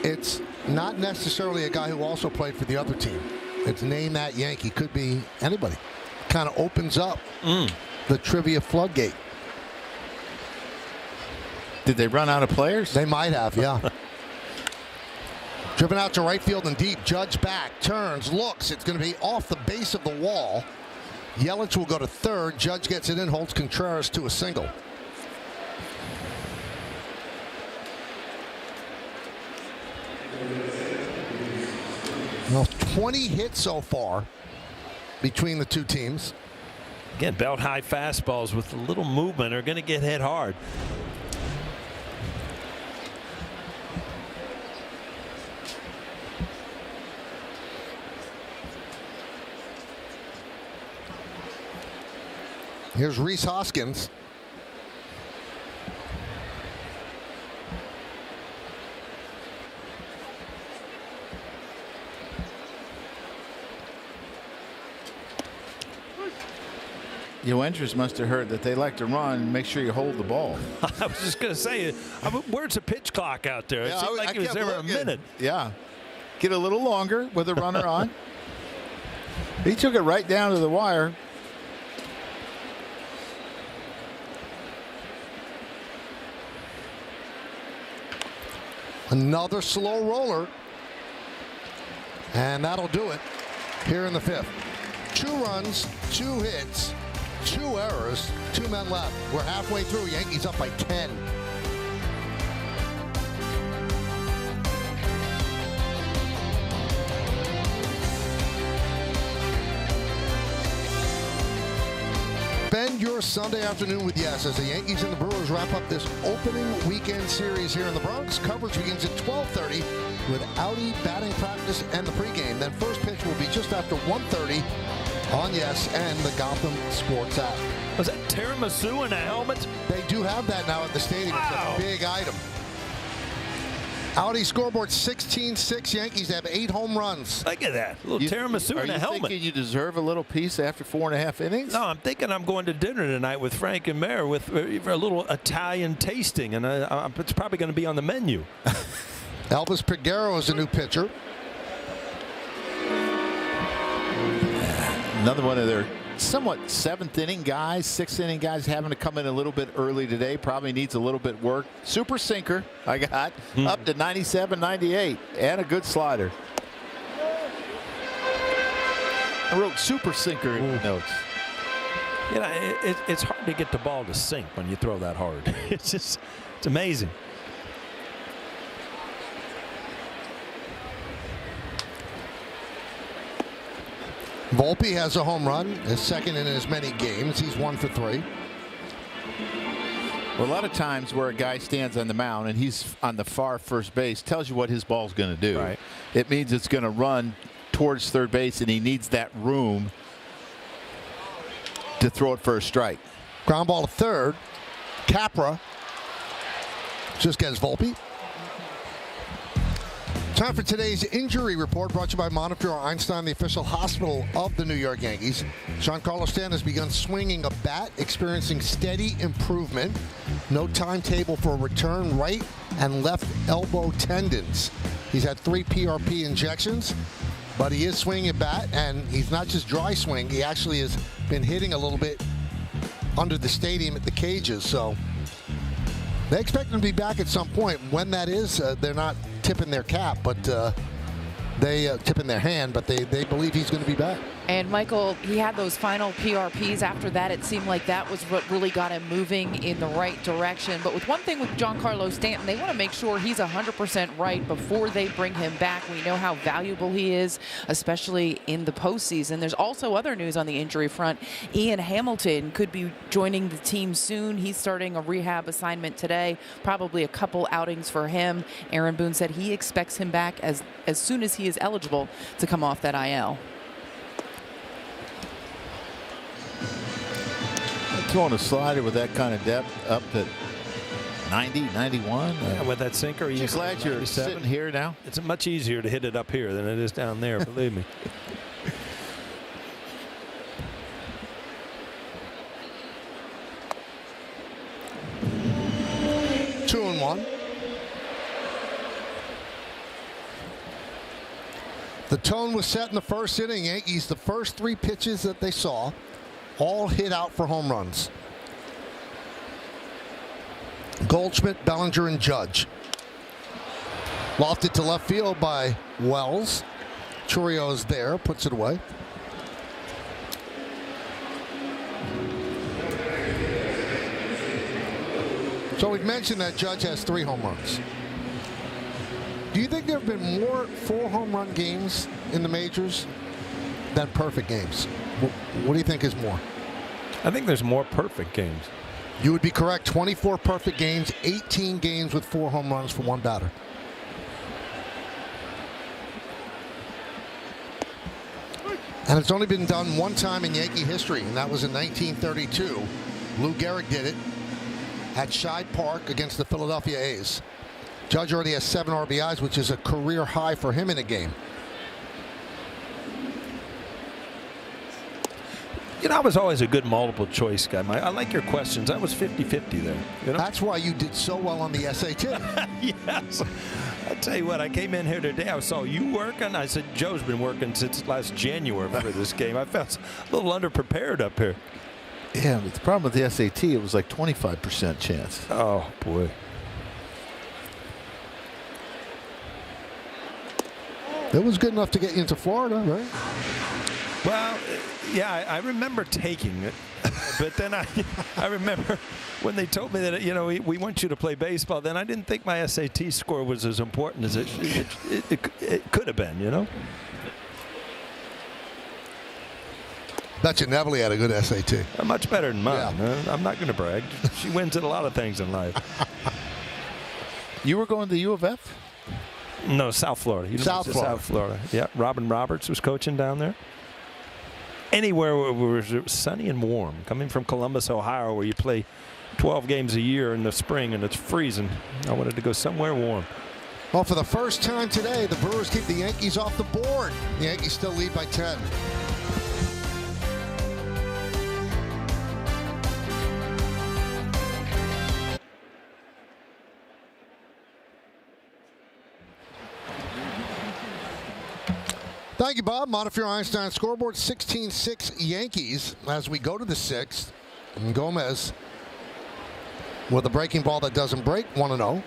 B: It's not necessarily a guy who also played for the other team. It's Name That Yankee. Could be anybody. Kind of opens up the trivia floodgate.
H: Did they run out of players?
B: They might have, yeah. Driven out to right field and deep. Judge back, turns, looks. It's going to be off the base of the wall. Yelich will go to third. Judge gets it in, holds Contreras to a single. Well, 20 hits so far between the 2 teams.
G: Again, belt high fastballs with a little movement are going to get hit hard.
B: Here's Rhys Hoskins.
H: Andrews must have heard that they like to run. Make sure you hold the ball.
G: I was just going to say, where's the pitch clock out there? It seemed like it was there a minute.
H: Yeah. Get a little longer with a runner on. He took it right down to the wire.
B: Another slow roller. And that'll do it here in the 5th. 2 runs, 2 hits, 2 errors, 2 men left. We're halfway through. Yankees up by 10. Spend your Sunday afternoon with Yes as the Yankees and the Brewers wrap up this opening weekend series here in the Bronx. Coverage begins at 12:30 with Audi batting practice and the pregame. Then first pitch will be just after 1:30 on Yes and the Gotham Sports app.
G: Was that tiramisu in a helmet?
B: They do have that now at the stadium.
G: Wow.
B: It's a big item. Audi scoreboard 16-6. Yankees have 8 home runs.
G: Look at that. A little tiramisu in a helmet.
H: Are you thinking you deserve a little piece after 4.5 innings?
G: No, I'm thinking I'm going to dinner tonight with Frank and Mare with a little Italian tasting, and it's probably going to be on the menu.
B: Elvis Peguero is a new pitcher.
H: Another one of their somewhat 7th inning guys, 6th inning guys having to come in a little bit early today. Probably needs a little bit work. Super sinker I got up to 97, 98, and a good slider. I wrote super sinker in the notes.
G: You know, it's hard to get the ball to sink when you throw that hard. It's amazing.
B: Volpe has a home run, his 2nd in as many games. He's 1 for 3.
H: Well, a lot of times where a guy stands on the mound and he's on the far first base tells you what his ball's going to do.
G: Right.
H: It means it's going to run towards third base, and he needs that room to throw it for a strike.
B: Ground ball to third. Capra just gets Volpe. Time for today's injury report, brought to you by Montefiore Einstein, the official hospital of the New York Yankees. Giancarlo Stanton has begun swinging a bat, experiencing steady improvement. No timetable for a return. Right and left elbow tendons. He's had 3 PRP injections, but he is swinging a bat, and he's not just dry swing. He actually has been hitting a little bit under the stadium at the cages, so they expect him to be back at some point. When that is, they're not tipping their cap, but they tip in their hand, but they believe he's going to be back.
E: And Michael, he had those final PRPs. After that, it seemed like that was what really got him moving in the right direction. But with one thing with Giancarlo Stanton, they want to make sure he's 100% right before they bring him back. We know how valuable he is, especially in the postseason. There's also other news on the injury front. Ian Hamilton could be joining the team soon. He's starting a rehab assignment today, probably a couple outings for him. Aaron Boone said he expects him back as soon as he is eligible to come off that IL.
H: Throwing a slider with that kind of depth up to 90, 91.
G: Yeah, with that sinker,
H: Just glad you're sitting here now.
G: It's much easier to hit it up here than it is down there, believe me.
B: Two and one. The tone was set in the first inning. Yankees, the first 3 pitches that they saw, all hit out for home runs. Goldschmidt, Bellinger, and Judge. Lofted to left field by Wells. Churrio's there, puts it away. So we've mentioned that Judge has 3 home runs. Do you think there have been more 4 home run games in the majors than perfect games? What do you think is more?
G: I think there's more perfect games.
B: You would be correct. 24 perfect games, 18 games with 4 home runs for one batter. And it's only been done one time in Yankee history, and that was in 1932. Lou Gehrig did it at Scheid Park against the Philadelphia A's. Judge already has 7 RBIs, which is a career high for him in a game.
G: You know, I was always a good multiple choice guy. I like your questions. I was 50-50 there. You know?
B: That's why you did so well on the SAT.
G: Yes. I tell you what, I came in here today. I saw you working. I said, Joe's been working since last January for this game. I felt a little underprepared up here.
H: Yeah, but the problem with the SAT, it was like 25% chance.
G: Oh, boy.
B: It was good enough to get you into Florida, right?
G: Well, yeah, I remember taking it, but then I remember when they told me that, you know, we want you to play baseball, then I didn't think my SAT score was as important as it could have been, you know?
B: Bet you Neville had a good SAT.
G: Much better than mine.
B: Yeah.
G: I'm not going to brag. She wins at a lot of things in life.
H: You were going to U of F?
G: No, South Florida.
B: South Florida.
G: South Florida. Yeah, Robin Roberts was coaching down there. Anywhere where it was sunny and warm. Coming from Columbus, Ohio, where you play 12 games a year in the spring and it's freezing, I wanted to go somewhere warm.
B: Well, for the first time today, the Brewers keep the Yankees off the board. The Yankees still lead by 10. Thank you, Bob. Montefiore Einstein scoreboard 16-6 Yankees as we go to the 6th. And Gomez with a breaking ball that doesn't break, 1-0.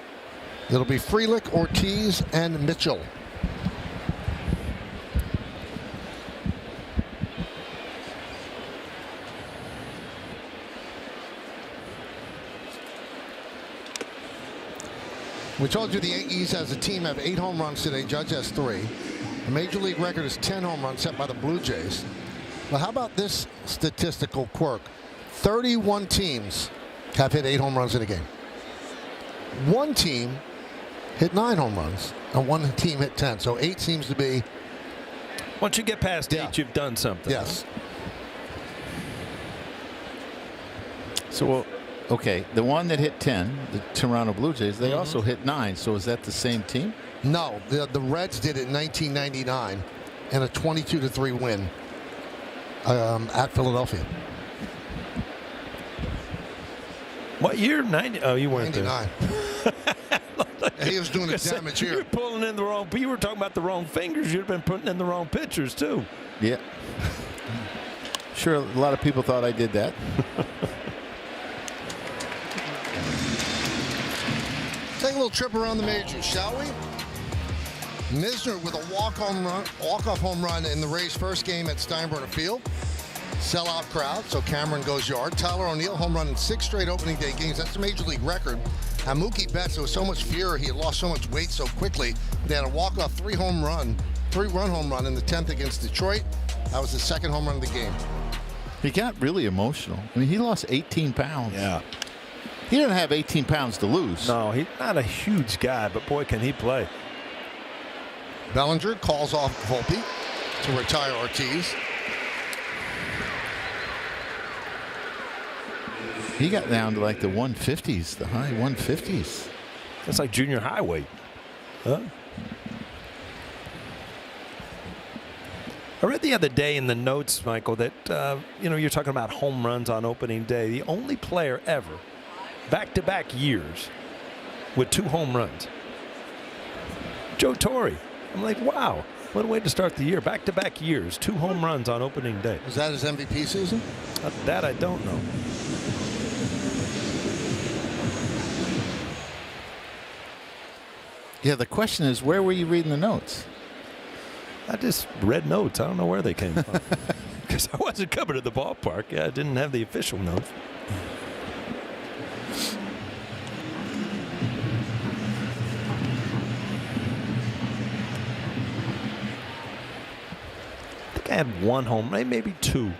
B: It'll be Frelick, Ortiz, and Mitchell. We told you the Yankees as a team have 8 home runs today. Judge has 3. The Major League record is 10 home runs set by the Blue Jays. Well, how about this statistical quirk? 31 teams have hit 8 home runs in a game. One team hit 9 home runs, and one team hit 10. So 8 seems to be.
G: Once you get past 8, you've done something.
B: Yes.
H: So, okay, the one that hit 10, the Toronto Blue Jays, they also hit 9. So is that the same team?
B: No, the Reds did it in 1999 in a 22-3 win at Philadelphia.
G: What year? 90? Oh, you weren't
B: 99. He was doing the damage here.
G: You're pulling in the wrong. You were talking about the wrong fingers. You'd have been putting in the wrong pitchers too.
H: Yeah. Sure, a lot of people thought I did that.
B: Take a little trip around the majors, shall we? Misner with a walk-off home run in the Rays' first game at Steinbrenner Field. Sellout crowd, so Cameron goes yard. Tyler O'Neill home run in 6 straight opening day games. That's the major league record. And Mookie Betts, there was so much fear he had lost so much weight so quickly. They had a walk-off 3-run home run in the 10th against Detroit. That was the second home run of the game.
H: He got really emotional. I mean, he lost 18 pounds.
G: Yeah.
H: He didn't have 18 pounds to lose.
G: No, he's not a huge guy, but boy, can he play.
B: Bellinger calls off Volpe to retire Ortiz.
H: He got down to like the 150s, the high 150s.
G: That's like junior high weight. Huh? I read the other day in the notes, Michael, that you're talking about home runs on opening day. The only player ever, back-to-back years, with 2 home runs. Joe Torre. I'm like, wow, what a way to start the year. Back-to-back years, 2 home runs on opening day.
B: Was that his MVP season?
G: That I don't know.
H: Yeah, the question is, where were you reading the notes?
G: I just read notes. I don't know where they came from. Because I wasn't coming to the ballpark. Yeah, I didn't have the official notes. I think I had 1 home run, maybe 2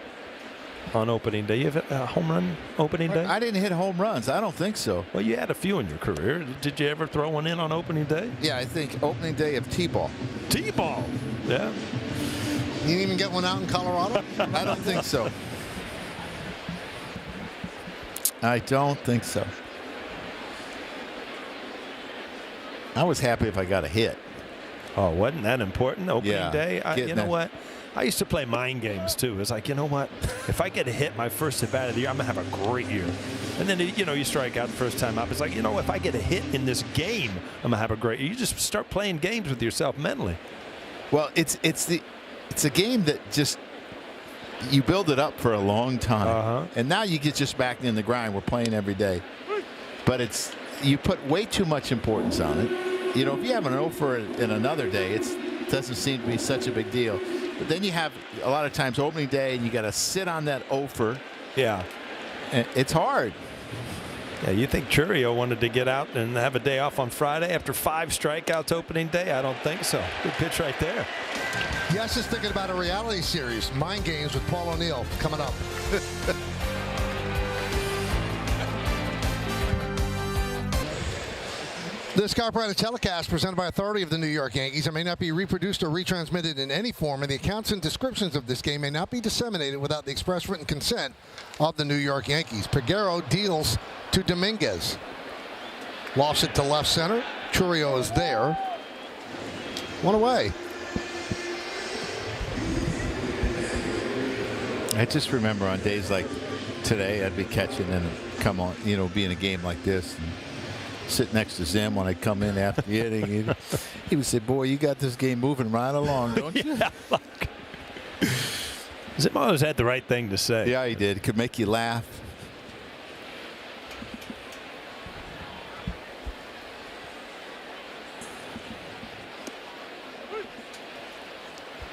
G: on opening day. You have a home run opening day?
H: I didn't hit home runs. I don't think so.
G: Well, you had a few in your career. Did you ever throw one in on opening day?
H: Yeah, I think opening day of T-ball.
G: T-ball. Yeah.
B: You didn't even get one out in Colorado?
H: I don't think so. I don't think so. I was happy if I got a hit.
G: Oh, wasn't that important? Opening day? You know what? I used to play mind games, too. It's like, you know what? If I get a hit my first at bat of the year, I'm going to have a great year. And then, you strike out the first time up. It's like, if I get a hit in this game, I'm going to have a great year. You just start playing games with yourself mentally.
H: Well, it's a game that just, you build it up for a long time. And now you get just back in the grind. We're playing every day. But you put way too much importance on it. If you have an 0 for in another day, it doesn't seem to be such a big deal. But then you have a lot of times opening day, and you got to sit on that 0 for.
G: Yeah.
H: And it's hard.
G: Yeah, you think Churio wanted to get out and have a day off on Friday after 5 strikeouts opening day? I don't think so. Good pitch right there.
B: Yes, is thinking about a reality series, Mind Games with Paul O'Neill, coming up. This copyrighted telecast presented by authority of the New York Yankees and may not be reproduced or retransmitted in any form, and the accounts and descriptions of this game may not be disseminated without the express written consent of the New York Yankees. Peguero deals to Dominguez. Lofts it to left center. Churio is there. One away.
H: I just remember on days like today, I'd be catching and come on, be in a game like this. And sit next to Zim when I come in after the inning. He would say, boy, you got this game moving right along, don't you?
G: Yeah, Zim always had the right thing to say.
H: Yeah, he did. Could make you laugh.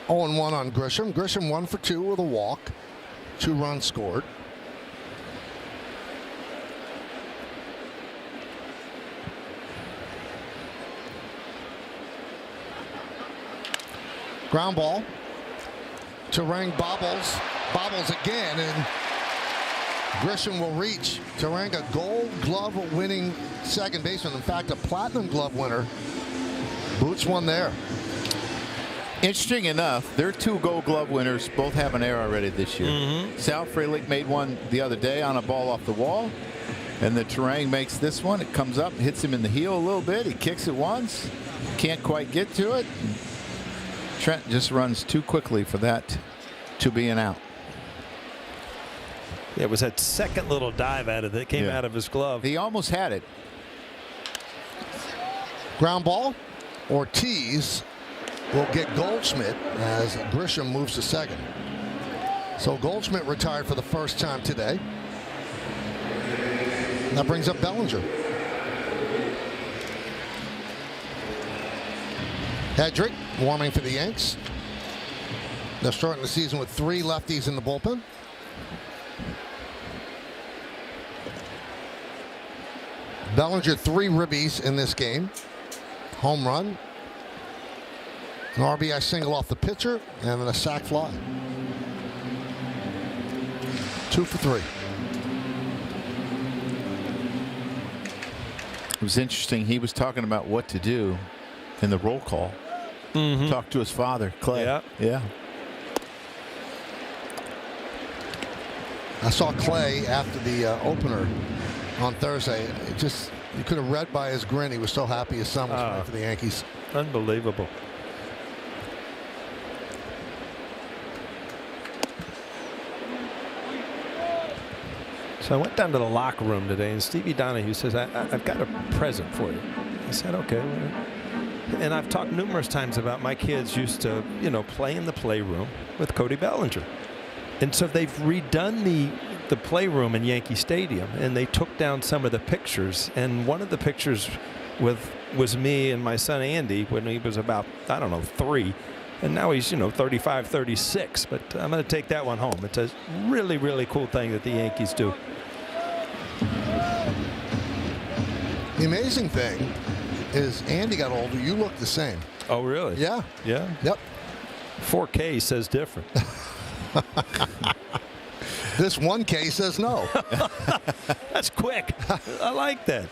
B: Oh, and 1 on Grisham. Grisham 1 for 2 with a walk. 2 runs scored. Ground ball to Rang. Bobbles again, and Grisham will reach. Turanga, Gold Glove winning second baseman. In fact, a Platinum Glove winner. Boots won there.
H: Interesting enough, their 2 Gold Glove winners both have an error already this year. Sal Frelick made one the other day on a ball off the wall, and the Turang makes this one. It comes up, hits him in the heel a little bit. He kicks it once, can't quite get to it. Trent just runs too quickly for that to be an out.
G: It was that second little dive out of it came out of his glove.
H: He almost had it.
B: Ground ball. Ortiz will get Goldschmidt as Grisham moves to second. So Goldschmidt retired for the first time today. That brings up Bellinger. Hedrick warming for the Yanks. They're starting the season with 3 lefties in the bullpen. Bellinger 3 ribbies in this game. Home run. An RBI single off the pitcher and then a sac fly. 2 for 3.
H: It was interesting. He was talking about what to do in the roll call. Talked to his father, Clay. Yeah.
B: I saw Clay after the opener on Thursday. You could have read by his grin. He was so happy his son was playing for the Yankees.
G: Unbelievable. So I went down to the locker room today, and Stevie Donahue says, I've got a present for you. I said, okay. And I've talked numerous times about my kids used to, play in the playroom with Cody Bellinger. And so they've redone the playroom in Yankee Stadium, and they took down some of the pictures. And one of the pictures was me and my son Andy when he was about, 3. And now he's, 35, 36. But I'm going to take that one home. It's a really, really cool thing that the Yankees do.
B: The amazing thing is Andy got older. You look the same.
G: Oh, really?
B: Yeah.
G: Yeah?
B: Yep.
G: 4K says different.
B: This 1K says no.
G: That's quick. I like that.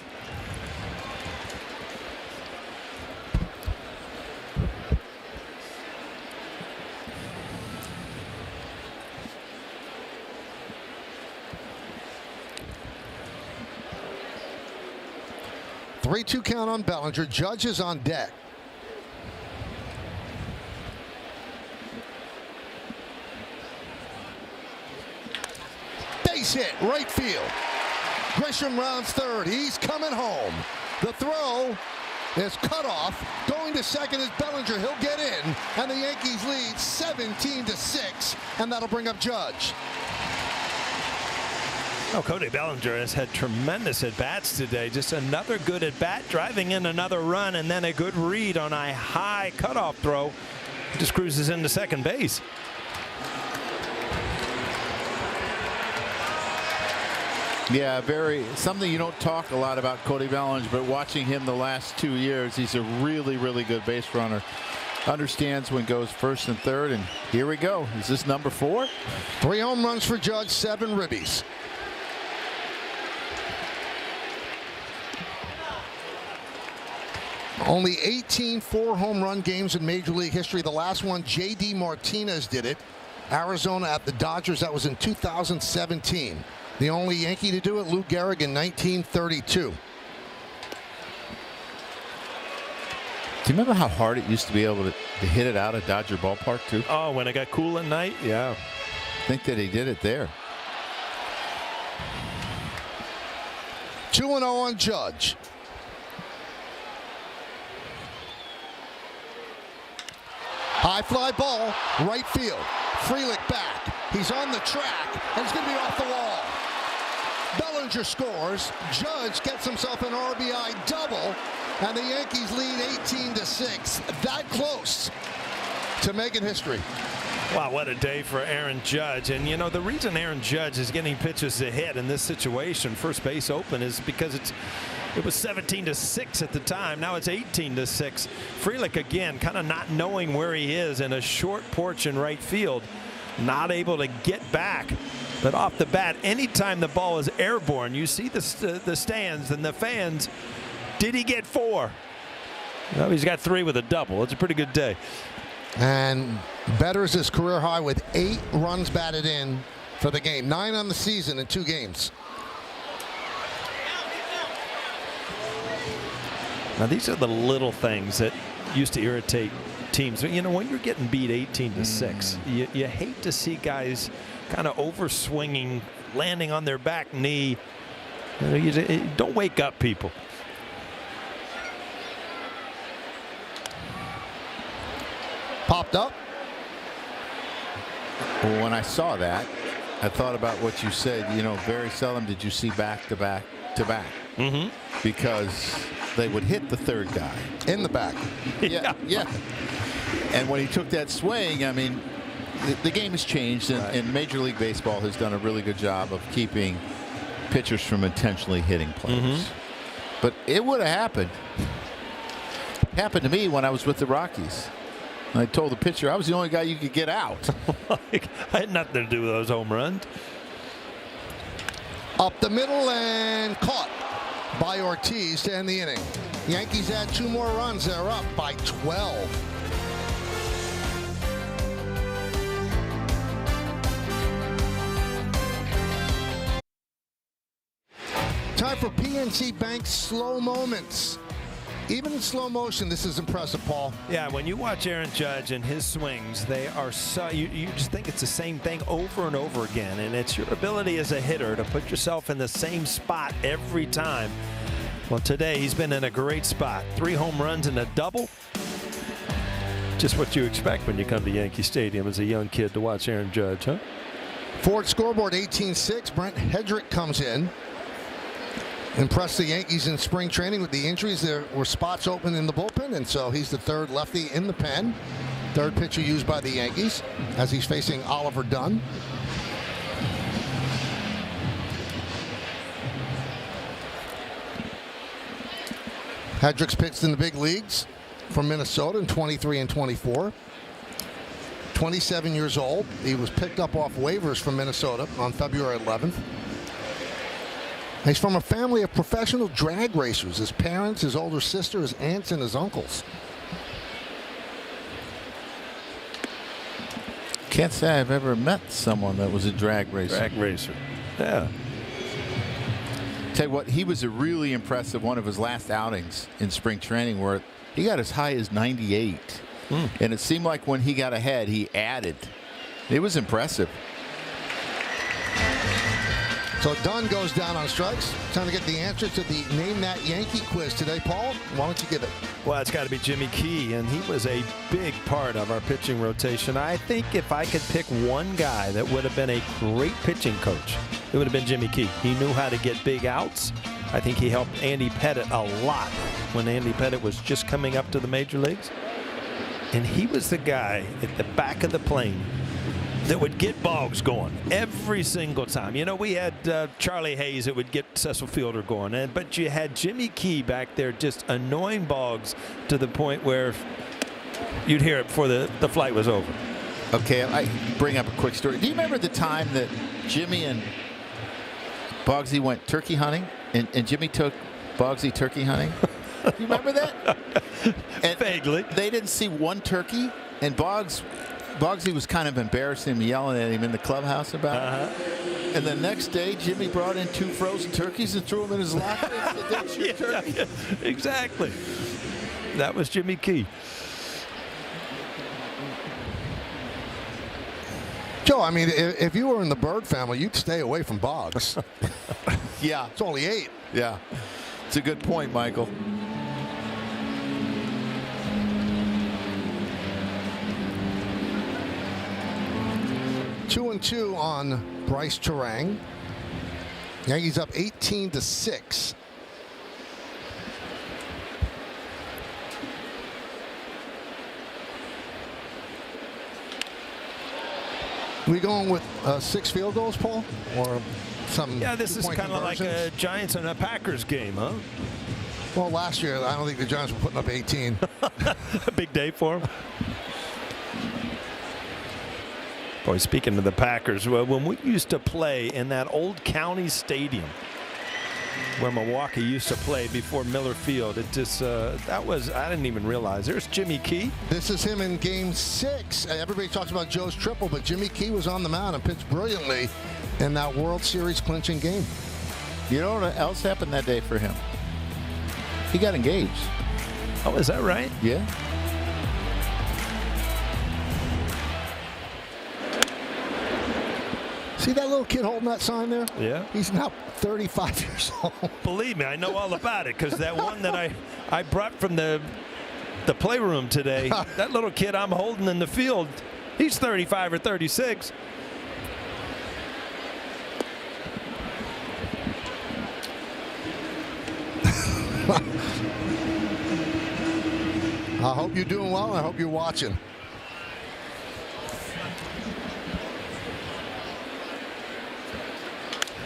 B: Three-two count on Bellinger. Judge is on deck. Base hit, right field. Grisham rounds third. He's coming home. The throw is cut off. Going to second is Bellinger. He'll get in, and the Yankees lead 17-6, and that'll bring up Judge.
G: Oh, Cody Bellinger has had tremendous at-bats today. Just another good at-bat, driving in another run, and then a good read on a high cutoff throw. Just cruises into second base.
H: Yeah, something you don't talk a lot about Cody Bellinger, but watching him the last 2 years, he's a really, really good base runner. Understands when goes first and third, and here we go. Is this number 4?
B: 3 home runs for Judge, 7 ribbies. Only 18 4-home run games in Major League history. The last one, J.D. Martinez did it. Arizona at the Dodgers. That was in 2017. The only Yankee to do it, Lou Gehrig, in 1932.
H: Do you remember how hard it used to be able to hit it out at Dodger Ballpark, too?
G: Oh, when it got cool at night? Yeah.
H: I think that he did it there.
B: 2-0 on Judge. High fly ball, right field. Frelick back. He's on the track, and it's going to be off the wall. Bellinger scores. Judge gets himself an RBI double, and the Yankees lead 18-6. That close to making history.
G: Wow, what a day for Aaron Judge. And, the reason Aaron Judge is getting pitches to hit in this situation, first base open, is because it was 17-6 at the time. Now it's 18-6. Frelick, again, kind of not knowing where he is in a short porch in right field. Not able to get back. But off the bat, anytime the ball is airborne, you see the stands and the fans. Did he get 4? Well, he's got 3 with a double. It's a pretty good day.
B: And betters his career high with 8 runs batted in for the game. 9 on the season in 2 games.
G: Now, these are the little things that used to irritate teams. You know, when you're getting beat 18-6, you hate to see guys kind of overswinging, landing on their back knee. You don't wake up people.
B: Popped up.
H: Well, when I saw that, I thought about what you said. You know, very seldom did you see back-to-back. Because they would hit the third guy
B: In the back.
H: Yeah. And when he took that swing, I mean, the game has changed, and Major League Baseball has done a really good job of keeping pitchers from intentionally hitting players. But it would have happened. It happened to me when I was with the Rockies. And I told the pitcher I was the only guy you could get out.
G: I had nothing to do with those home runs.
B: Up the middle and caught by Ortiz to end the inning. Yankees add 2 more runs. They're up by 12. Time for PNC Bank's slow moments. Even in slow motion, this is impressive, Paul.
G: Yeah, when you watch Aaron Judge and his swings, they are so you just think it's the same thing over and over again, and it's your ability as a hitter to put yourself in the same spot every time. Well, today he's been in a great spot. 3 home runs and a double. Just what you expect when you come to Yankee Stadium as a young kid to watch Aaron Judge, huh?
B: Ford scoreboard 18-6. Brent Hedrick comes in. Impressed the Yankees in spring training with the injuries. There were spots open in the bullpen, and so he's the 3rd lefty in the pen. 3rd pitcher used by the Yankees as he's facing Oliver Dunn. Hedrick's pitched in the big leagues for Minnesota in 23 and 24. 27 years old. He was picked up off waivers from Minnesota on February 11th. He's from a family of professional drag racers. His parents, his older sister, his aunts, and his uncles.
H: Can't say I've ever met someone that was a drag racer.
G: Drag racer. Yeah.
H: Tell you what, he was a really impressive one of his last outings in spring training where he got as high as 98. And it seemed like when he got ahead, he added. It was impressive.
B: So Dunn goes down on strikes. Time to get the answer to the Name That Yankee quiz today, Paul. Why don't you give it?
G: Well, it's got to be Jimmy Key, and he was a big part of our pitching rotation. I think if I could pick one guy that would have been a great pitching coach, it would have been Jimmy Key. He knew how to get big outs. I think he helped Andy Pettitte a lot when Andy Pettitte was just coming up to the major leagues. And he was the guy at the back of the plane that would get Boggs going every single time. You know, we had Charlie Hayes that would get Cecil Fielder going, but you had Jimmy Key back there just annoying Boggs to the point where you'd hear it before the flight was over.
H: Okay, I bring up a quick story. Do you remember the time that Jimmy and Boggsy went turkey hunting, and Jimmy took Boggsy turkey hunting? Do you remember that? And
G: vaguely.
H: They didn't see one turkey, and Boggsy was kind of embarrassing him, yelling at him in the clubhouse about it. And the next day, Jimmy brought in 2 frozen turkeys and threw them in his locker and said, "That's your turkey."
G: Yeah, exactly. That was Jimmy Key.
B: Joe, I mean, if you were in the Bird family, you'd stay away from Boggs.
H: Yeah.
B: It's only 8.
H: Yeah. It's a good point, Michael.
B: Two and 2 on Bryce Terang. Yankees up 18-6. We going with 6 field goals, Paul, or some?
G: Yeah, this is kind of like a Giants and a Packers game, huh?
B: Well, last year I don't think the Giants were putting up 18.
G: A big day for them. Boy, speaking of the Packers, when we used to play in that old county stadium where Milwaukee used to play before Miller Field, it just that was, I didn't even realize. There's Jimmy Key.
B: This is him in Game 6. Everybody talks about Joe's triple, but Jimmy Key was on the mound and pitched brilliantly in that World Series clinching game.
H: You know what else happened that day for him? He got engaged.
G: Oh, is that right?
H: Yeah.
B: See that little kid holding that sign there?
G: Yeah.
B: He's now 35 years old.
G: Believe me, I know all about it, because that one that I brought from the playroom today, that little kid I'm holding in the field, he's 35 or 36.
B: I hope you're doing well, and I hope you're watching.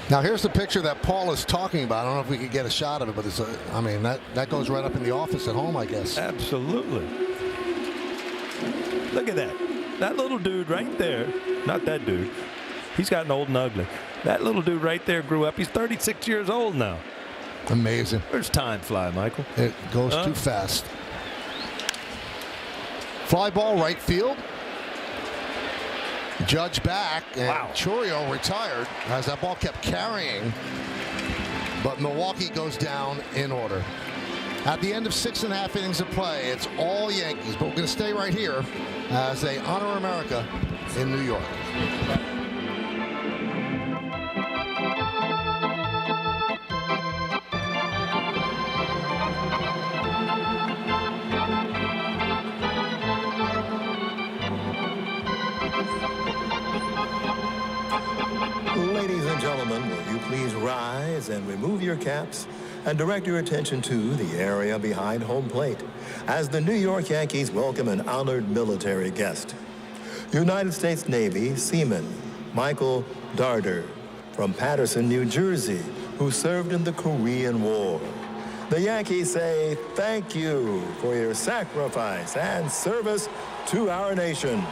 B: Now here's the picture that Paul is talking about. I don't know if we could get a shot of it, but it's I mean, that goes right up in the office at home, I guess.
G: Absolutely. Look at that. That little dude right there. Not that dude. He's gotten old and ugly. That little dude right there grew up. He's 36 years old now.
B: Amazing.
G: Where's time fly, Michael?
B: It goes too fast. Fly ball right field. Judge back, and
G: wow.
B: Chourio retired as that ball kept carrying, but Milwaukee goes down in order. At the end of 6.5 innings of play, it's all Yankees, but we're going to stay right here as they honor America in New York.
I: Ladies and gentlemen, will you please rise and remove your caps and direct your attention to the area behind home plate as the New York Yankees welcome an honored military guest. United States Navy Seaman Michael Darder from Paterson, New Jersey, who served in the Korean War. The Yankees say thank you for your sacrifice and service to our nation.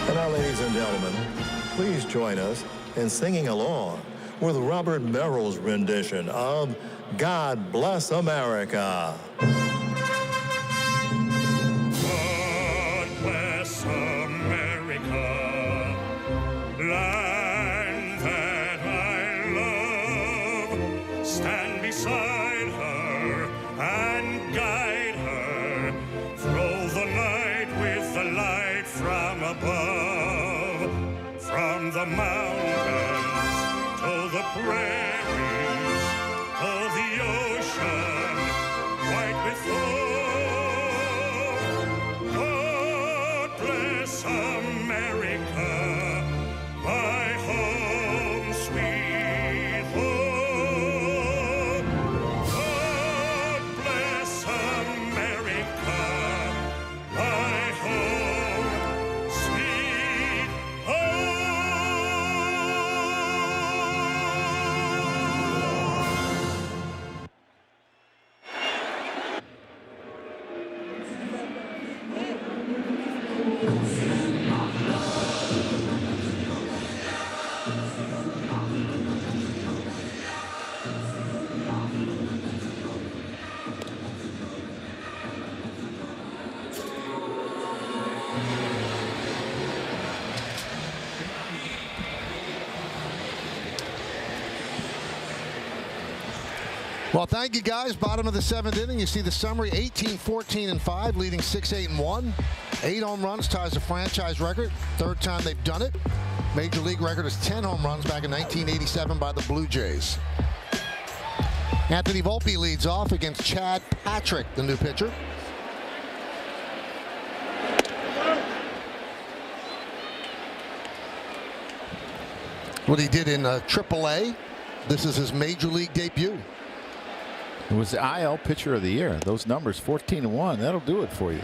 I: And now, ladies and gentlemen, please join us in singing along with Robert Merrill's rendition of God Bless America.
J: God bless America, land that I love. Stand beside her and guide her. Through the night with the light from above. From the mountains to the prairies, to the ocean, white with foam. God bless America, my home, sweet home. God bless America, my home, sweet home.
B: Well, thank you, guys. Bottom of the 7th inning. You see the summary, 18-14-5, leading 6-8-1. 8 home runs ties the franchise record. Third time they've done it. Major league record is 10 home runs back in 1987 by the Blue Jays. Anthony Volpe leads off against Chad Patrick, the new pitcher. What he did in AAA. This is his major league debut.
H: It was the IL Pitcher of the Year. Those numbers, 14-1, that'll do it for you.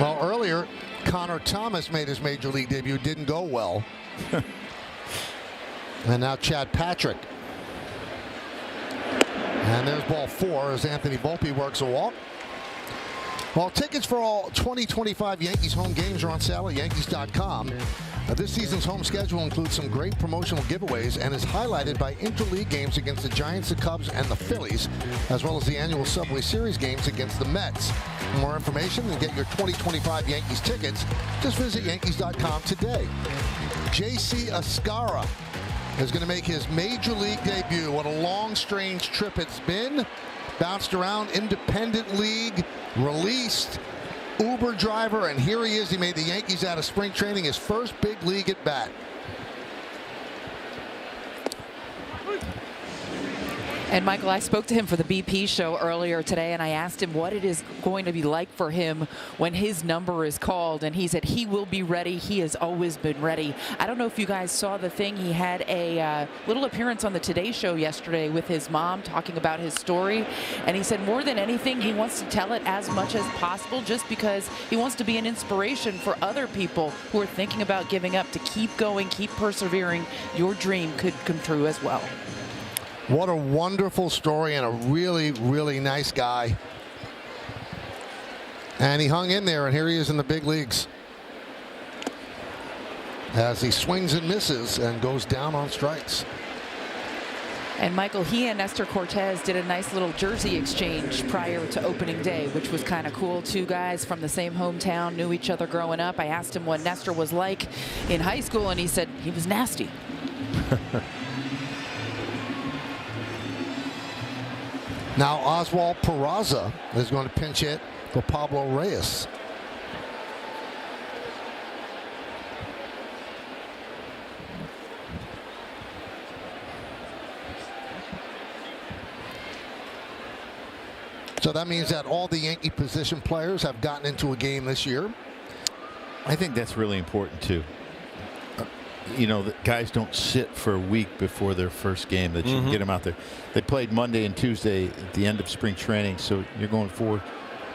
B: Well, earlier, Connor Thomas made his major league debut. Didn't go well. And now Chad Patrick. And there's ball 4 as Anthony Volpe works a walk. Well, tickets for all 2025 Yankees home games are on sale at Yankees.com. This season's home schedule includes some great promotional giveaways and is highlighted by interleague games against the Giants, the Cubs, and the Phillies, as well as the annual Subway Series games against the Mets. For more information and get your 2025 Yankees tickets, just visit Yankees.com today. J.C. Ascara is going to make his major league debut. What a long, strange trip it's been. Bounced around, independent league, released, Uber driver, and here he is. He made the Yankees out of spring training, his first big league at bat.
E: And Michael, I spoke to him for the BP show earlier today, and I asked him what it is going to be like for him when his number is called, and he said he will be ready. He has always been ready. I don't know if you guys saw the thing. He had a little appearance on the Today Show yesterday with his mom talking about his story, and he said more than anything, he wants to tell it as much as possible just because he wants to be an inspiration for other people who are thinking about giving up to keep going, keep persevering. Your dream could come true as well.
B: What a wonderful story, and a really, really nice guy. And he hung in there, and here he is in the big leagues as he swings and misses and goes down on strikes.
E: And Michael, he and Nestor Cortez did a nice little jersey exchange prior to opening day, which was kind of cool. Two guys from the same hometown, knew each other growing up. I asked him what Nestor was like in high school, and he said he was nasty.
B: Now Oswald Peraza is going to pinch hit for Pablo Reyes. So that means that all the Yankee position players have gotten into a game this year.
H: I think that's really important too. You know, that guys don't sit for a week before their first game, that you can get them out there. They played Monday and Tuesday at the end of spring training, so you're going 4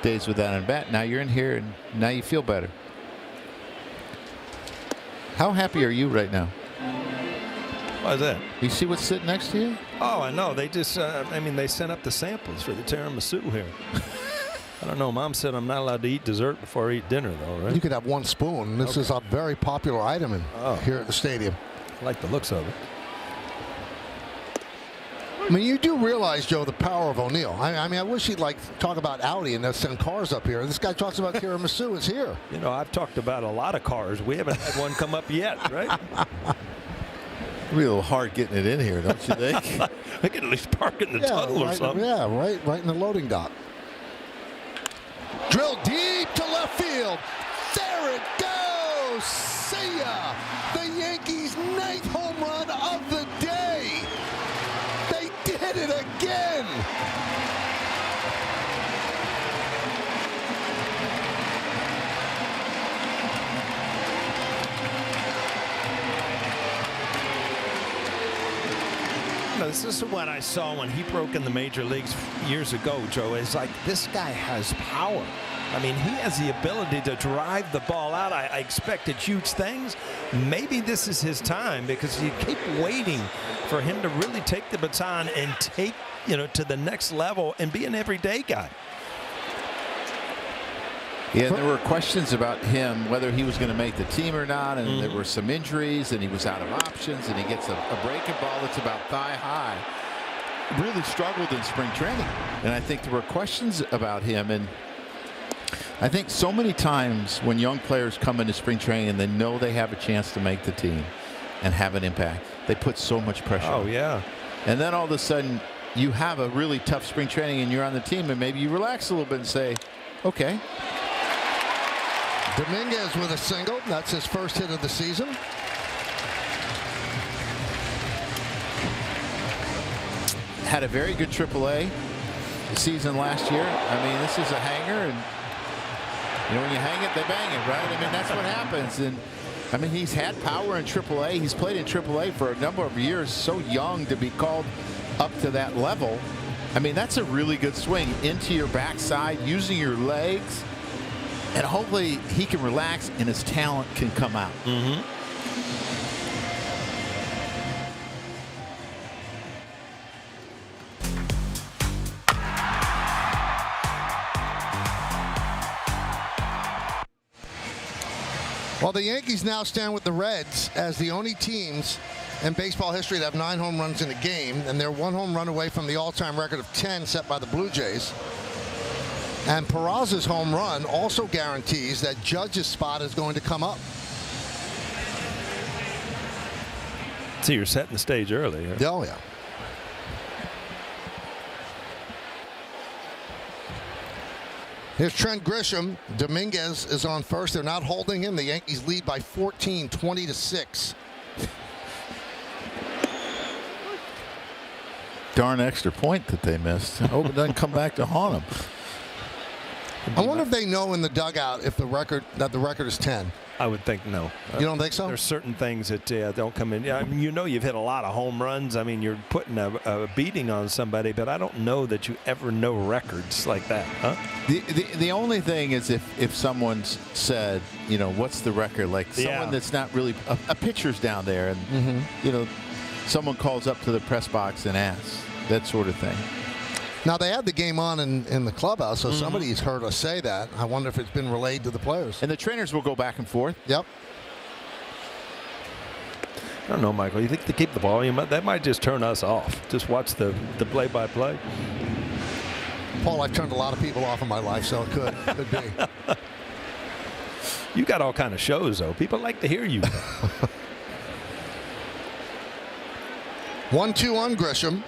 H: days without a bat. Now you're in here, and now you feel better. How happy are you right now?
G: Why is that?
H: You see what's sitting next to you?
G: Oh, I know. They just, I mean, they sent up the samples for the tiramisu here. I don't know. Mom said I'm not allowed to eat dessert before I eat dinner, though, right?
B: You could have one spoon. This is a very popular item here at the stadium.
G: I like the looks of it.
B: I mean, you do realize, Joe, the power of O'Neill. I mean, I wish he'd talk about Audi and send cars up here. This guy talks about tiramisu. It's here.
G: You know, I've talked about a lot of cars. We haven't had one come up yet, right?
H: It'll be a little hard getting it in here, don't you think?
G: I could at least park in the tunnel or something.
B: Yeah, right in the loading dock. Drill deep to left field. There it goes. See ya. The Yankees' 9th home run of the day. They did it again.
G: This is what I saw when he broke in the major leagues years ago, Joe. It's like, this guy has power. I mean, he has the ability to drive the ball out. I expected huge things. Maybe this is his time, because you keep waiting for him to really take the baton and take, you know, to the next level and be an everyday guy.
H: Yeah, there were questions about him, whether he was going to make the team or not, and there were some injuries, and he was out of options, and he gets a breaking ball that's about thigh high. Really struggled in spring training, and I think there were questions about him. And I think so many times when young players come into spring training and they know they have a chance to make the team and have an impact, they put so much pressure.
G: Oh, yeah.
H: And then all of a sudden you have a really tough spring training and you're on the team, and maybe you relax a little bit and say, okay.
B: Dominguez with a single. That's his first hit of the season.
H: Had a very good AAA season last year. I mean, this is a hanger, and you know, when you hang it, they bang it, right? I mean, that's what happens. And I mean, he's had power in AAA. He's played in AAA for a number of years. So young to be called up to that level. I mean, that's a really good swing into your backside, using your legs. And hopefully he can relax and his talent can come out.
B: Well, the Yankees now stand with the Reds as the only teams in baseball history to have 9 home runs in a game, and they're 1 home run away from the all-time record of 10 set by the Blue Jays. And Peraza's home run also guarantees that Judge's spot is going to come up.
G: So you're setting the stage early. Huh?
B: Oh, yeah. Here's Trent Grisham. Dominguez is on first. They're not holding him. The Yankees lead by 14, 20-6.
H: Darn extra point that they missed. I hope it doesn't come back to haunt them.
B: I wonder if they know in the dugout if the record is 10.
G: I would think no.
B: You don't think so?
G: There's certain things that don't come in. I mean, you've hit a lot of home runs. I mean, you're putting a beating on somebody, but I don't know that you ever know records like that, huh?
H: The only thing is if someone's said, what's the record? Like someone that's not really a pitcher's down there, and someone calls up to the press box and asks, that sort of thing.
B: Now, they had the game on in the clubhouse, so somebody's heard us say that. I wonder if it's been relayed to the players.
H: And the trainers will go back and forth.
B: Yep.
G: I don't know, Michael. You think to keep the volume up? That might just turn us off. Just watch the play-by-play.
B: Paul, I've turned a lot of people off in my life, so it could be.
G: You got all kind of shows, though. People like to hear you.
B: 1-2 on Grisham.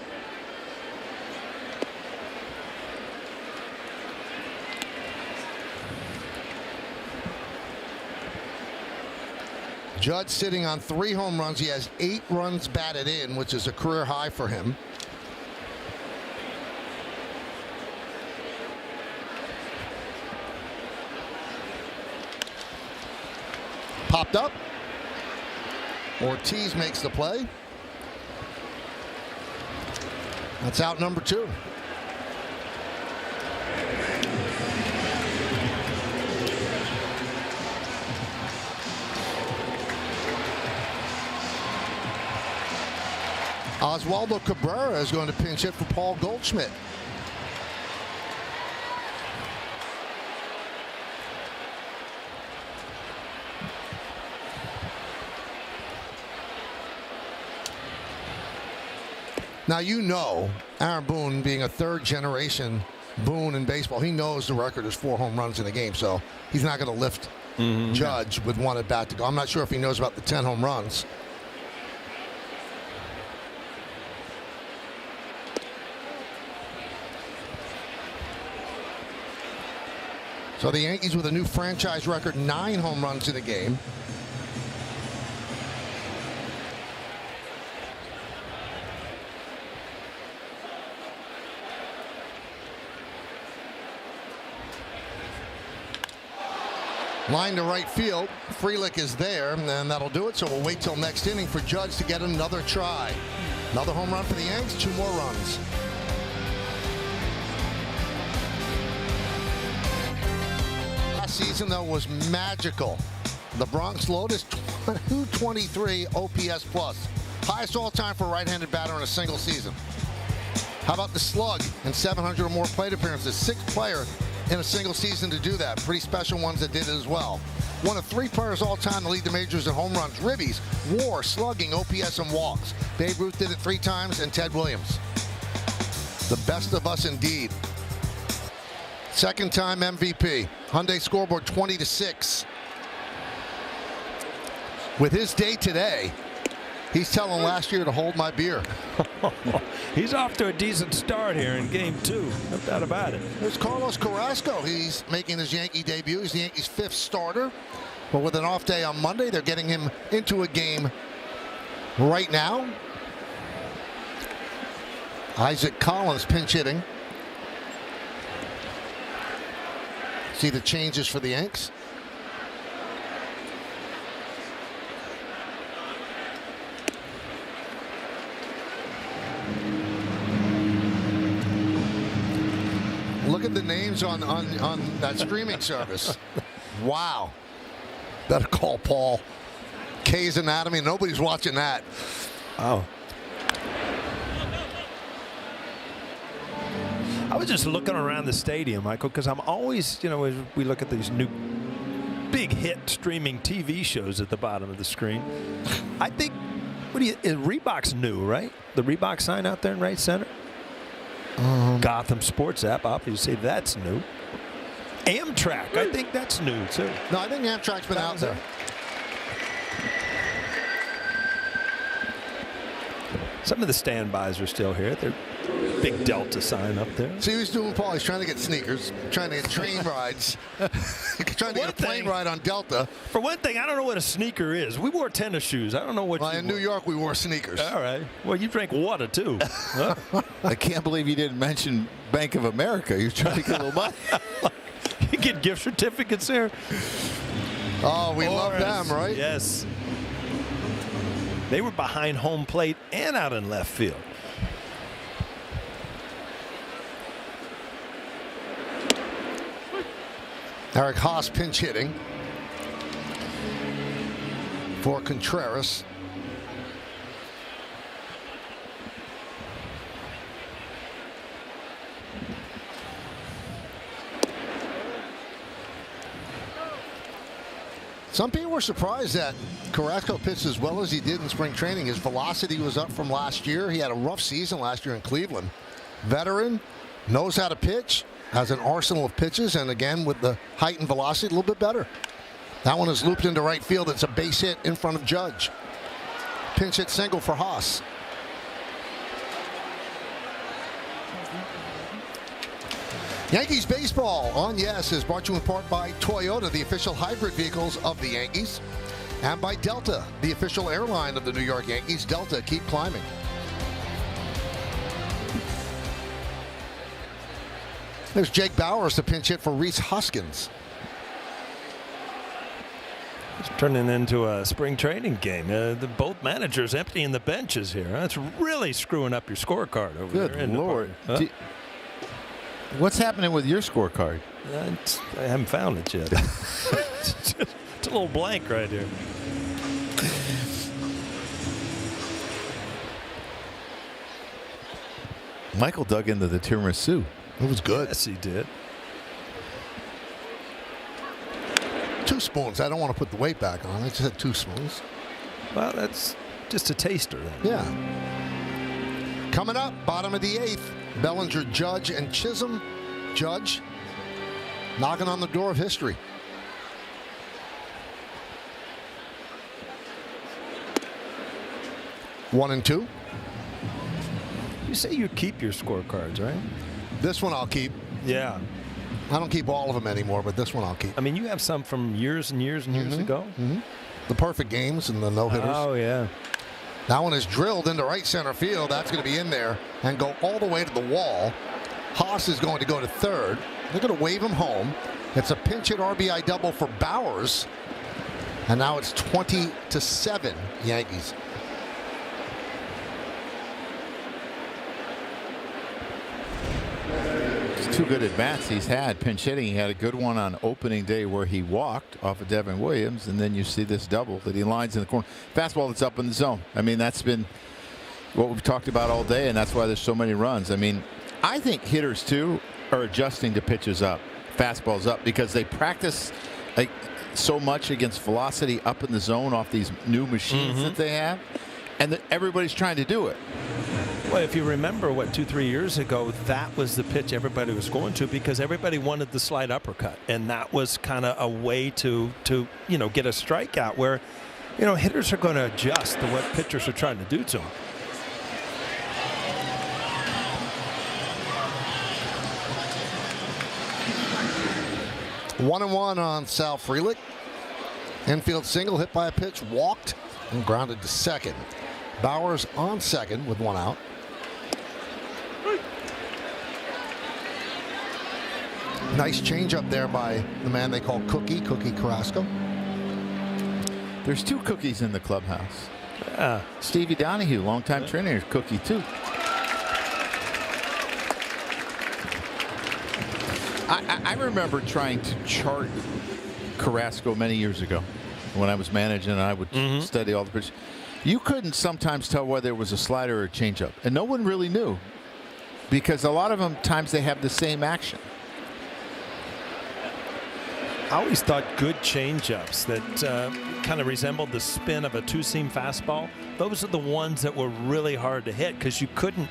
B: Judge sitting on 3 home runs. He has 8 runs batted in, which is a career high for him. Popped up. Ortiz makes the play. That's out number 2. Oswaldo Cabrera is going to pinch hit for Paul Goldschmidt. Now, Aaron Boone being a 3rd-generation Boone in baseball, he knows the record is 4 home runs in a game, so he's not going to lift Judge with 1 at bat to go. I'm not sure if he knows about the 10 home runs. So the Yankees with a new franchise record, 9 home runs in a game. Line to right field. Frelick is there, and that'll do it. So we'll wait till next inning for Judge to get another try. Another home run for the Yanks, 2 more runs. Last season, though, was magical. The Bronx Lotus, 223 OPS plus. Highest all-time for a right-handed batter in a single season. How about the slug and 700 or more plate appearances? 6th player in a single season to do that. Pretty special ones that did it as well. One of 3 players all time to lead the majors in home runs, ribbies, WAR, slugging, OPS, and walks. Babe Ruth did it 3 times, and Ted Williams. The best of us indeed. 2nd time MVP. Hyundai scoreboard 20-6. With his day today, he's telling last year to hold my beer.
G: He's off to a decent start here in game 2. No doubt about it.
B: There's Carlos Carrasco. He's making his Yankee debut. He's the Yankees' 5th starter. But with an off day on Monday, they're getting him into a game right now. Isaac Collins pinch hitting. See the changes for the Yanks. Look at the names on that streaming service. Wow. Better call Paul. K's Anatomy. Nobody's watching that.
G: Oh. I was just looking around the stadium, Michael, because I'm always, as we look at these new big hit streaming TV shows at the bottom of the screen. I think, Reebok's new, right? The Reebok sign out there in right center? Gotham Sports app, obviously that's new. Amtrak, I think that's new too.
B: No, I think Amtrak's been out there.
G: Some of the standbys are still here. They're big Delta sign up there.
B: See what he's doing, Paul? He's trying to get sneakers, trying to get train rides, trying to get a plane ride on Delta.
G: For one thing, I don't know what a sneaker is. We wore tennis shoes. I don't know what.
B: Well, in New York, we wore sneakers.
G: All right. Well, you drank water too. Huh?
H: I can't believe you didn't mention Bank of America. You're trying to get a little money.
G: You get gift certificates there.
B: Oh, we love them, right?
G: Yes. They were behind home plate and out in left field.
B: Eric Haas pinch hitting for Contreras. Some people were surprised that Carrasco pitched as well as he did in spring training. His velocity was up from last year. He had a rough season last year in Cleveland. Veteran, knows how to pitch, has an arsenal of pitches, and again with the height and velocity a little bit better. That one is looped into right field. It's a base hit in front of Judge. Pinch hit single for Haas. Yankees baseball on Yes is brought to you in part by Toyota, the official hybrid vehicles of the Yankees, and by Delta, the official airline of the New York Yankees. Delta, keep climbing. There's Jake Bauers, the pinch hit for Rhys Hoskins.
G: It's turning into a spring training game. Both managers emptying the benches here. That's really screwing up your scorecard over there.
H: Good Lord. What's happening with your scorecard?
G: I haven't found it yet. It's a little blank right here.
H: Michael dug into the tiramisu.
B: It was good.
G: Yes, he did.
B: 2 spoons. I don't want to put the weight back on. I just had 2 spoons.
G: Well, that's just a taster then.
B: Yeah. Coming up, bottom of the 8th, Bellinger, Judge, and Chisholm. Judge knocking on the door of history. One and 2.
G: You say you keep your scorecards, right?
B: This one I'll keep.
G: Yeah.
B: I don't keep all of them anymore, but this one I'll keep.
G: I mean, you have some from years and years and years ago.
B: The perfect games and the no-hitters.
G: Oh, yeah.
B: That one is drilled into right center field. That's going to be in there and go all the way to the wall. Haas is going to go to third. They're going to wave him home. It's a pinch hit RBI double for Bauers. And now it's 20-7 Yankees.
H: It's 2 good at-bats he's had. Pinch hitting. He had a good one on opening day where he walked off of Devin Williams, and then you see this double that he lines in the corner. Fastball that's up in the zone. I mean, that's been what we've talked about all day, and that's why there's so many runs. I mean, I think hitters, too, are adjusting to pitches up, fastballs up, because they practice so much against velocity up in the zone off these new machines that they have, and everybody's trying to do it.
G: Well, if you remember, 2-3 years ago, that was the pitch everybody was going to because everybody wanted the slide uppercut, and that was kind of a way to get a strikeout where, hitters are going to adjust to what pitchers are trying to do to them.
B: 1-1 on Sal Frelick. Infield single hit by a pitch, walked and grounded to second. Bauers on second with 1 out. Nice change up there by the man they call Cookie Carrasco.
H: There's 2 cookies in the clubhouse. Stevie Donahue, longtime trainer, is Cookie too. I remember trying to chart Carrasco many years ago when I was managing, and I would study all the pitches. You couldn't sometimes tell whether it was a slider or a changeup, and no one really knew because a lot of them times they have the same action.
G: I always thought good changeups that kind of resembled the spin of a two-seam fastball. Those are the ones that were really hard to hit because you couldn't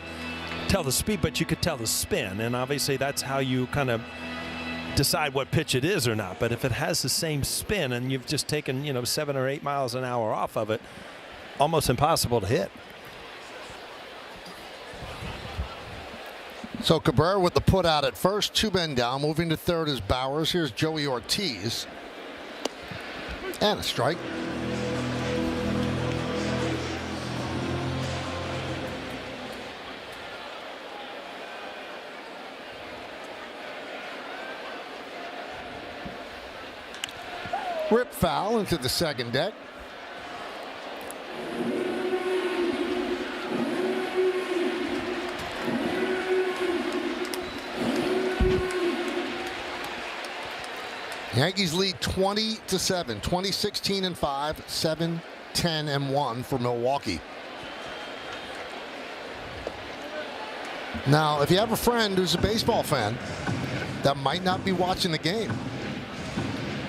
G: tell the speed, but you could tell the spin. And obviously that's how you kind of decide what pitch it is or not. But if it has the same spin and you've just taken 7 or 8 miles an hour off of it, almost impossible to hit.
B: So Cabrera with the put out at first, 2 men down. Moving to third is Bowers. Here's Joey Ortiz. And a strike. Rip foul into the second deck. Yankees lead 20-7, 20-16-5, 7-10-1 for Milwaukee. Now, if you have a friend who's a baseball fan that might not be watching the game,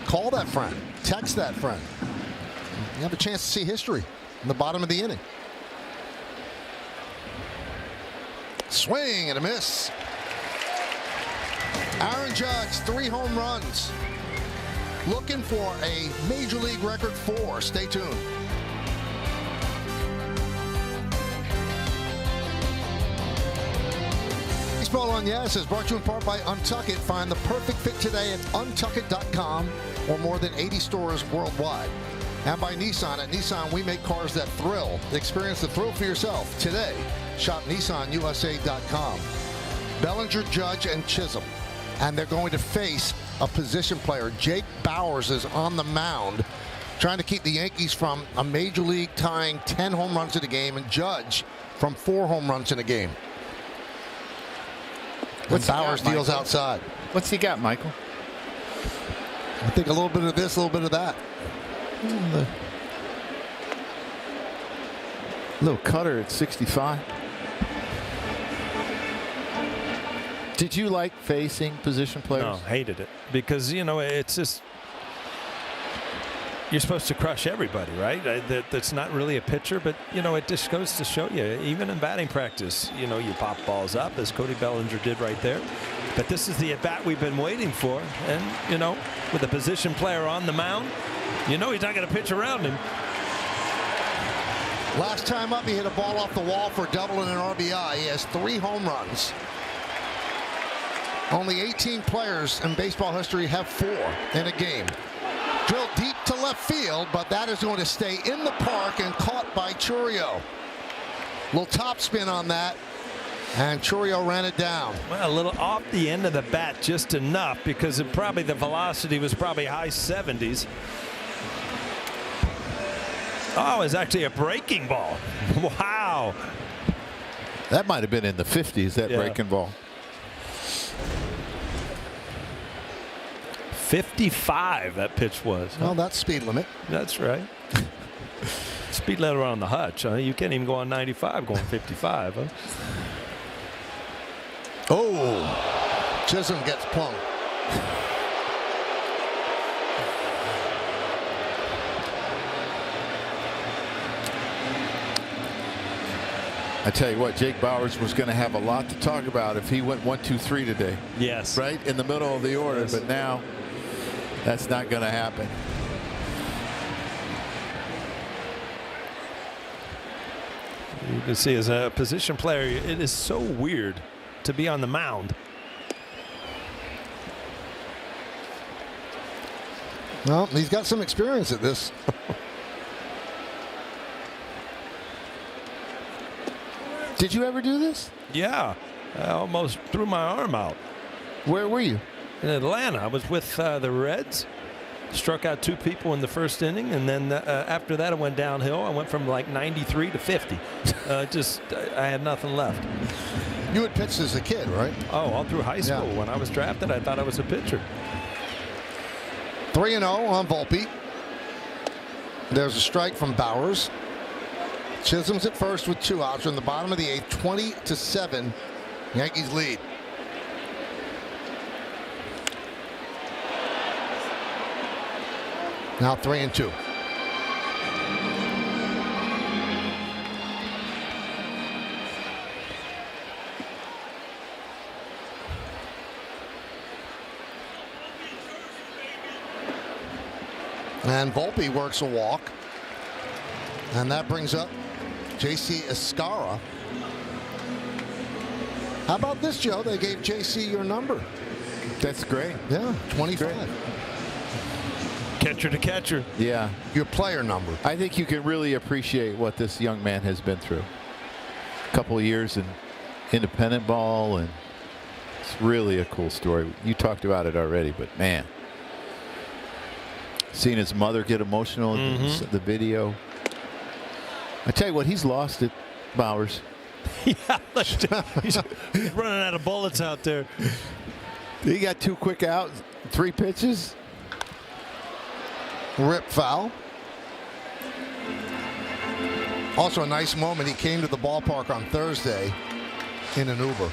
B: call that friend, text that friend. You have a chance to see history in the bottom of the inning. Swing and a miss. Aaron Judge, 3 home runs. Looking for a Major League record 4. Stay tuned. Baseball on Yes is brought to you in part by Untuckit. Find the perfect fit today at untuckit.com or more than 80 stores worldwide. And by Nissan. At Nissan, we make cars that thrill. Experience the thrill for yourself today. Shop NissanUSA.com. Bellinger, Judge, and Chisholm. And they're going to face a position player. Jake Bowers is on the mound trying to keep the Yankees from a Major League tying 10 home runs in a game and Judge from 4 home runs in a game. When Bowers deals outside.
H: What's he got, Michael?
B: I think a little bit of this, a little bit of that.
H: Little cutter at 65. Did you like facing position players?
G: No, hated it because it's just you're supposed to crush everybody, right? That's not really a pitcher, but it just goes to show you, even in batting practice, you pop balls up as Cody Bellinger did right there. But this is the at bat we've been waiting for, and with a position player on the mound, he's not going to pitch around him.
B: Last time up, he hit a ball off the wall for a double and an RBI. He has 3 home runs. Only 18 players in baseball history have 4 in a game. Drilled deep to left field, but that is going to stay in the park and caught by Chourio. Little top spin on that, and Chourio ran it down.
G: Well, a little off the end of the bat, just enough, because the velocity was probably high 70s. Oh, it's actually a breaking ball. Wow.
H: That might have been in the 50s, that breaking ball.
G: 55 that pitch was.
B: Well, that's speed limit.
G: That's right. Speed limit on the hutch. You can't even go on 95 going 55. Huh?
B: Oh, Chisholm gets plunked.
H: I tell you what, Jake Bowers was going to have a lot to talk about if he went 1-2-3 today.
G: Yes.
H: Right in the middle of the order, yes. But now that's not going to happen.
G: You can see as a position player, it is so weird to be on the mound.
B: Well, he's got some experience at this.
H: Did you ever do this?
G: Yeah. I almost threw my arm out.
H: Where were you?
G: In Atlanta. I was with the Reds. Struck out 2 people in the first inning, and then after that, I went downhill. I went from like 93 to 50. I had nothing left.
B: You had pitched as a kid, right?
G: Oh, all through high school.
B: Yeah.
G: When I was drafted, I thought I was a pitcher.
B: 3-0 on Volpe. There's a strike from Bowers. Chisholm's at first with 2 outs. We're in the bottom of the 8th, 20-7. Yankees lead. Now 3-2. And Volpe works a walk. And that brings up J.C. Escara. How about this, Joe? They gave J.C. your number.
H: That's great.
B: Yeah, 25.
H: Great.
G: Catcher to catcher.
H: Yeah.
B: Your player number.
H: I think you can really appreciate what this young man has been through. A couple of years in independent ball, and it's really a cool story. You talked about it already, but man, seeing his mother get emotional in the video. I tell you what, he's lost it, Bowers.
G: Yeah, he's running out of bullets out there.
H: He got 2 quick outs, 3 pitches.
B: Rip foul. Also a nice moment. He came to the ballpark on Thursday in an Uber.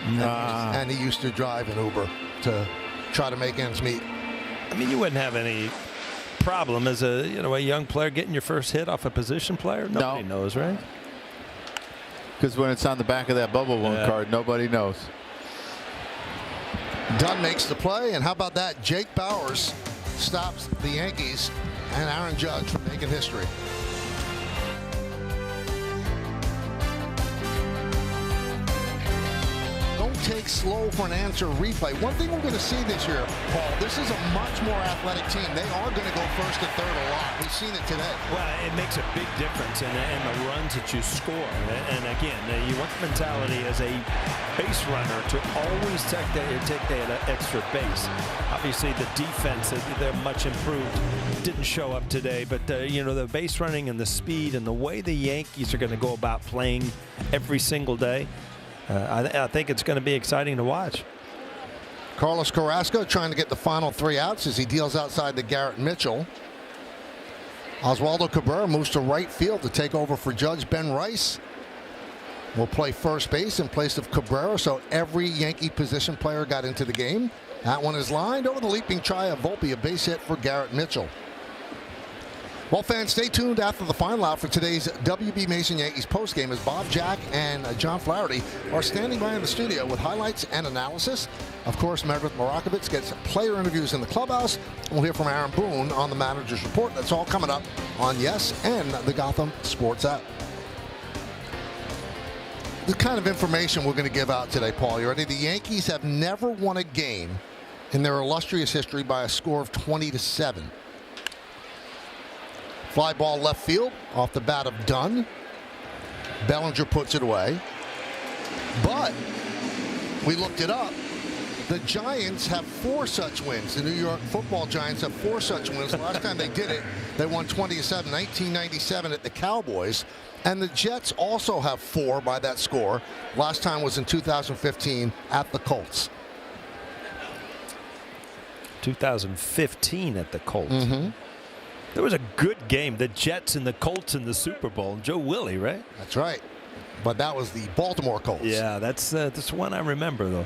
B: And he used to drive an Uber to try to make ends meet.
G: I mean, you wouldn't have any problem as a young player getting your first hit off a position player. Nobody knows, right?
H: Because when it's on the back of that bubble one card, nobody knows.
B: Dunn makes the play, and how about that? Jake Bowers stops the Yankees and Aaron Judge from making history. Don't take slow for an answer replay. One thing we're going to see this year, Paul, this is a much more athletic team. They are going to go first and third a lot. We've seen it today.
G: Well, it makes a big difference in the runs that you score. And again, you want the mentality as a base runner to always take that extra base. Obviously, the defense, they're much improved. Didn't show up today, but the base running and the speed and the way the Yankees are going to go about playing every single day, I think it's going to be exciting to watch.
B: Carlos Carrasco trying to get the final 3 outs as he deals outside to Garrett Mitchell. Oswaldo Cabrera moves to right field to take over for Judge. Ben Rice will play first base in place of Cabrera, so every Yankee position player got into the game. That one is lined over the leaping try of Volpe, a base hit for Garrett Mitchell. Well, fans, stay tuned after the final out for today's WB Mason Yankees postgame as Bob Jack and John Flaherty are standing by in the studio with highlights and analysis. Of course, Meredith Morakovitz gets player interviews in the clubhouse. We'll hear from Aaron Boone on the manager's report. That's all coming up on Yes and the Gotham Sports app. The kind of information we're going to give out today, Paul. You ready? The Yankees have never won a game in their illustrious history by a score of 20-7. Fly ball left field off the bat of Dunn. Bellinger puts it away. But we looked it up. The Giants have 4 such wins. The New York Football Giants have 4 such wins. The last time they did it, they won 20-7, 1997 at the Cowboys. And the Jets also have 4 by that score. Last time was in 2015 at the Colts.
G: 2015 at the Colts.
B: Mm-hmm.
G: There was a good game. The Jets and the Colts in the Super Bowl. Joe Willie, right?
B: That's right. But that was the Baltimore Colts.
G: Yeah, that's one I remember, though.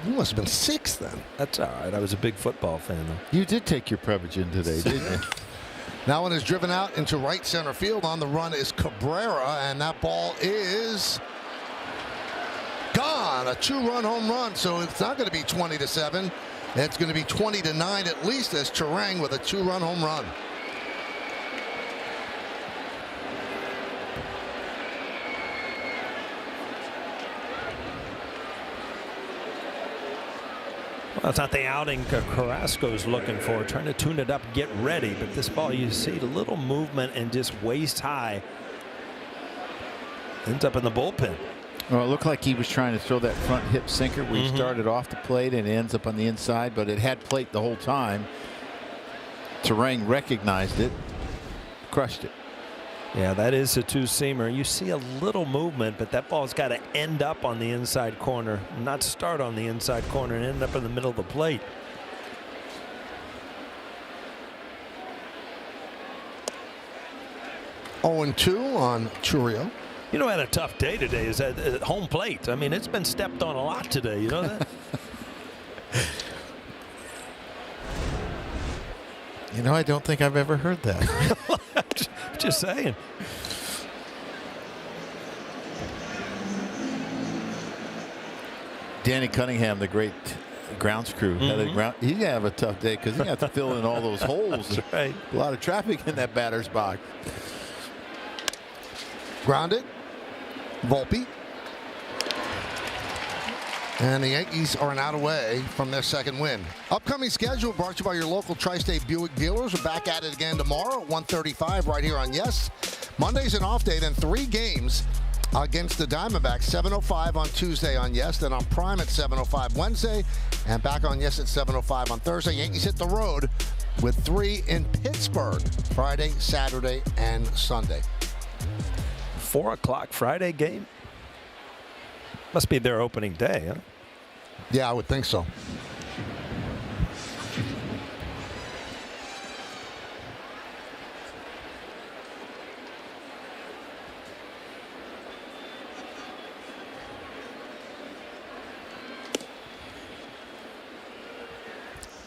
B: You must have been 6 then.
G: That's all right. I was a big football fan, though.
H: You did take your Prevagen today, didn't you?
B: Now one is driven out into right center field. On the run is Cabrera, and that ball is gone. A 2-run home run, so it's not going to be 20-7. It's going to be 20-9 at least as Terang with a 2-run home run.
G: Well, it's not the outing Carrasco's looking for, trying to tune it up, get ready. But this ball, you see the little movement and just waist high. Ends up in the bullpen.
H: Well, it looked like he was trying to throw that front hip sinker where he started off the plate and ends up on the inside, but it had plate the whole time. Terang recognized it, crushed it.
G: Yeah, that is a two-seamer. You see a little movement, but that ball's got to end up on the inside corner, not start on the inside corner and end up in the middle of the plate.
B: Oh, 2 on Churio.
G: You know, had a tough day today is at home plate. I mean, it's been stepped on a lot today. You know that?
H: You know, I don't think I've ever heard that.
G: Just saying.
H: Danny Cunningham, the great grounds crew, he'd have a tough day because he had to fill in all those holes.
G: That's right.
H: A lot of traffic in that batter's box.
B: Grounded. Volpe. And the Yankees are an out away from their second win. Upcoming schedule brought to you by your local Tri-State Buick dealers. We're back at it again tomorrow at 1:35 right here on Yes. Monday's an off day, then 3 games against the Diamondbacks. 7:05 on Tuesday on Yes, then on Prime at 7:05 Wednesday, and back on Yes at 7:05 on Thursday. Yankees hit the road with 3 in Pittsburgh Friday, Saturday, and Sunday.
G: 4 o'clock Friday game. Must be their opening day, huh?
B: Yeah, I would think so.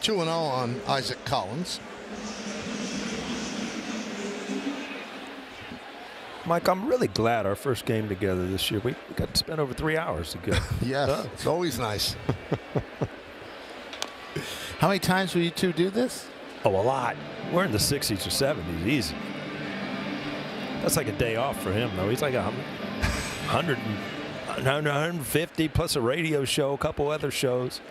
B: Two and 0 on Isaac Collins.
G: Mike, I'm really glad our first game together this year, we got to spend over 3 hours together.
B: Yes, it's always nice.
H: How many times will you two do this?
G: Oh, a lot. We're in the 60s or 70s, easy. That's like a day off for him, though. He's like 150 plus a radio show, a couple other shows.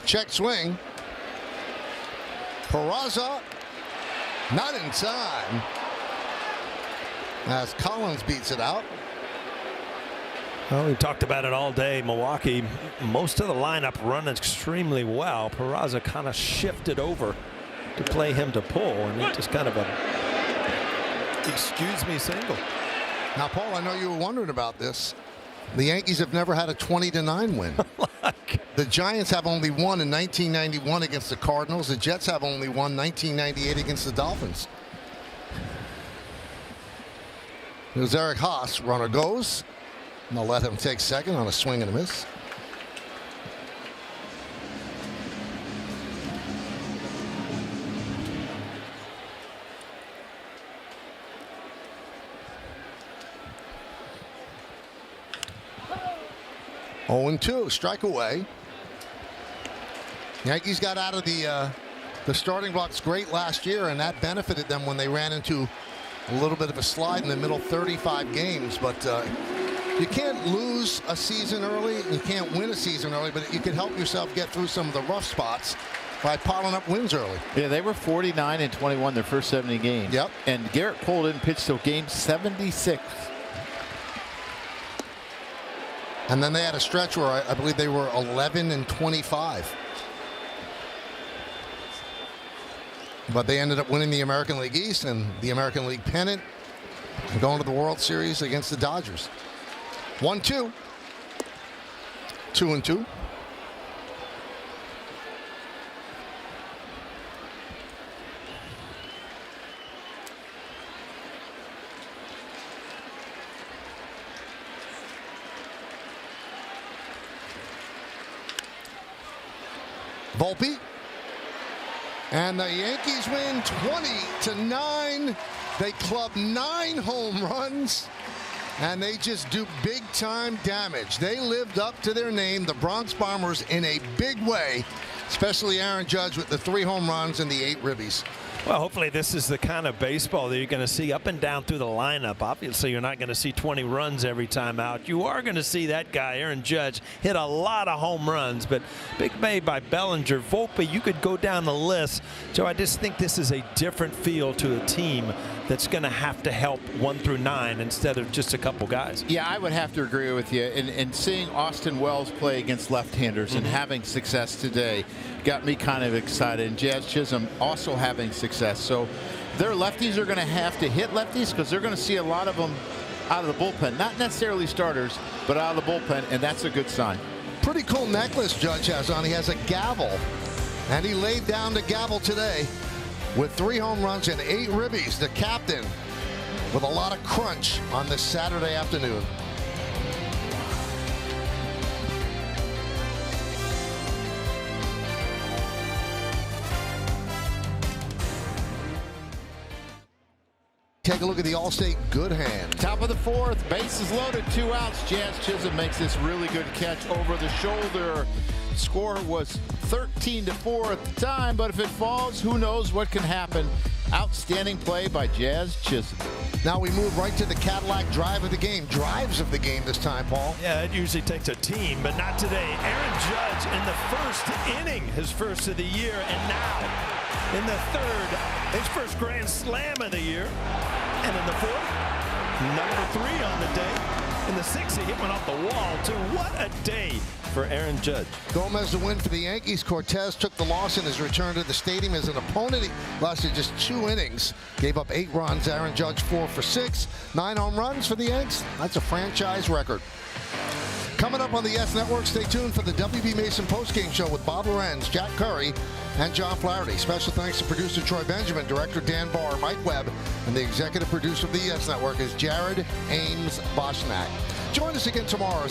B: Check swing. Peraza not in time as Collins beats it out.
G: Well, we talked about it all day. Milwaukee, most of the lineup run extremely well. Peraza kind of shifted over to play him to pull, and it just kind of a excuse me single.
B: Now, Paul, I know you were wondering about this. The Yankees have never had a 20-9 win. The Giants have only won in 1991 against the Cardinals. The Jets have only won 1998 against the Dolphins. Here's Eric Haas. Runner goes. And they'll let him take second on a swing and a miss. Oh, 0-2, strike away. Yankees got out of the starting blocks great last year, and that benefited them when they ran into a little bit of a slide in the middle 35 games. But you can't lose a season early, you can't win a season early, but you can help yourself get through some of the rough spots by piling up wins early.
H: Yeah, they were 49-21 their first 70 games.
B: Yep.
H: And Garrett Cole didn't pitch till game 76.
B: And then they had a stretch where I believe they were 11-25. But they ended up winning the American League East and the American League pennant and going to the World Series against the Dodgers. 1-2. 2-2. Volpe. And the Yankees win 20-9. They club 9 home runs, and they just do big-time damage. They lived up to their name, the Bronx Bombers, in a big way, especially Aaron Judge with the 3 home runs and the 8 ribbies.
G: Well, hopefully this is the kind of baseball that you're going to see up and down through the lineup. Obviously, you're not going to see 20 runs every time out. You are going to see that guy, Aaron Judge, hit a lot of home runs, but big made by Bellinger. Volpe, you could go down the list. So I just think this is a different feel to a team that's going to have to help 1 through 9 instead of just a couple guys.
H: Yeah, I would have to agree with you. And seeing Austin Wells play against left-handers and having success today got me kind of excited. And Jazz Chisholm also having success. So their lefties are going to have to hit lefties because they're going to see a lot of them out of the bullpen. Not necessarily starters, but out of the bullpen, and that's a good sign.
B: Pretty cool necklace Judge has on. He has a gavel, and he laid down the gavel today with 3 home runs and 8 ribbies. The captain with a lot of crunch on this Saturday afternoon. Take a look at the Allstate good hand.
H: Top of the 4th, bases loaded, 2 outs. Jazz Chisholm makes this really good catch over the shoulder. Score was 13-4 at the time, but if it falls, who knows what can happen. Outstanding play by Jazz Chisholm.
B: Now we move right to the Cadillac drive of the game. Drives of the game this time, Paul.
G: Yeah, it usually takes a team, but not today. Aaron Judge in the first inning, his first of the year, and now in the 3rd, his first grand slam of the year. And in the 4th, number 3 on the day. In the 6th, he hit one off the wall, too. What a day for Aaron Judge.
B: Gomez the win for the Yankees. Cortez took the loss in his return to the stadium as an opponent. He lasted just 2 innings. Gave up 8 runs. Aaron Judge 4 for 6. 9 home runs for the Yanks. That's a franchise record. Coming up on the Yes Network, stay tuned for the WB Mason postgame show with Bob Lorenz, Jack Curry, and John Flaherty. Special thanks to producer Troy Benjamin, director Dan Barr, Mike Webb, and the executive producer of the Yes Network is Jared Ames Boschnack. Join us again tomorrow.